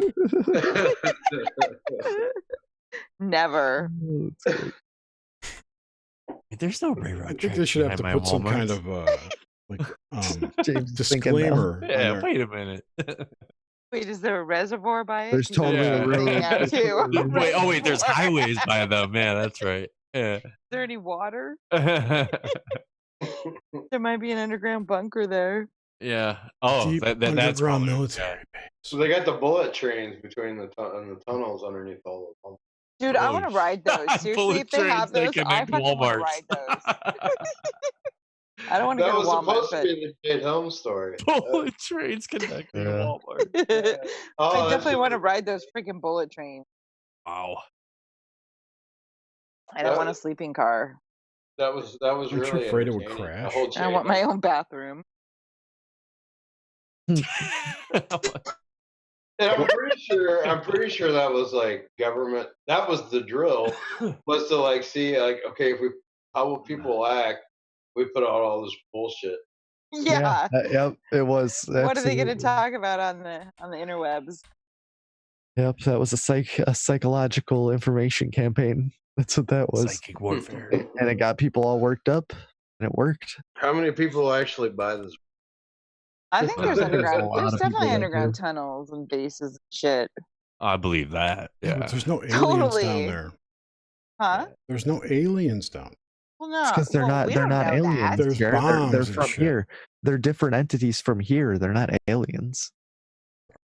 [SPEAKER 1] Never.
[SPEAKER 5] Oh, it's great.
[SPEAKER 4] There's no railroad
[SPEAKER 3] I think
[SPEAKER 4] tracks
[SPEAKER 3] they should have
[SPEAKER 4] behind
[SPEAKER 3] to
[SPEAKER 4] my
[SPEAKER 3] put some kind
[SPEAKER 4] Walmarts.
[SPEAKER 3] of like
[SPEAKER 5] James is thinking now.
[SPEAKER 3] disclaimer. on
[SPEAKER 4] Yeah,
[SPEAKER 3] there.
[SPEAKER 4] wait a minute.
[SPEAKER 1] Wait, is there a reservoir by it?
[SPEAKER 5] There's
[SPEAKER 1] 'Cause
[SPEAKER 5] totally
[SPEAKER 4] Yeah.
[SPEAKER 5] a road.
[SPEAKER 1] Hanging out
[SPEAKER 5] There's
[SPEAKER 1] too.
[SPEAKER 5] totally a road.
[SPEAKER 4] Wait, oh wait, there's
[SPEAKER 1] Reservoir.
[SPEAKER 4] highways by them. Yeah, that's right. Yeah.
[SPEAKER 1] Is there any water?
[SPEAKER 4] Yeah.
[SPEAKER 1] There might be an underground bunker there.
[SPEAKER 4] Oh,
[SPEAKER 3] Deep
[SPEAKER 4] that's
[SPEAKER 3] underground
[SPEAKER 4] probably-
[SPEAKER 3] military base.
[SPEAKER 6] So they got the bullet trains between the tunnels underneath all of them.
[SPEAKER 1] Dude, I
[SPEAKER 4] Oh,
[SPEAKER 1] want to ride those. Seriously,
[SPEAKER 4] bullet
[SPEAKER 1] if they have
[SPEAKER 4] trains
[SPEAKER 1] those,
[SPEAKER 4] that
[SPEAKER 1] I
[SPEAKER 4] connect
[SPEAKER 1] fucking want to
[SPEAKER 4] Walmarts.
[SPEAKER 1] ride those. I don't want to
[SPEAKER 6] That
[SPEAKER 1] go
[SPEAKER 6] was
[SPEAKER 1] to Walmart,
[SPEAKER 6] supposed
[SPEAKER 1] but
[SPEAKER 6] to be the Jade Helm story.
[SPEAKER 4] Bullet trains connecting to
[SPEAKER 5] Yeah.
[SPEAKER 4] Walmart.
[SPEAKER 6] Oh,
[SPEAKER 1] I
[SPEAKER 6] that's
[SPEAKER 1] definitely want to
[SPEAKER 6] just-
[SPEAKER 1] ride those freaking bullet trains.
[SPEAKER 4] Wow.
[SPEAKER 1] I don't
[SPEAKER 6] That-
[SPEAKER 1] want a sleeping car.
[SPEAKER 6] That was
[SPEAKER 3] Aren't you
[SPEAKER 6] really
[SPEAKER 3] afraid it would
[SPEAKER 6] entertaining. The
[SPEAKER 3] crash?
[SPEAKER 6] whole
[SPEAKER 1] And I want my own bathroom.
[SPEAKER 6] And I'm pretty sure that was like government. That was the drill, was to like see like, okay, if how will people act? We put out all this bullshit.
[SPEAKER 1] Yeah.
[SPEAKER 5] Yep, it was.
[SPEAKER 1] What are they going to
[SPEAKER 5] absolutely.
[SPEAKER 1] talk about on the interwebs?
[SPEAKER 5] Yep, that was a psychological information campaign. That's what that was.
[SPEAKER 4] Psychic warfare.
[SPEAKER 5] And it got people all worked up, and it worked.
[SPEAKER 6] How many people actually buy this?
[SPEAKER 1] I think there's
[SPEAKER 5] There's a
[SPEAKER 1] underground.
[SPEAKER 5] lot
[SPEAKER 1] There's
[SPEAKER 5] of people
[SPEAKER 1] definitely
[SPEAKER 5] that
[SPEAKER 1] underground
[SPEAKER 5] do.
[SPEAKER 1] tunnels and bases and shit.
[SPEAKER 4] I believe that.
[SPEAKER 3] Yeah,
[SPEAKER 4] Yeah.
[SPEAKER 3] but there's no aliens
[SPEAKER 1] Totally.
[SPEAKER 3] down there.
[SPEAKER 1] Huh?
[SPEAKER 3] There's no aliens down.
[SPEAKER 1] Well, no.
[SPEAKER 5] It's because they're
[SPEAKER 1] well,
[SPEAKER 5] not.
[SPEAKER 1] we
[SPEAKER 5] They're
[SPEAKER 1] don't
[SPEAKER 5] not
[SPEAKER 1] know
[SPEAKER 5] aliens.
[SPEAKER 1] that.
[SPEAKER 3] There's
[SPEAKER 5] Jared.
[SPEAKER 3] bombs
[SPEAKER 5] They're
[SPEAKER 3] and
[SPEAKER 5] from
[SPEAKER 3] shit.
[SPEAKER 5] here. They're different entities from here. They're not aliens.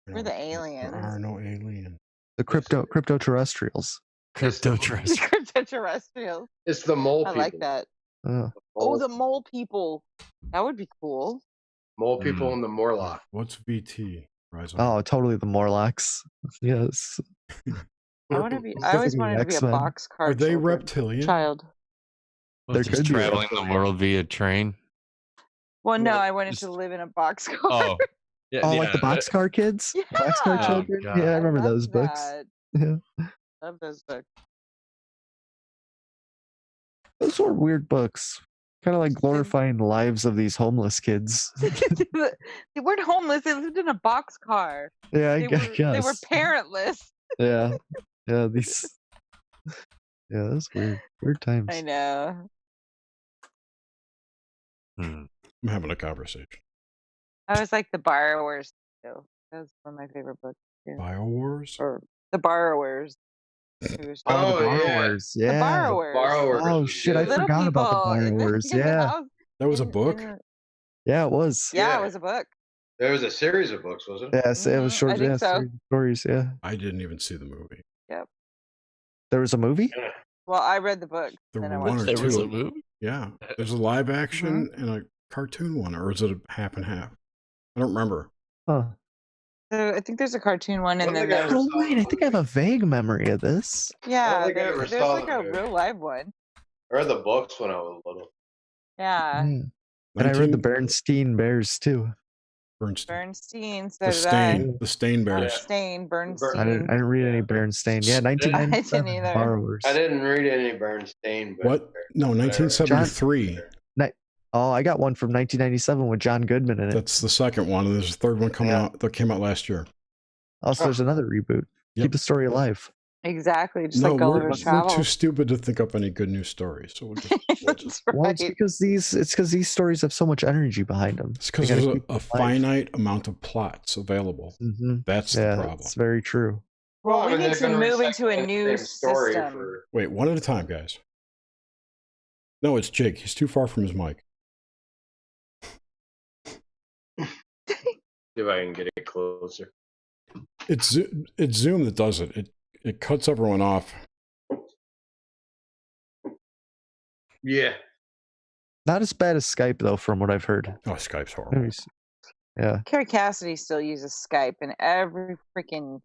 [SPEAKER 1] We're the
[SPEAKER 3] There
[SPEAKER 1] aliens.
[SPEAKER 3] are no aliens.
[SPEAKER 5] The crypto terrestrials.
[SPEAKER 4] Crypto
[SPEAKER 1] The
[SPEAKER 4] terrestrial.
[SPEAKER 6] It's
[SPEAKER 1] cryptoterrestrials.
[SPEAKER 6] the mole
[SPEAKER 1] I
[SPEAKER 6] people.
[SPEAKER 1] like that.
[SPEAKER 5] Oh,
[SPEAKER 1] Oh, the mole people. That would be cool.
[SPEAKER 6] mole people and the Morlock.
[SPEAKER 3] What's VT? Rise up.
[SPEAKER 5] oh, totally the Morlocks. Yes.
[SPEAKER 1] I want to be. I always
[SPEAKER 5] Specifically
[SPEAKER 1] wanted to be a
[SPEAKER 5] X-Men.
[SPEAKER 1] boxcar.
[SPEAKER 3] Are they
[SPEAKER 1] children-
[SPEAKER 3] reptilian?
[SPEAKER 1] Child.
[SPEAKER 5] There
[SPEAKER 4] Just
[SPEAKER 5] could be
[SPEAKER 4] traveling the world via train.
[SPEAKER 1] Well, no,
[SPEAKER 6] Well,
[SPEAKER 1] I wanted
[SPEAKER 4] just-
[SPEAKER 1] to live in a boxcar.
[SPEAKER 4] Oh. Yeah,
[SPEAKER 5] Oh, like the Boxcar Kids?
[SPEAKER 1] Yeah.
[SPEAKER 5] Boxcar
[SPEAKER 1] Oh,
[SPEAKER 5] Children?
[SPEAKER 4] God.
[SPEAKER 5] Yeah, I remember
[SPEAKER 1] love
[SPEAKER 5] those books.
[SPEAKER 1] that.
[SPEAKER 5] Yeah.
[SPEAKER 1] Love those books.
[SPEAKER 5] Those were weird books. Kind of like glorifying the lives of these homeless kids.
[SPEAKER 1] They weren't homeless. They lived in a boxcar.
[SPEAKER 5] Yeah, I
[SPEAKER 1] They
[SPEAKER 5] guess.
[SPEAKER 1] were, they were parentless.
[SPEAKER 5] Yeah. Yeah, these. Yeah, that's weird. Weird times.
[SPEAKER 1] I know.
[SPEAKER 4] Hmm.
[SPEAKER 3] I'm having a conversation.
[SPEAKER 1] I was like the borrowers too. That was one of my favorite books too.
[SPEAKER 3] Biowars?
[SPEAKER 1] Or the borrowers. It was
[SPEAKER 6] Oh,
[SPEAKER 5] the
[SPEAKER 6] yeah.
[SPEAKER 5] borrowers.
[SPEAKER 1] the
[SPEAKER 5] Yeah.
[SPEAKER 1] borrowers.
[SPEAKER 6] Borrowers.
[SPEAKER 5] Oh,
[SPEAKER 6] was
[SPEAKER 5] shit, I
[SPEAKER 6] good.
[SPEAKER 1] Little
[SPEAKER 5] forgot about the
[SPEAKER 1] people in the-
[SPEAKER 5] borrowers.
[SPEAKER 1] in the
[SPEAKER 5] Yeah.
[SPEAKER 1] house-
[SPEAKER 3] That was a
[SPEAKER 1] in
[SPEAKER 3] book?
[SPEAKER 1] the-
[SPEAKER 5] Yeah, it was.
[SPEAKER 1] yeah,
[SPEAKER 6] Yeah.
[SPEAKER 1] it was a book.
[SPEAKER 6] There was a series of books, wasn't it?
[SPEAKER 5] Yes, it was
[SPEAKER 1] Mhm,
[SPEAKER 5] short.
[SPEAKER 1] I think
[SPEAKER 5] Yeah,
[SPEAKER 1] so.
[SPEAKER 5] series of stories. Yeah.
[SPEAKER 3] I didn't even see the movie.
[SPEAKER 5] There was a movie?
[SPEAKER 1] Well, I read the book.
[SPEAKER 3] There
[SPEAKER 1] then I
[SPEAKER 3] were
[SPEAKER 1] watched
[SPEAKER 3] one or
[SPEAKER 1] the
[SPEAKER 4] There was a
[SPEAKER 3] two.
[SPEAKER 4] movie?
[SPEAKER 3] Yeah. There's a live action and a cartoon one, or is it a half and half? I don't remember.
[SPEAKER 5] Huh.
[SPEAKER 1] So I think there's a cartoon one, and
[SPEAKER 6] One
[SPEAKER 1] then
[SPEAKER 6] thing I
[SPEAKER 1] there's
[SPEAKER 6] ever
[SPEAKER 5] Oh, wait, I think I have a vague memory of this.
[SPEAKER 1] yeah,
[SPEAKER 6] think I ever
[SPEAKER 1] there's
[SPEAKER 6] saw
[SPEAKER 1] like
[SPEAKER 6] the
[SPEAKER 1] a
[SPEAKER 6] movie.
[SPEAKER 1] real live one.
[SPEAKER 6] I read the books when I was little.
[SPEAKER 1] Yeah,
[SPEAKER 5] Mm. And I read the
[SPEAKER 3] 19
[SPEAKER 5] Bernstein Bears too.
[SPEAKER 3] Bernstein.
[SPEAKER 1] Bernstein. So
[SPEAKER 3] The
[SPEAKER 1] did I.
[SPEAKER 3] Stain. The Stain
[SPEAKER 1] Not
[SPEAKER 3] Bears.
[SPEAKER 1] Stain, Bernstein.
[SPEAKER 5] I didn't read any Bernstein. Yeah,
[SPEAKER 6] I
[SPEAKER 5] 1997
[SPEAKER 1] didn't either.
[SPEAKER 5] Borrowers.
[SPEAKER 6] I didn't read any Bernstein. But
[SPEAKER 3] What? No, 1973.
[SPEAKER 5] Oh, I got one from 1997 with John Goodman in it.
[SPEAKER 3] That's the second one, and there's a third one coming out that came out last year.
[SPEAKER 5] Oh, so there's another reboot.
[SPEAKER 3] Yep.
[SPEAKER 5] Keep the story alive.
[SPEAKER 1] Exactly, just
[SPEAKER 3] No,
[SPEAKER 1] like
[SPEAKER 3] we're
[SPEAKER 1] Gulliver's
[SPEAKER 3] too
[SPEAKER 1] Travels.
[SPEAKER 3] stupid to think up any good news stories. So we'll just
[SPEAKER 1] That's
[SPEAKER 5] Well,
[SPEAKER 1] right.
[SPEAKER 5] it's because these stories have so much energy behind them.
[SPEAKER 3] it's because there's a finite amount of plots available. That's the problem.
[SPEAKER 5] It's very true.
[SPEAKER 1] Well, we
[SPEAKER 6] I mean,
[SPEAKER 1] need
[SPEAKER 6] they're
[SPEAKER 1] to
[SPEAKER 6] gonna
[SPEAKER 1] move into
[SPEAKER 6] recycle
[SPEAKER 1] a
[SPEAKER 6] the
[SPEAKER 1] new
[SPEAKER 6] same story
[SPEAKER 1] system.
[SPEAKER 6] for-
[SPEAKER 3] Wait, one at a time, guys. No, it's Jake. He's too far from his mic.
[SPEAKER 6] See if I can get it closer.
[SPEAKER 3] It's Zoom that does it. It cuts everyone off.
[SPEAKER 6] Yeah.
[SPEAKER 5] Not as bad as Skype though, from what I've heard.
[SPEAKER 3] Oh, Skype's horrible.
[SPEAKER 5] Yeah.
[SPEAKER 1] Carrie Cassidy still uses Skype in every freaking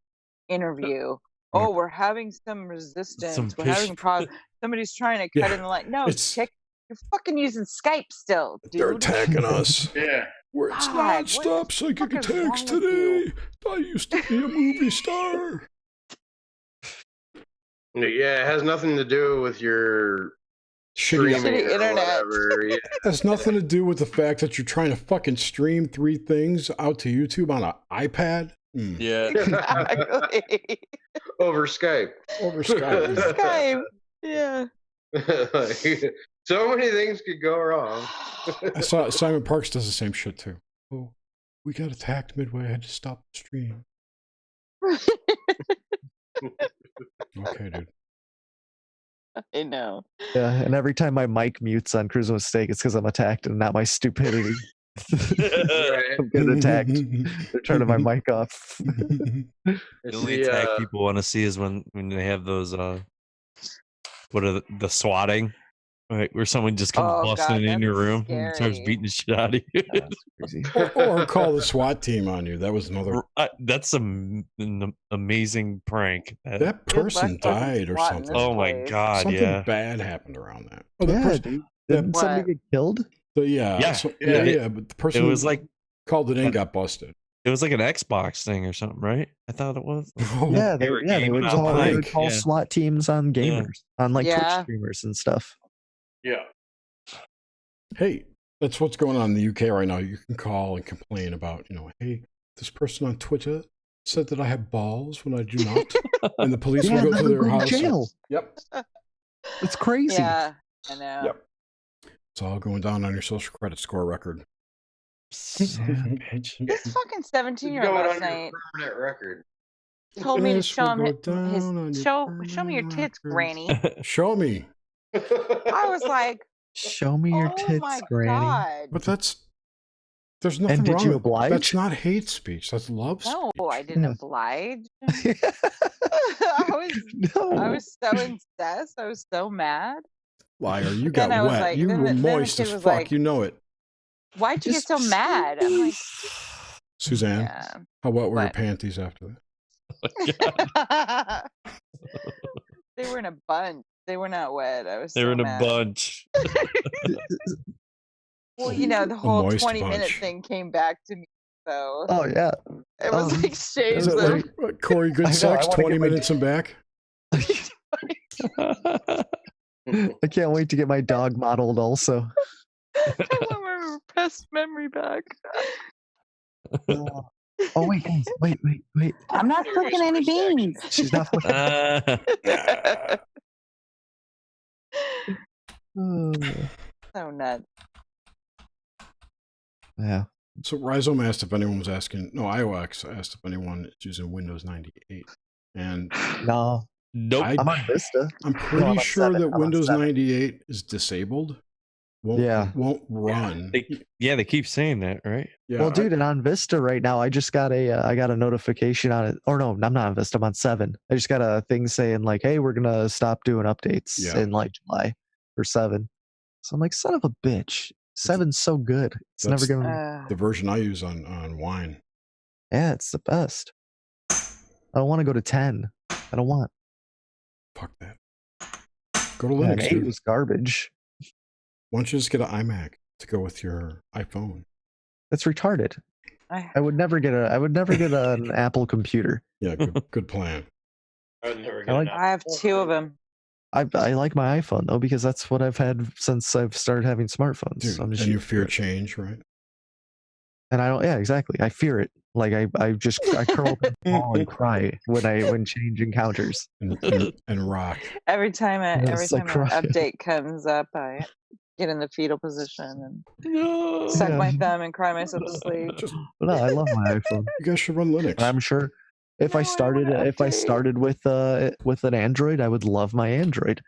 [SPEAKER 1] interview. Oh, we're having some resistance. We're having problems. Somebody's trying to cut in the line. No, chick, you're fucking using Skype still, dude.
[SPEAKER 3] They're attacking us.
[SPEAKER 6] Yeah.
[SPEAKER 3] Where it's
[SPEAKER 1] God,
[SPEAKER 3] non-stop psychic attacks today. I used to be a movie star.
[SPEAKER 6] Yeah, it has nothing to do with your
[SPEAKER 3] Shitty
[SPEAKER 6] streaming or
[SPEAKER 1] internet.
[SPEAKER 6] whatever. Yeah.
[SPEAKER 3] It has nothing to do with the fact that you're trying to fucking stream 3 things out to YouTube on an iPad.
[SPEAKER 4] Yeah.
[SPEAKER 1] Exactly.
[SPEAKER 6] Over Skype.
[SPEAKER 3] Over Skype.
[SPEAKER 1] Skype. Yeah.
[SPEAKER 6] Like, so many things could go wrong.
[SPEAKER 3] I saw Simon Parks does the same shit too. Oh, we got attacked midway. I had to stop the stream. Okay, dude.
[SPEAKER 1] I know.
[SPEAKER 5] Yeah, and every time my mic mutes on Cruise Mistake, it's because I'm attacked and not my stupidity. I'm getting attacked. They're turning my mic off.
[SPEAKER 4] The only attack people want to see is when they have those what are the swatting, right? Where someone just comes busting in your room and starts beating the shit out of you.
[SPEAKER 3] or call the SWAT team on you. That was another.
[SPEAKER 4] That's an amazing prank.
[SPEAKER 3] That person died or something.
[SPEAKER 4] Oh my god!
[SPEAKER 3] Something bad happened around that. Oh,
[SPEAKER 5] Dude. Didn't somebody get killed?
[SPEAKER 3] Yeah. But the person
[SPEAKER 4] it was like
[SPEAKER 3] called it in got busted.
[SPEAKER 4] It was like an Xbox thing or something, right? I thought it was.
[SPEAKER 5] Yeah, they would call SWAT teams on gamers, on like Twitch streamers and stuff.
[SPEAKER 6] Yeah.
[SPEAKER 3] Hey, that's what's going on in the UK right now. You can call and complain about, hey, this person on Twitter said that I have balls when I do not, and the police will go to their house.
[SPEAKER 5] Jail.
[SPEAKER 3] Yep.
[SPEAKER 5] It's crazy.
[SPEAKER 1] Yeah, I know.
[SPEAKER 3] Yep. It's all going down on your social credit score record.
[SPEAKER 1] This fucking 17-year-old
[SPEAKER 6] Going
[SPEAKER 1] last
[SPEAKER 6] on
[SPEAKER 1] night
[SPEAKER 6] your permanent record.
[SPEAKER 1] told me to
[SPEAKER 3] This
[SPEAKER 1] show
[SPEAKER 3] will
[SPEAKER 1] him
[SPEAKER 3] go down
[SPEAKER 1] his
[SPEAKER 3] on
[SPEAKER 1] show me your tits, Granny.
[SPEAKER 3] Show me.
[SPEAKER 1] I was like,
[SPEAKER 5] show me your tits,
[SPEAKER 1] my
[SPEAKER 5] Granny.
[SPEAKER 1] God.
[SPEAKER 3] But there's nothing
[SPEAKER 5] And did
[SPEAKER 3] wrong
[SPEAKER 5] you
[SPEAKER 3] with
[SPEAKER 5] oblige?
[SPEAKER 3] That's not hate speech. That's love speech.
[SPEAKER 1] No, I didn't oblige. I was so incensed. I was so mad.
[SPEAKER 3] Liar, you
[SPEAKER 1] Then
[SPEAKER 3] got
[SPEAKER 1] I was
[SPEAKER 3] wet.
[SPEAKER 1] like-
[SPEAKER 3] You
[SPEAKER 1] then
[SPEAKER 3] were
[SPEAKER 1] the
[SPEAKER 3] moist
[SPEAKER 1] kid
[SPEAKER 3] as
[SPEAKER 1] was
[SPEAKER 3] fuck.
[SPEAKER 1] like-
[SPEAKER 3] You know it.
[SPEAKER 1] Why'd you get so mad? I'm like,
[SPEAKER 3] Suzanne,
[SPEAKER 1] yeah.
[SPEAKER 3] how wet were your
[SPEAKER 1] What?
[SPEAKER 3] panties after that?
[SPEAKER 1] They were in a bunch. They were not wet. I was
[SPEAKER 4] They
[SPEAKER 1] so
[SPEAKER 4] were in a
[SPEAKER 1] mad.
[SPEAKER 4] bunch.
[SPEAKER 1] Well, the whole
[SPEAKER 3] moist
[SPEAKER 1] 20-minute
[SPEAKER 3] bunch.
[SPEAKER 1] thing came back to me. So
[SPEAKER 5] Oh yeah.
[SPEAKER 1] it was
[SPEAKER 5] Um,
[SPEAKER 1] exchanged.
[SPEAKER 3] Is it like Corey Good
[SPEAKER 5] I know,
[SPEAKER 3] Sex,
[SPEAKER 5] I wanna
[SPEAKER 3] 20
[SPEAKER 5] get my-
[SPEAKER 3] minutes and back?
[SPEAKER 5] I can't wait to get my dog modeled also.
[SPEAKER 1] I want my repressed memory back.
[SPEAKER 5] Oh wait, guys, wait.
[SPEAKER 10] I'm not cooking any beans.
[SPEAKER 5] She's not
[SPEAKER 1] So nuts.
[SPEAKER 5] Yeah.
[SPEAKER 3] So Rhizome asked if anyone was asking. No, IOX asked if anyone is using Windows 98. And
[SPEAKER 5] No.
[SPEAKER 4] Nope.
[SPEAKER 5] I'm on Vista.
[SPEAKER 3] I'm
[SPEAKER 5] No,
[SPEAKER 3] pretty
[SPEAKER 5] I'm on
[SPEAKER 3] sure
[SPEAKER 5] 7.
[SPEAKER 3] that
[SPEAKER 5] I'm on
[SPEAKER 3] Windows
[SPEAKER 5] 7.
[SPEAKER 3] 98 is disabled. Won't run.
[SPEAKER 4] They keep saying that, right?
[SPEAKER 3] Yeah,
[SPEAKER 5] Well, dude, and on Vista right now, I just got I got a notification on it. Or no, I'm not on Vista. I'm on 7. I just got a thing saying like, "Hey, we're gonna stop doing updates in like July for 7." So I'm like, son of a bitch. 7's so good. It's never gonna.
[SPEAKER 3] the version I use on Wine.
[SPEAKER 5] Yeah, it's the best. I don't want to go to 10. I don't want.
[SPEAKER 3] Fuck that. Go to
[SPEAKER 5] Yeah,
[SPEAKER 3] Linux.
[SPEAKER 5] and 8
[SPEAKER 3] dude.
[SPEAKER 5] was garbage.
[SPEAKER 3] Why don't you just get an iMac to go with your iPhone?
[SPEAKER 5] That's retarded. I would never get an Apple computer.
[SPEAKER 3] Yeah, good plan.
[SPEAKER 6] I would never
[SPEAKER 5] I like-
[SPEAKER 1] I have 2 of them.
[SPEAKER 5] I like my iPhone though, because that's what I've had since I've started having smartphones.
[SPEAKER 3] Dude,
[SPEAKER 5] So I'm just
[SPEAKER 3] and you
[SPEAKER 5] used to
[SPEAKER 3] fear
[SPEAKER 5] it.
[SPEAKER 3] change, right?
[SPEAKER 5] And I don't. Yeah, exactly. I fear it. Like I curl up in the ball and cry when change encounters.
[SPEAKER 3] and rock.
[SPEAKER 1] Every time an
[SPEAKER 5] Yes, I cry.
[SPEAKER 1] update comes up, I get in the fetal position and suck
[SPEAKER 5] Yeah.
[SPEAKER 1] my thumb and cry myself to sleep.
[SPEAKER 5] No, I love my iPhone.
[SPEAKER 3] You guys should run Linux.
[SPEAKER 5] I'm sure if
[SPEAKER 1] No,
[SPEAKER 5] I
[SPEAKER 1] I
[SPEAKER 5] started
[SPEAKER 1] wanna
[SPEAKER 5] with an Android, I would love my Android.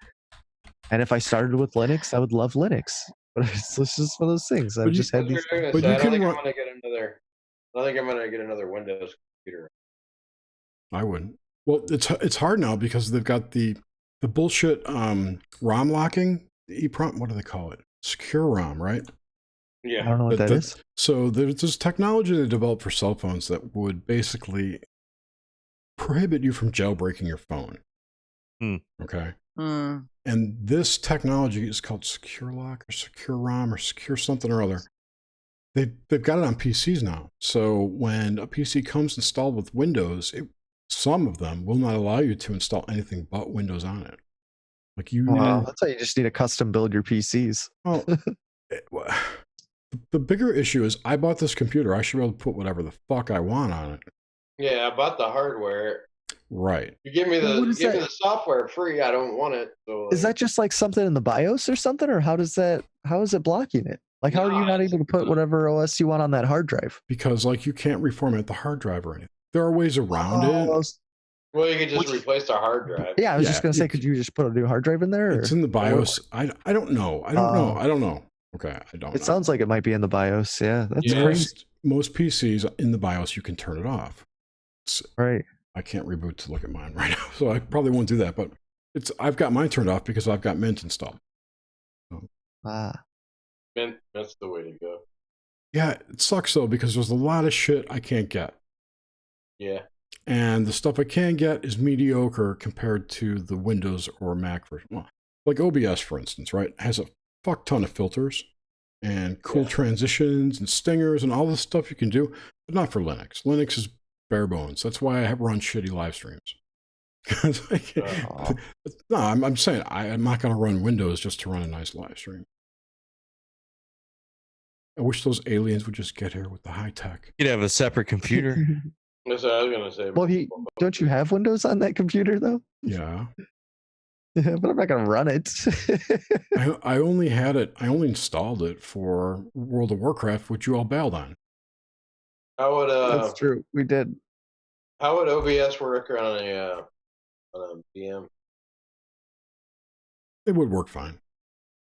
[SPEAKER 5] And if I started with Linux, I would love Linux. But it's just one of those things. I've just had these.
[SPEAKER 3] But you
[SPEAKER 6] I don't
[SPEAKER 3] can
[SPEAKER 6] think
[SPEAKER 3] run.
[SPEAKER 6] I'm gonna get another. I don't think I'm gonna get another Windows computer.
[SPEAKER 3] I wouldn't. Well, it's hard now because they've got the bullshit ROM locking, the EEPROM. What do they call it? Secure ROM, right?
[SPEAKER 6] Yeah.
[SPEAKER 5] I don't know what that is.
[SPEAKER 3] So there's this technology they developed for cell phones that would basically prohibit you from jailbreaking your phone. Okay. And this technology is called Secure Lock or Secure ROM or Secure something or other. They've got it on PCs now. So when a PC comes installed with Windows, some of them will not allow you to install anything but Windows on it. Like you.
[SPEAKER 5] Wow, that's why you just need to custom build your PCs.
[SPEAKER 3] Well, the bigger issue is I bought this computer. I should be able to put whatever the fuck I want on it.
[SPEAKER 6] Yeah, I bought the hardware.
[SPEAKER 3] Right.
[SPEAKER 6] You give me the software free. I don't want it. So
[SPEAKER 5] is that just like something in the BIOS or something, or how is it blocking it? Like, how are you not able to put whatever OS you want on that hard drive?
[SPEAKER 3] Because like you can't reformat the hard drive or anything. There are ways around it.
[SPEAKER 6] Well, you could just replace the hard drive.
[SPEAKER 5] Yeah, I was just gonna say, could you just put a new hard drive in there?
[SPEAKER 3] It's in the BIOS. I don't know. I don't know. Okay, I don't know.
[SPEAKER 5] It sounds like it might be in the BIOS. Yeah, that's crazy.
[SPEAKER 3] Most PCs in the BIOS you can turn it off.
[SPEAKER 5] Right.
[SPEAKER 3] I can't reboot to look at mine right now, so I probably won't do that. But I've got mine turned off because I've got Mint installed. So.
[SPEAKER 6] Mint, that's the way to go.
[SPEAKER 3] Yeah, it sucks though because there's a lot of shit I can't get.
[SPEAKER 6] Yeah.
[SPEAKER 3] And the stuff I can get is mediocre compared to the Windows or Mac version. Well, like OBS, for instance, right? Has a fuck ton of filters and cool transitions and stingers and all this stuff you can do, but not for Linux. Linux is bare bones. That's why I run shitty live streams. No, I'm saying I'm not going to run Windows just to run a nice live stream. I wish those aliens would just get here with the high tech.
[SPEAKER 4] You'd have a separate computer.
[SPEAKER 6] That's what I was going to say.
[SPEAKER 5] Well, don't you have Windows on that computer though?
[SPEAKER 3] Yeah.
[SPEAKER 5] Yeah, but I'm not going to run it.
[SPEAKER 3] I only installed it for World of Warcraft, which you all bailed on.
[SPEAKER 6] How would
[SPEAKER 5] That's true. We did.
[SPEAKER 6] How would OBS work on a VM?
[SPEAKER 3] It would work fine.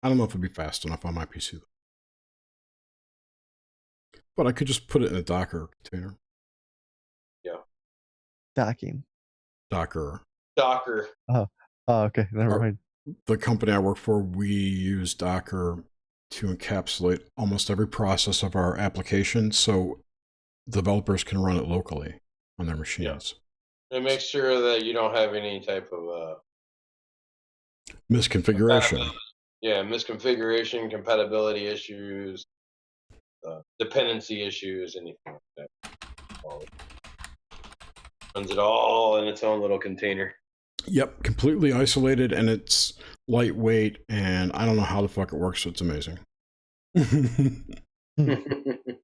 [SPEAKER 3] I don't know if it'd be fast enough on my PC though. But I could just put it in a Docker container.
[SPEAKER 6] Yeah.
[SPEAKER 5] Docking.
[SPEAKER 3] Docker.
[SPEAKER 5] Oh, okay. Never mind.
[SPEAKER 3] The company I work for, we use Docker to encapsulate almost every process of our application so developers can run it locally on their machines.
[SPEAKER 6] Yeah. And make sure that you don't have any type of
[SPEAKER 3] misconfiguration.
[SPEAKER 6] Misconfiguration, compatibility issues, dependency issues, anything like that. Runs it all in its own little container.
[SPEAKER 3] Yep, completely isolated, and it's lightweight, and I don't know how the fuck it works, so it's amazing.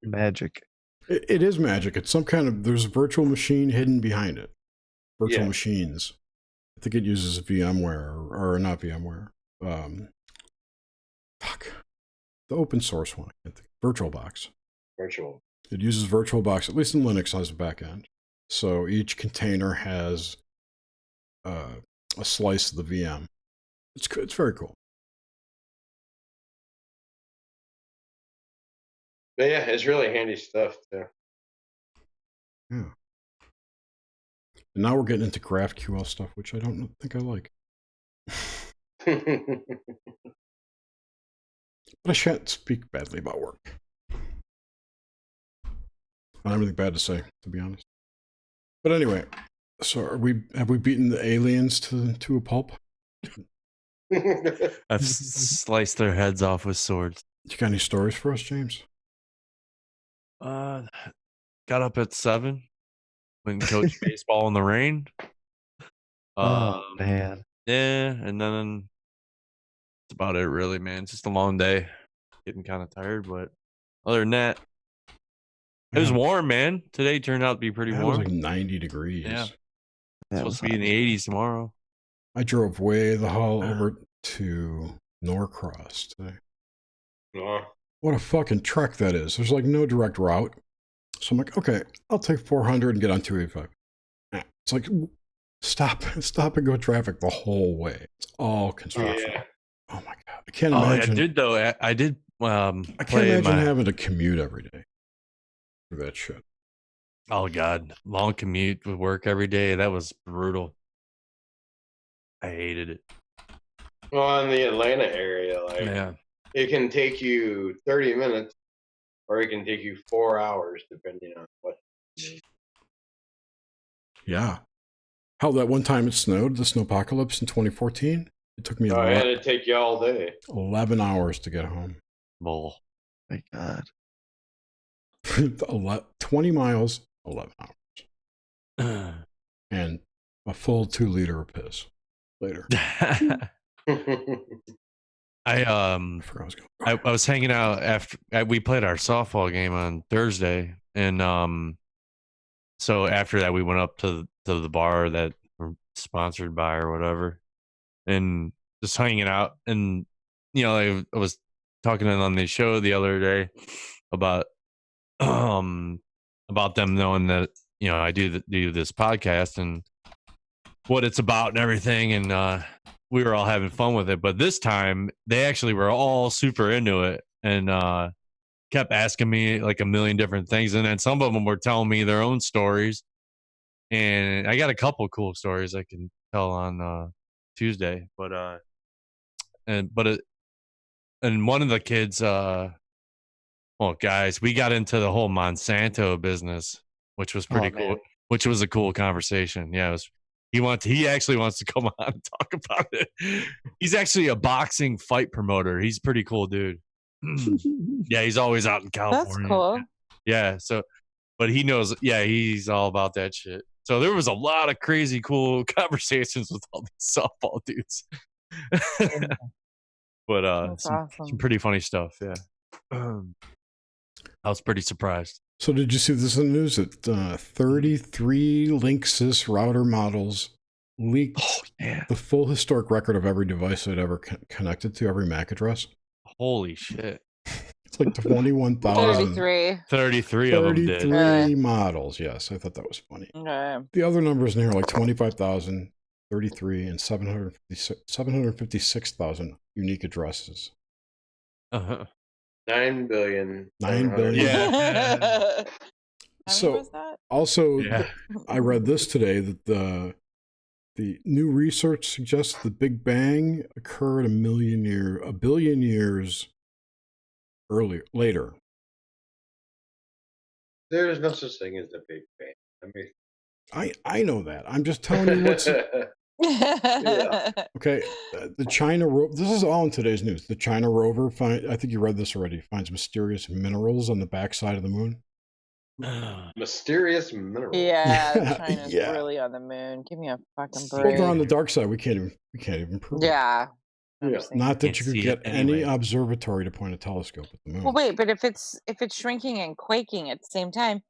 [SPEAKER 5] Magic.
[SPEAKER 3] It is magic. It's some kind of, there's a virtual machine hidden behind it. Virtual machines. I think it uses VMware, or not VMware. The open source one. I think. VirtualBox. It uses VirtualBox, at least in Linux, as a backend. So each container has a slice of the VM. It's very cool.
[SPEAKER 6] But yeah, it's really handy stuff too.
[SPEAKER 3] Yeah. And now we're getting into GraphQL stuff, which I don't think I like. But I shan't speak badly about work. I don't have anything bad to say, to be honest. But anyway, so have we beaten the aliens to a pulp?
[SPEAKER 4] I've sliced their heads off with swords.
[SPEAKER 3] You got any stories for us, James?
[SPEAKER 4] Got up at 7. Went and coached baseball in the rain.
[SPEAKER 5] Oh man.
[SPEAKER 4] Yeah, and then that's about it, really, man. It's just a long day. Getting kind of tired, but other than that, it was warm, man. Today turned out to be pretty
[SPEAKER 3] It was
[SPEAKER 4] warm.
[SPEAKER 3] like 90 degrees.
[SPEAKER 4] Yeah. It's supposed to be in the 80s tomorrow.
[SPEAKER 3] I drove way the hell over to Norcross today. What a fucking trek that is. There's like no direct route. So I'm like, okay, I'll take 400 and get on 285. It's like, stop and go traffic the whole way. It's all construction.
[SPEAKER 6] Yeah.
[SPEAKER 3] Oh my God. I can't imagine.
[SPEAKER 4] I did, though. I did.
[SPEAKER 3] I can't imagine having to commute every day for that shit.
[SPEAKER 4] Oh, God. Long commute with work every day. That was brutal. I hated it.
[SPEAKER 6] Well, in the Atlanta area, like,
[SPEAKER 4] Yeah.
[SPEAKER 6] it can take you 30 minutes or it can take you 4 hours, depending on what you need.
[SPEAKER 3] Yeah. How that one time it snowed, the snowpocalypse in 2014, it took me
[SPEAKER 6] And it'd take you all day.
[SPEAKER 3] 11 hours to get home.
[SPEAKER 4] Bull.
[SPEAKER 5] My God.
[SPEAKER 3] 20 miles, 11 hours. And a full 2 liter of piss later.
[SPEAKER 4] I was hanging out after we played our softball game on Thursday, and so after that we went up to the bar that we're sponsored by or whatever, and just hanging out. And I was talking on the show the other day about them knowing that I do this podcast and what it's about and everything, and we were all having fun with it. But this time they actually were all super into it and kept asking me like a million different things, and then some of them were telling me their own stories, and I got a couple cool stories I can tell on Tuesday. But and one of the kids, guys, we got into the whole Monsanto business, which was pretty cool.
[SPEAKER 6] Man.
[SPEAKER 4] Which was a cool conversation. Yeah, it was. He actually wants to come on and talk about it. He's actually a boxing fight promoter. He's a pretty cool dude. Yeah, he's always out in California.
[SPEAKER 1] That's cool.
[SPEAKER 4] Yeah, but he knows. Yeah, he's all about that shit. So there was a lot of crazy, cool conversations with all these softball dudes. But
[SPEAKER 1] awesome.
[SPEAKER 4] Some pretty funny stuff. Yeah, I was pretty surprised.
[SPEAKER 3] So did you see this in the news that 33 Linksys router models leaked the full historic record of every device it ever connected to, every MAC address?
[SPEAKER 4] Holy shit.
[SPEAKER 3] It's like 21,000.
[SPEAKER 1] 33
[SPEAKER 4] of them did.
[SPEAKER 3] 33 models, yes. I thought that was funny.
[SPEAKER 1] Okay.
[SPEAKER 3] The other numbers in here are like 25,000, 33, and 756,000 unique addresses.
[SPEAKER 6] 9 billion.
[SPEAKER 3] 9 billion.
[SPEAKER 4] Yeah.
[SPEAKER 3] So also, I read this today that the new research suggests the Big Bang occurred a billion years later.
[SPEAKER 6] There's no such thing as the Big Bang.
[SPEAKER 3] I know that. I'm just telling you what's.
[SPEAKER 6] Yeah.
[SPEAKER 3] Okay, the China rover. This is all in today's news. The China rover I think you read this already. Finds mysterious minerals on the backside of the moon.
[SPEAKER 6] Mysterious minerals.
[SPEAKER 1] Yeah, China's really on the moon. Give me a fucking break.
[SPEAKER 3] Well, they're on the dark side. We can't even prove it.
[SPEAKER 1] Yeah.
[SPEAKER 3] Not that you could get any observatory to point a telescope at the moon.
[SPEAKER 1] Well, wait, but if it's shrinking and quaking at the same time,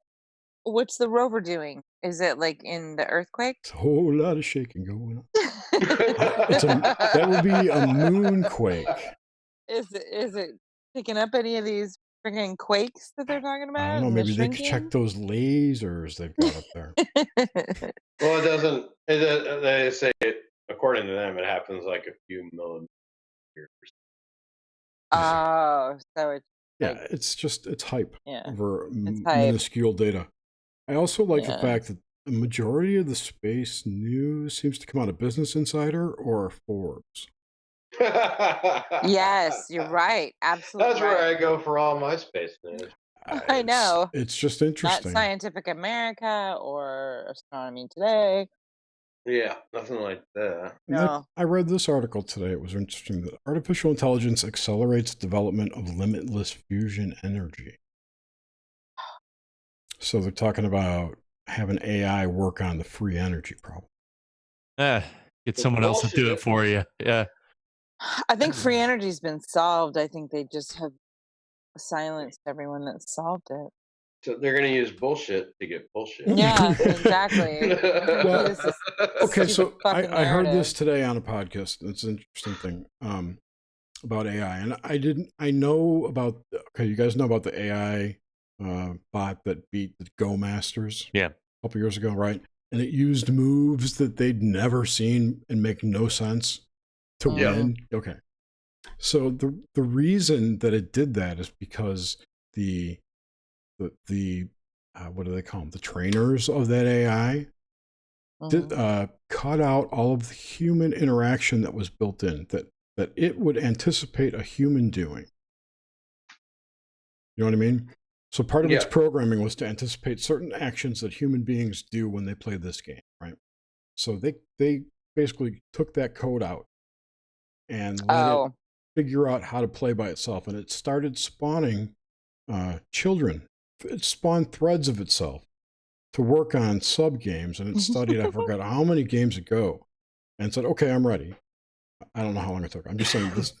[SPEAKER 1] what's the rover doing? Is it like in the earthquake?
[SPEAKER 3] It's a whole lot of shaking going on. That would be a moonquake.
[SPEAKER 1] Is it picking up any of these freaking quakes that they're talking about?
[SPEAKER 3] I don't know. Maybe they could check those lasers they've got up there.
[SPEAKER 6] Well, it doesn't. They say according to them, it happens like a few million years.
[SPEAKER 1] Oh, so it's
[SPEAKER 3] it's hype over
[SPEAKER 1] It's hype.
[SPEAKER 3] minuscule data. I also like the fact that the majority of the space news seems to come out of Business Insider or Forbes.
[SPEAKER 1] Yes, you're right. Absolutely.
[SPEAKER 6] That's where I go for all my space news.
[SPEAKER 1] I know.
[SPEAKER 3] It's just interesting.
[SPEAKER 1] Not Scientific America or Astronomy Today.
[SPEAKER 6] Yeah, nothing like that.
[SPEAKER 1] No.
[SPEAKER 3] I read this article today. It was interesting that artificial intelligence accelerates development of limitless fusion energy. So they're talking about having AI work on the free energy problem.
[SPEAKER 4] Get someone else to do it for you. Yeah.
[SPEAKER 1] I think free energy's been solved. I think they just have silenced everyone that solved it.
[SPEAKER 6] So they're going to use bullshit to get bullshit.
[SPEAKER 1] Yeah, exactly.
[SPEAKER 3] Well, okay, so I
[SPEAKER 1] fucking
[SPEAKER 3] heard
[SPEAKER 1] narrative.
[SPEAKER 3] this today on a podcast. It's an interesting thing about AI, and I know about. Okay, you guys know about the AI bot that beat the Go Masters.
[SPEAKER 4] Yeah,
[SPEAKER 3] a couple years ago, right? And it used moves that they'd never seen and make no sense to win. Okay, so the reason that it did that is because the what do they call them? The trainers of that AI cut out all of the human interaction that was built in, that it would anticipate a human doing. You know what I mean? So part of its programming was to anticipate certain actions that human beings do when they play this game, right? So they basically took that code out and let it figure out how to play by itself, and it started spawning children. It spawned threads of itself to work on sub games, and it studied, I forgot how many games ago, and said, okay, I'm ready. I don't know how long it took. I'm just saying this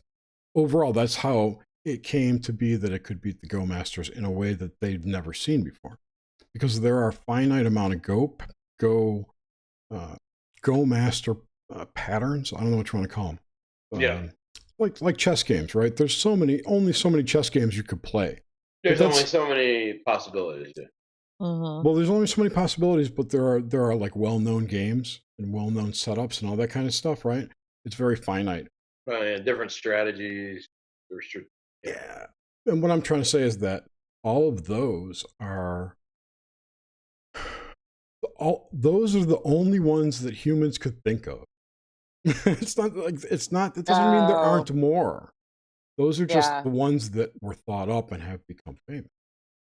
[SPEAKER 3] overall, that's how it came to be that it could beat the Go Masters in a way that they've never seen before. Because there are a finite amount of Go Master patterns. I don't know what you want to call them. Like chess games, right? There's only so many chess games you could play.
[SPEAKER 6] There's only so many possibilities.
[SPEAKER 3] Well, there's only so many possibilities, but there are like well-known games and well-known setups and all that kind of stuff, right? It's very finite.
[SPEAKER 6] Different strategies.
[SPEAKER 3] Yeah. And what I'm trying to say is that all of those are the only ones that humans could think of. It doesn't mean there aren't more. Those are just the ones that were thought up and have become famous.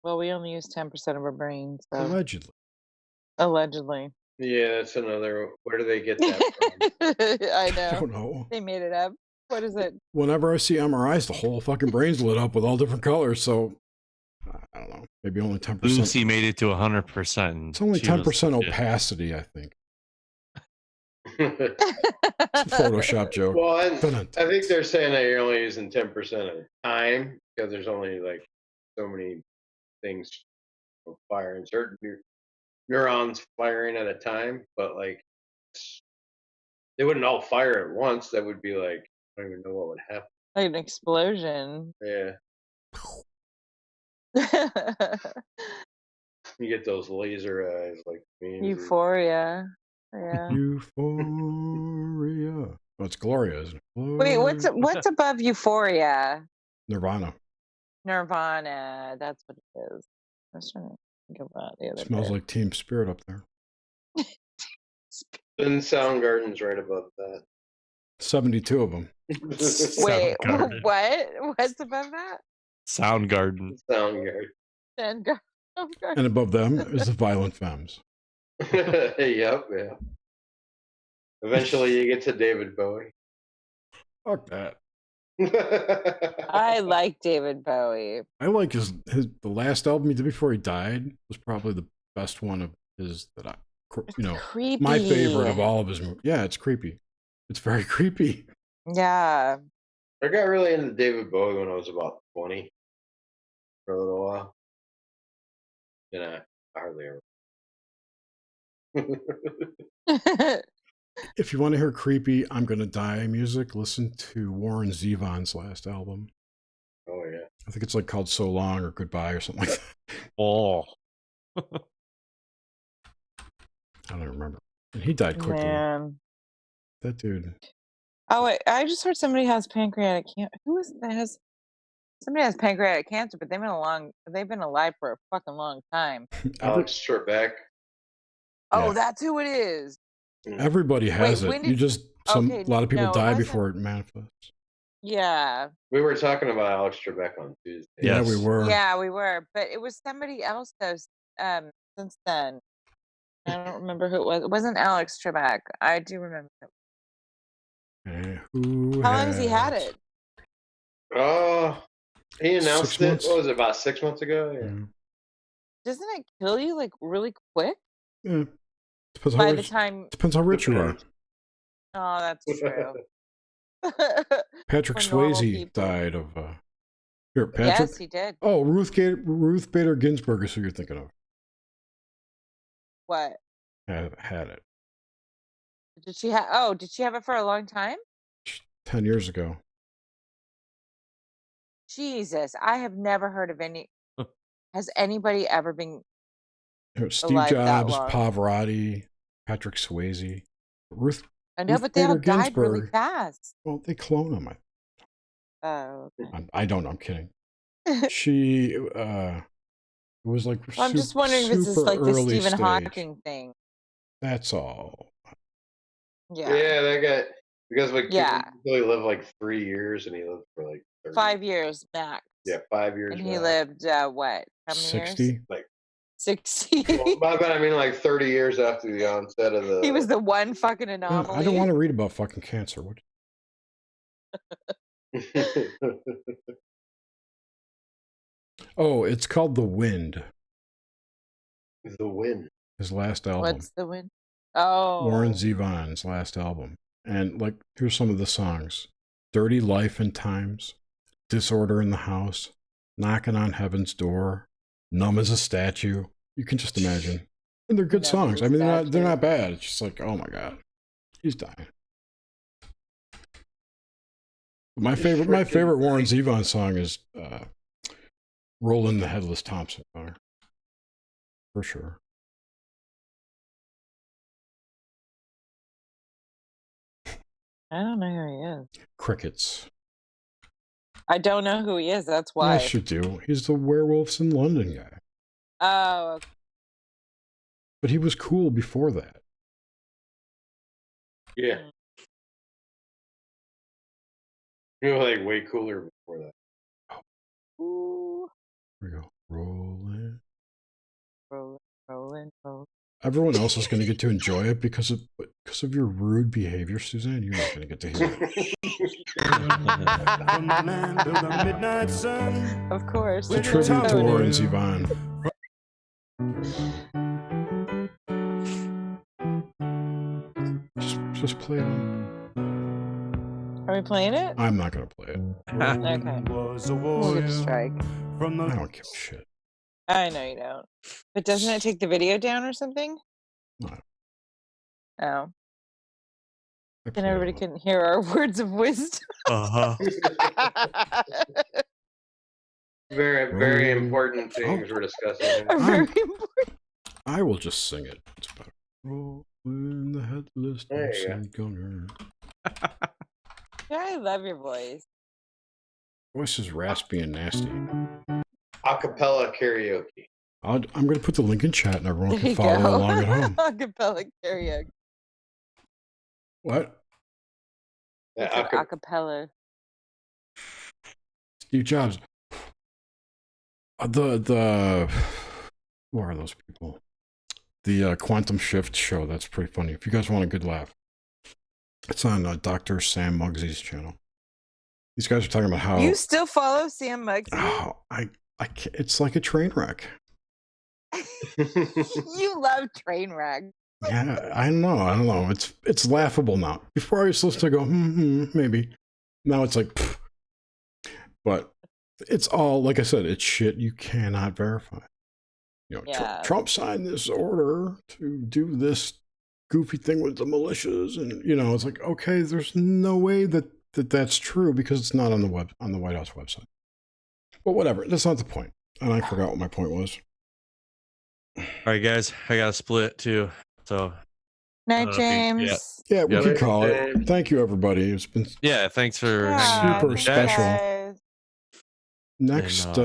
[SPEAKER 1] Well, we only use 10% of our brains. So.
[SPEAKER 3] Allegedly.
[SPEAKER 6] Yeah, that's another. Where do they get that from?
[SPEAKER 1] I know.
[SPEAKER 3] I don't know.
[SPEAKER 1] They made it up. What is it?
[SPEAKER 3] Whenever I see MRIs, the whole fucking brain's lit up with all different colors. So I don't know. Maybe only 10%.
[SPEAKER 4] Lucy made it to 100%.
[SPEAKER 3] It's only 10% opacity, I think. It's a Photoshop joke.
[SPEAKER 6] Well, I think they're saying that you're only using 10% of the time because there's only like so many things firing, certain neurons firing at a time. But like, they wouldn't all fire at once. That would be like, I don't even know what would happen.
[SPEAKER 1] Like an explosion.
[SPEAKER 6] Yeah. You get those laser eyes like me.
[SPEAKER 1] Euphoria. Yeah.
[SPEAKER 3] Euphoria. Oh, it's Gloria, isn't it?
[SPEAKER 1] Wait, what's above Euphoria?
[SPEAKER 3] Nirvana.
[SPEAKER 1] Nirvana. That's what it is. I was trying to think about the other.
[SPEAKER 3] Smells like Team Spirit up there.
[SPEAKER 6] And Soundgarden's right above that.
[SPEAKER 3] 72 of them.
[SPEAKER 1] Wait, what? What's above that?
[SPEAKER 4] Soundgarden.
[SPEAKER 1] Soundgarden.
[SPEAKER 3] And above them is the Violent Femmes.
[SPEAKER 6] Yep, yeah. Eventually you get to David Bowie.
[SPEAKER 3] Fuck that.
[SPEAKER 1] I like David Bowie.
[SPEAKER 3] I like the last album he did before he died was probably the best one of his that
[SPEAKER 1] creepy.
[SPEAKER 3] My favorite of all of his movies. Yeah, it's creepy. It's very creepy.
[SPEAKER 1] Yeah.
[SPEAKER 6] I got really into David Bowie when I was about 20 for a little while. And I hardly ever.
[SPEAKER 3] If you want to hear creepy I'm Gonna Die music, listen to Warren Zevon's last album.
[SPEAKER 6] Oh yeah.
[SPEAKER 3] I think it's like called So Long or Goodbye or something like that.
[SPEAKER 4] Oh.
[SPEAKER 3] I don't remember. And he died quickly.
[SPEAKER 1] Man.
[SPEAKER 3] That dude.
[SPEAKER 1] Oh wait, I just heard somebody has pancreatic cancer. Who is that? Somebody has pancreatic cancer, but they've been alive for a fucking long time.
[SPEAKER 6] Alex Trebek.
[SPEAKER 1] Oh,
[SPEAKER 3] Yeah.
[SPEAKER 1] that's who it is.
[SPEAKER 3] Everybody has it. A lot of people die before it manifests.
[SPEAKER 1] Yeah.
[SPEAKER 6] We were talking about Alex Trebek on Tuesday.
[SPEAKER 3] Yeah, we were.
[SPEAKER 1] Yeah, we were. But it was somebody else though. Since then, I don't remember who it was. It wasn't Alex Trebek. I do remember. How long has he had it?
[SPEAKER 6] He announced it. What was it, about 6 months ago? Yeah.
[SPEAKER 1] Doesn't it kill you like really quick?
[SPEAKER 3] Yeah.
[SPEAKER 1] Depends how rich you are. Oh, that's true.
[SPEAKER 3] Patrick
[SPEAKER 1] For normal
[SPEAKER 3] Swayze
[SPEAKER 1] people.
[SPEAKER 3] died of. Here, Patrick.
[SPEAKER 1] Yes, he did.
[SPEAKER 3] Oh, Ruth Bader Ginsburg is who you're thinking of.
[SPEAKER 1] What?
[SPEAKER 3] Had it.
[SPEAKER 1] Did she have? Oh, did she have it for a long time?
[SPEAKER 3] 10 years ago.
[SPEAKER 1] Jesus, I have never heard of any. Has anybody ever been
[SPEAKER 3] Steve
[SPEAKER 1] alive that
[SPEAKER 3] Jobs,
[SPEAKER 1] long?
[SPEAKER 3] Pavarotti, Patrick Swayze, Ruth.
[SPEAKER 1] I know,
[SPEAKER 3] Ruth
[SPEAKER 1] but they all
[SPEAKER 3] Bader
[SPEAKER 1] died really
[SPEAKER 3] Ginsburg.
[SPEAKER 1] fast.
[SPEAKER 3] Well, they clone them.
[SPEAKER 1] Oh, okay.
[SPEAKER 3] I don't know. I'm kidding. She was like.
[SPEAKER 1] Well, I'm just wondering if it's just like the Stephen Hawking thing.
[SPEAKER 3] That's all.
[SPEAKER 1] Yeah.
[SPEAKER 6] Yeah, that guy. Because like
[SPEAKER 1] Yeah.
[SPEAKER 6] he only lived like 3 years, and he lived for like 30.
[SPEAKER 1] 5 years max.
[SPEAKER 6] Yeah, 5 years.
[SPEAKER 1] And he
[SPEAKER 6] max.
[SPEAKER 1] lived what? How many
[SPEAKER 3] 60?
[SPEAKER 1] years?
[SPEAKER 6] Like
[SPEAKER 1] 60.
[SPEAKER 6] but I mean, like 30 years after the onset of the.
[SPEAKER 1] He was the one fucking anomaly.
[SPEAKER 3] I don't want to read about fucking cancer. What? Oh, it's called The Wind.
[SPEAKER 6] The Wind.
[SPEAKER 3] His last album.
[SPEAKER 1] What's The Wind? Oh.
[SPEAKER 3] Warren Zevon's last album. And like, here's some of the songs: Dirty Life and Times, Disorder in the House, Knocking on Heaven's Door, Numb as a Statue. You can just imagine. And they're good songs. I mean, they're not bad. It's just like, oh my God, he's dying. My favorite Warren Zevon song is Rollin' the Headless Thompson song. For sure.
[SPEAKER 1] I don't know who he is.
[SPEAKER 3] Crickets.
[SPEAKER 1] I don't know who he is. That's why.
[SPEAKER 3] Yes, you do. He's the Werewolves in London guy.
[SPEAKER 1] Oh. Okay.
[SPEAKER 3] But he was cool before that.
[SPEAKER 6] Yeah. You were like way cooler before that.
[SPEAKER 1] Ooh.
[SPEAKER 3] Here we go. Rolling.
[SPEAKER 1] Rolling.
[SPEAKER 3] Everyone else is going to get to enjoy it because of your rude behavior, Suzanne. You're not going to get to hear it.
[SPEAKER 1] Of course.
[SPEAKER 3] It's a tribute to Warren Zevon. Just play it.
[SPEAKER 1] Are we playing it?
[SPEAKER 3] I'm not going to play it.
[SPEAKER 1] Okay. We'll get a strike.
[SPEAKER 3] I don't give a shit.
[SPEAKER 1] I know you don't. But doesn't it take the video down or something?
[SPEAKER 3] No.
[SPEAKER 1] Oh. Then everybody can hear our words of wisdom.
[SPEAKER 6] Very, very important things we're discussing.
[SPEAKER 1] Very important.
[SPEAKER 3] I will just sing it. It's about rolling the headless Thompson gunner.
[SPEAKER 1] Yeah, I love your voice.
[SPEAKER 3] Voice is raspy and nasty.
[SPEAKER 6] Acapella karaoke.
[SPEAKER 3] I'm going to put the link in chat and everyone
[SPEAKER 1] There
[SPEAKER 3] can
[SPEAKER 1] you
[SPEAKER 3] follow
[SPEAKER 1] go.
[SPEAKER 3] along at home.
[SPEAKER 1] Acapella karaoke.
[SPEAKER 3] What?
[SPEAKER 1] Acapella.
[SPEAKER 3] Steve Jobs. Who are those people? The Quantum Shift show. That's pretty funny. If you guys want a good laugh, it's on Dr. Sam Muggsy's channel. These guys are talking about how
[SPEAKER 1] You still follow Sam Muggsy?
[SPEAKER 3] Oh, I can't, it's like a train wreck.
[SPEAKER 1] You love train wreck.
[SPEAKER 3] Yeah, I don't know. It's laughable now. Before I used to listen to go, maybe. Now it's like, pfft. But it's all, like I said, it's shit you cannot verify. You know,
[SPEAKER 1] Yeah.
[SPEAKER 3] Trump signed this order to do this goofy thing with the militias, and you know, it's like, okay, there's no way that's true because it's not on the White House website. But whatever, that's not the point. And I forgot what my point was.
[SPEAKER 4] All right, guys, I got to split too. So,
[SPEAKER 1] Night, James.
[SPEAKER 3] Yeah, we can call it. Thank you, everybody. It's been
[SPEAKER 4] thanks for
[SPEAKER 3] super special.
[SPEAKER 1] Guys.
[SPEAKER 3] Next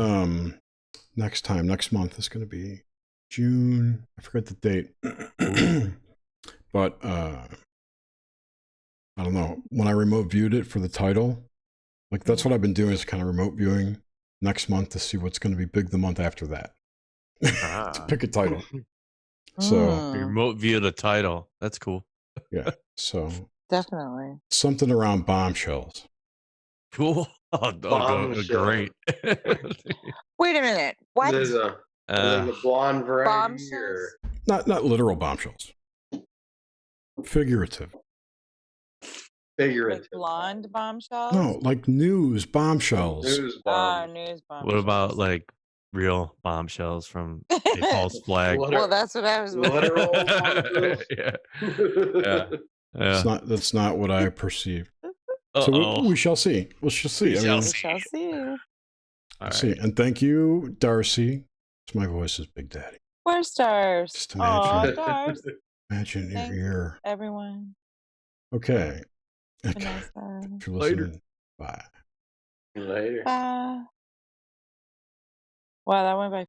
[SPEAKER 3] month is going to be June. I forget the date, but I don't know. When I remote viewed it for the title, like that's what I've been doing, is kind of remote viewing next month to see what's going to be big the month after that. To pick a title. So
[SPEAKER 4] remote view the title. That's cool.
[SPEAKER 3] Yeah. So
[SPEAKER 1] definitely
[SPEAKER 3] something around bombshells.
[SPEAKER 4] Cool. Oh, great.
[SPEAKER 1] Wait a minute. What?
[SPEAKER 6] There's a blonde variety.
[SPEAKER 1] Bombshells?
[SPEAKER 3] Not literal bombshells. Figurative.
[SPEAKER 6] Figurative.
[SPEAKER 1] blonde bombshells?
[SPEAKER 3] No, like news bombshells.
[SPEAKER 6] News bomb.
[SPEAKER 1] News bombshells.
[SPEAKER 4] What about like real bombshells from a false flag?
[SPEAKER 1] Well, that's what I was
[SPEAKER 6] Literal bombshells.
[SPEAKER 4] Yeah.
[SPEAKER 3] That's not what I perceived.
[SPEAKER 4] Uh-oh.
[SPEAKER 3] So we shall see. We shall see.
[SPEAKER 4] We shall see.
[SPEAKER 1] shall see.
[SPEAKER 4] All right.
[SPEAKER 3] See. And thank you, Darcy. My voice is Big Daddy.
[SPEAKER 1] 4 stars.
[SPEAKER 3] Just
[SPEAKER 1] Aw,
[SPEAKER 3] imagine.
[SPEAKER 1] stars.
[SPEAKER 3] Imagine
[SPEAKER 1] Thanks,
[SPEAKER 3] your ear.
[SPEAKER 1] everyone.
[SPEAKER 3] Okay.
[SPEAKER 1] Vanessa.
[SPEAKER 3] If you're
[SPEAKER 4] Later.
[SPEAKER 3] listening, bye.
[SPEAKER 6] Later.
[SPEAKER 1] Bye. Wow, that went by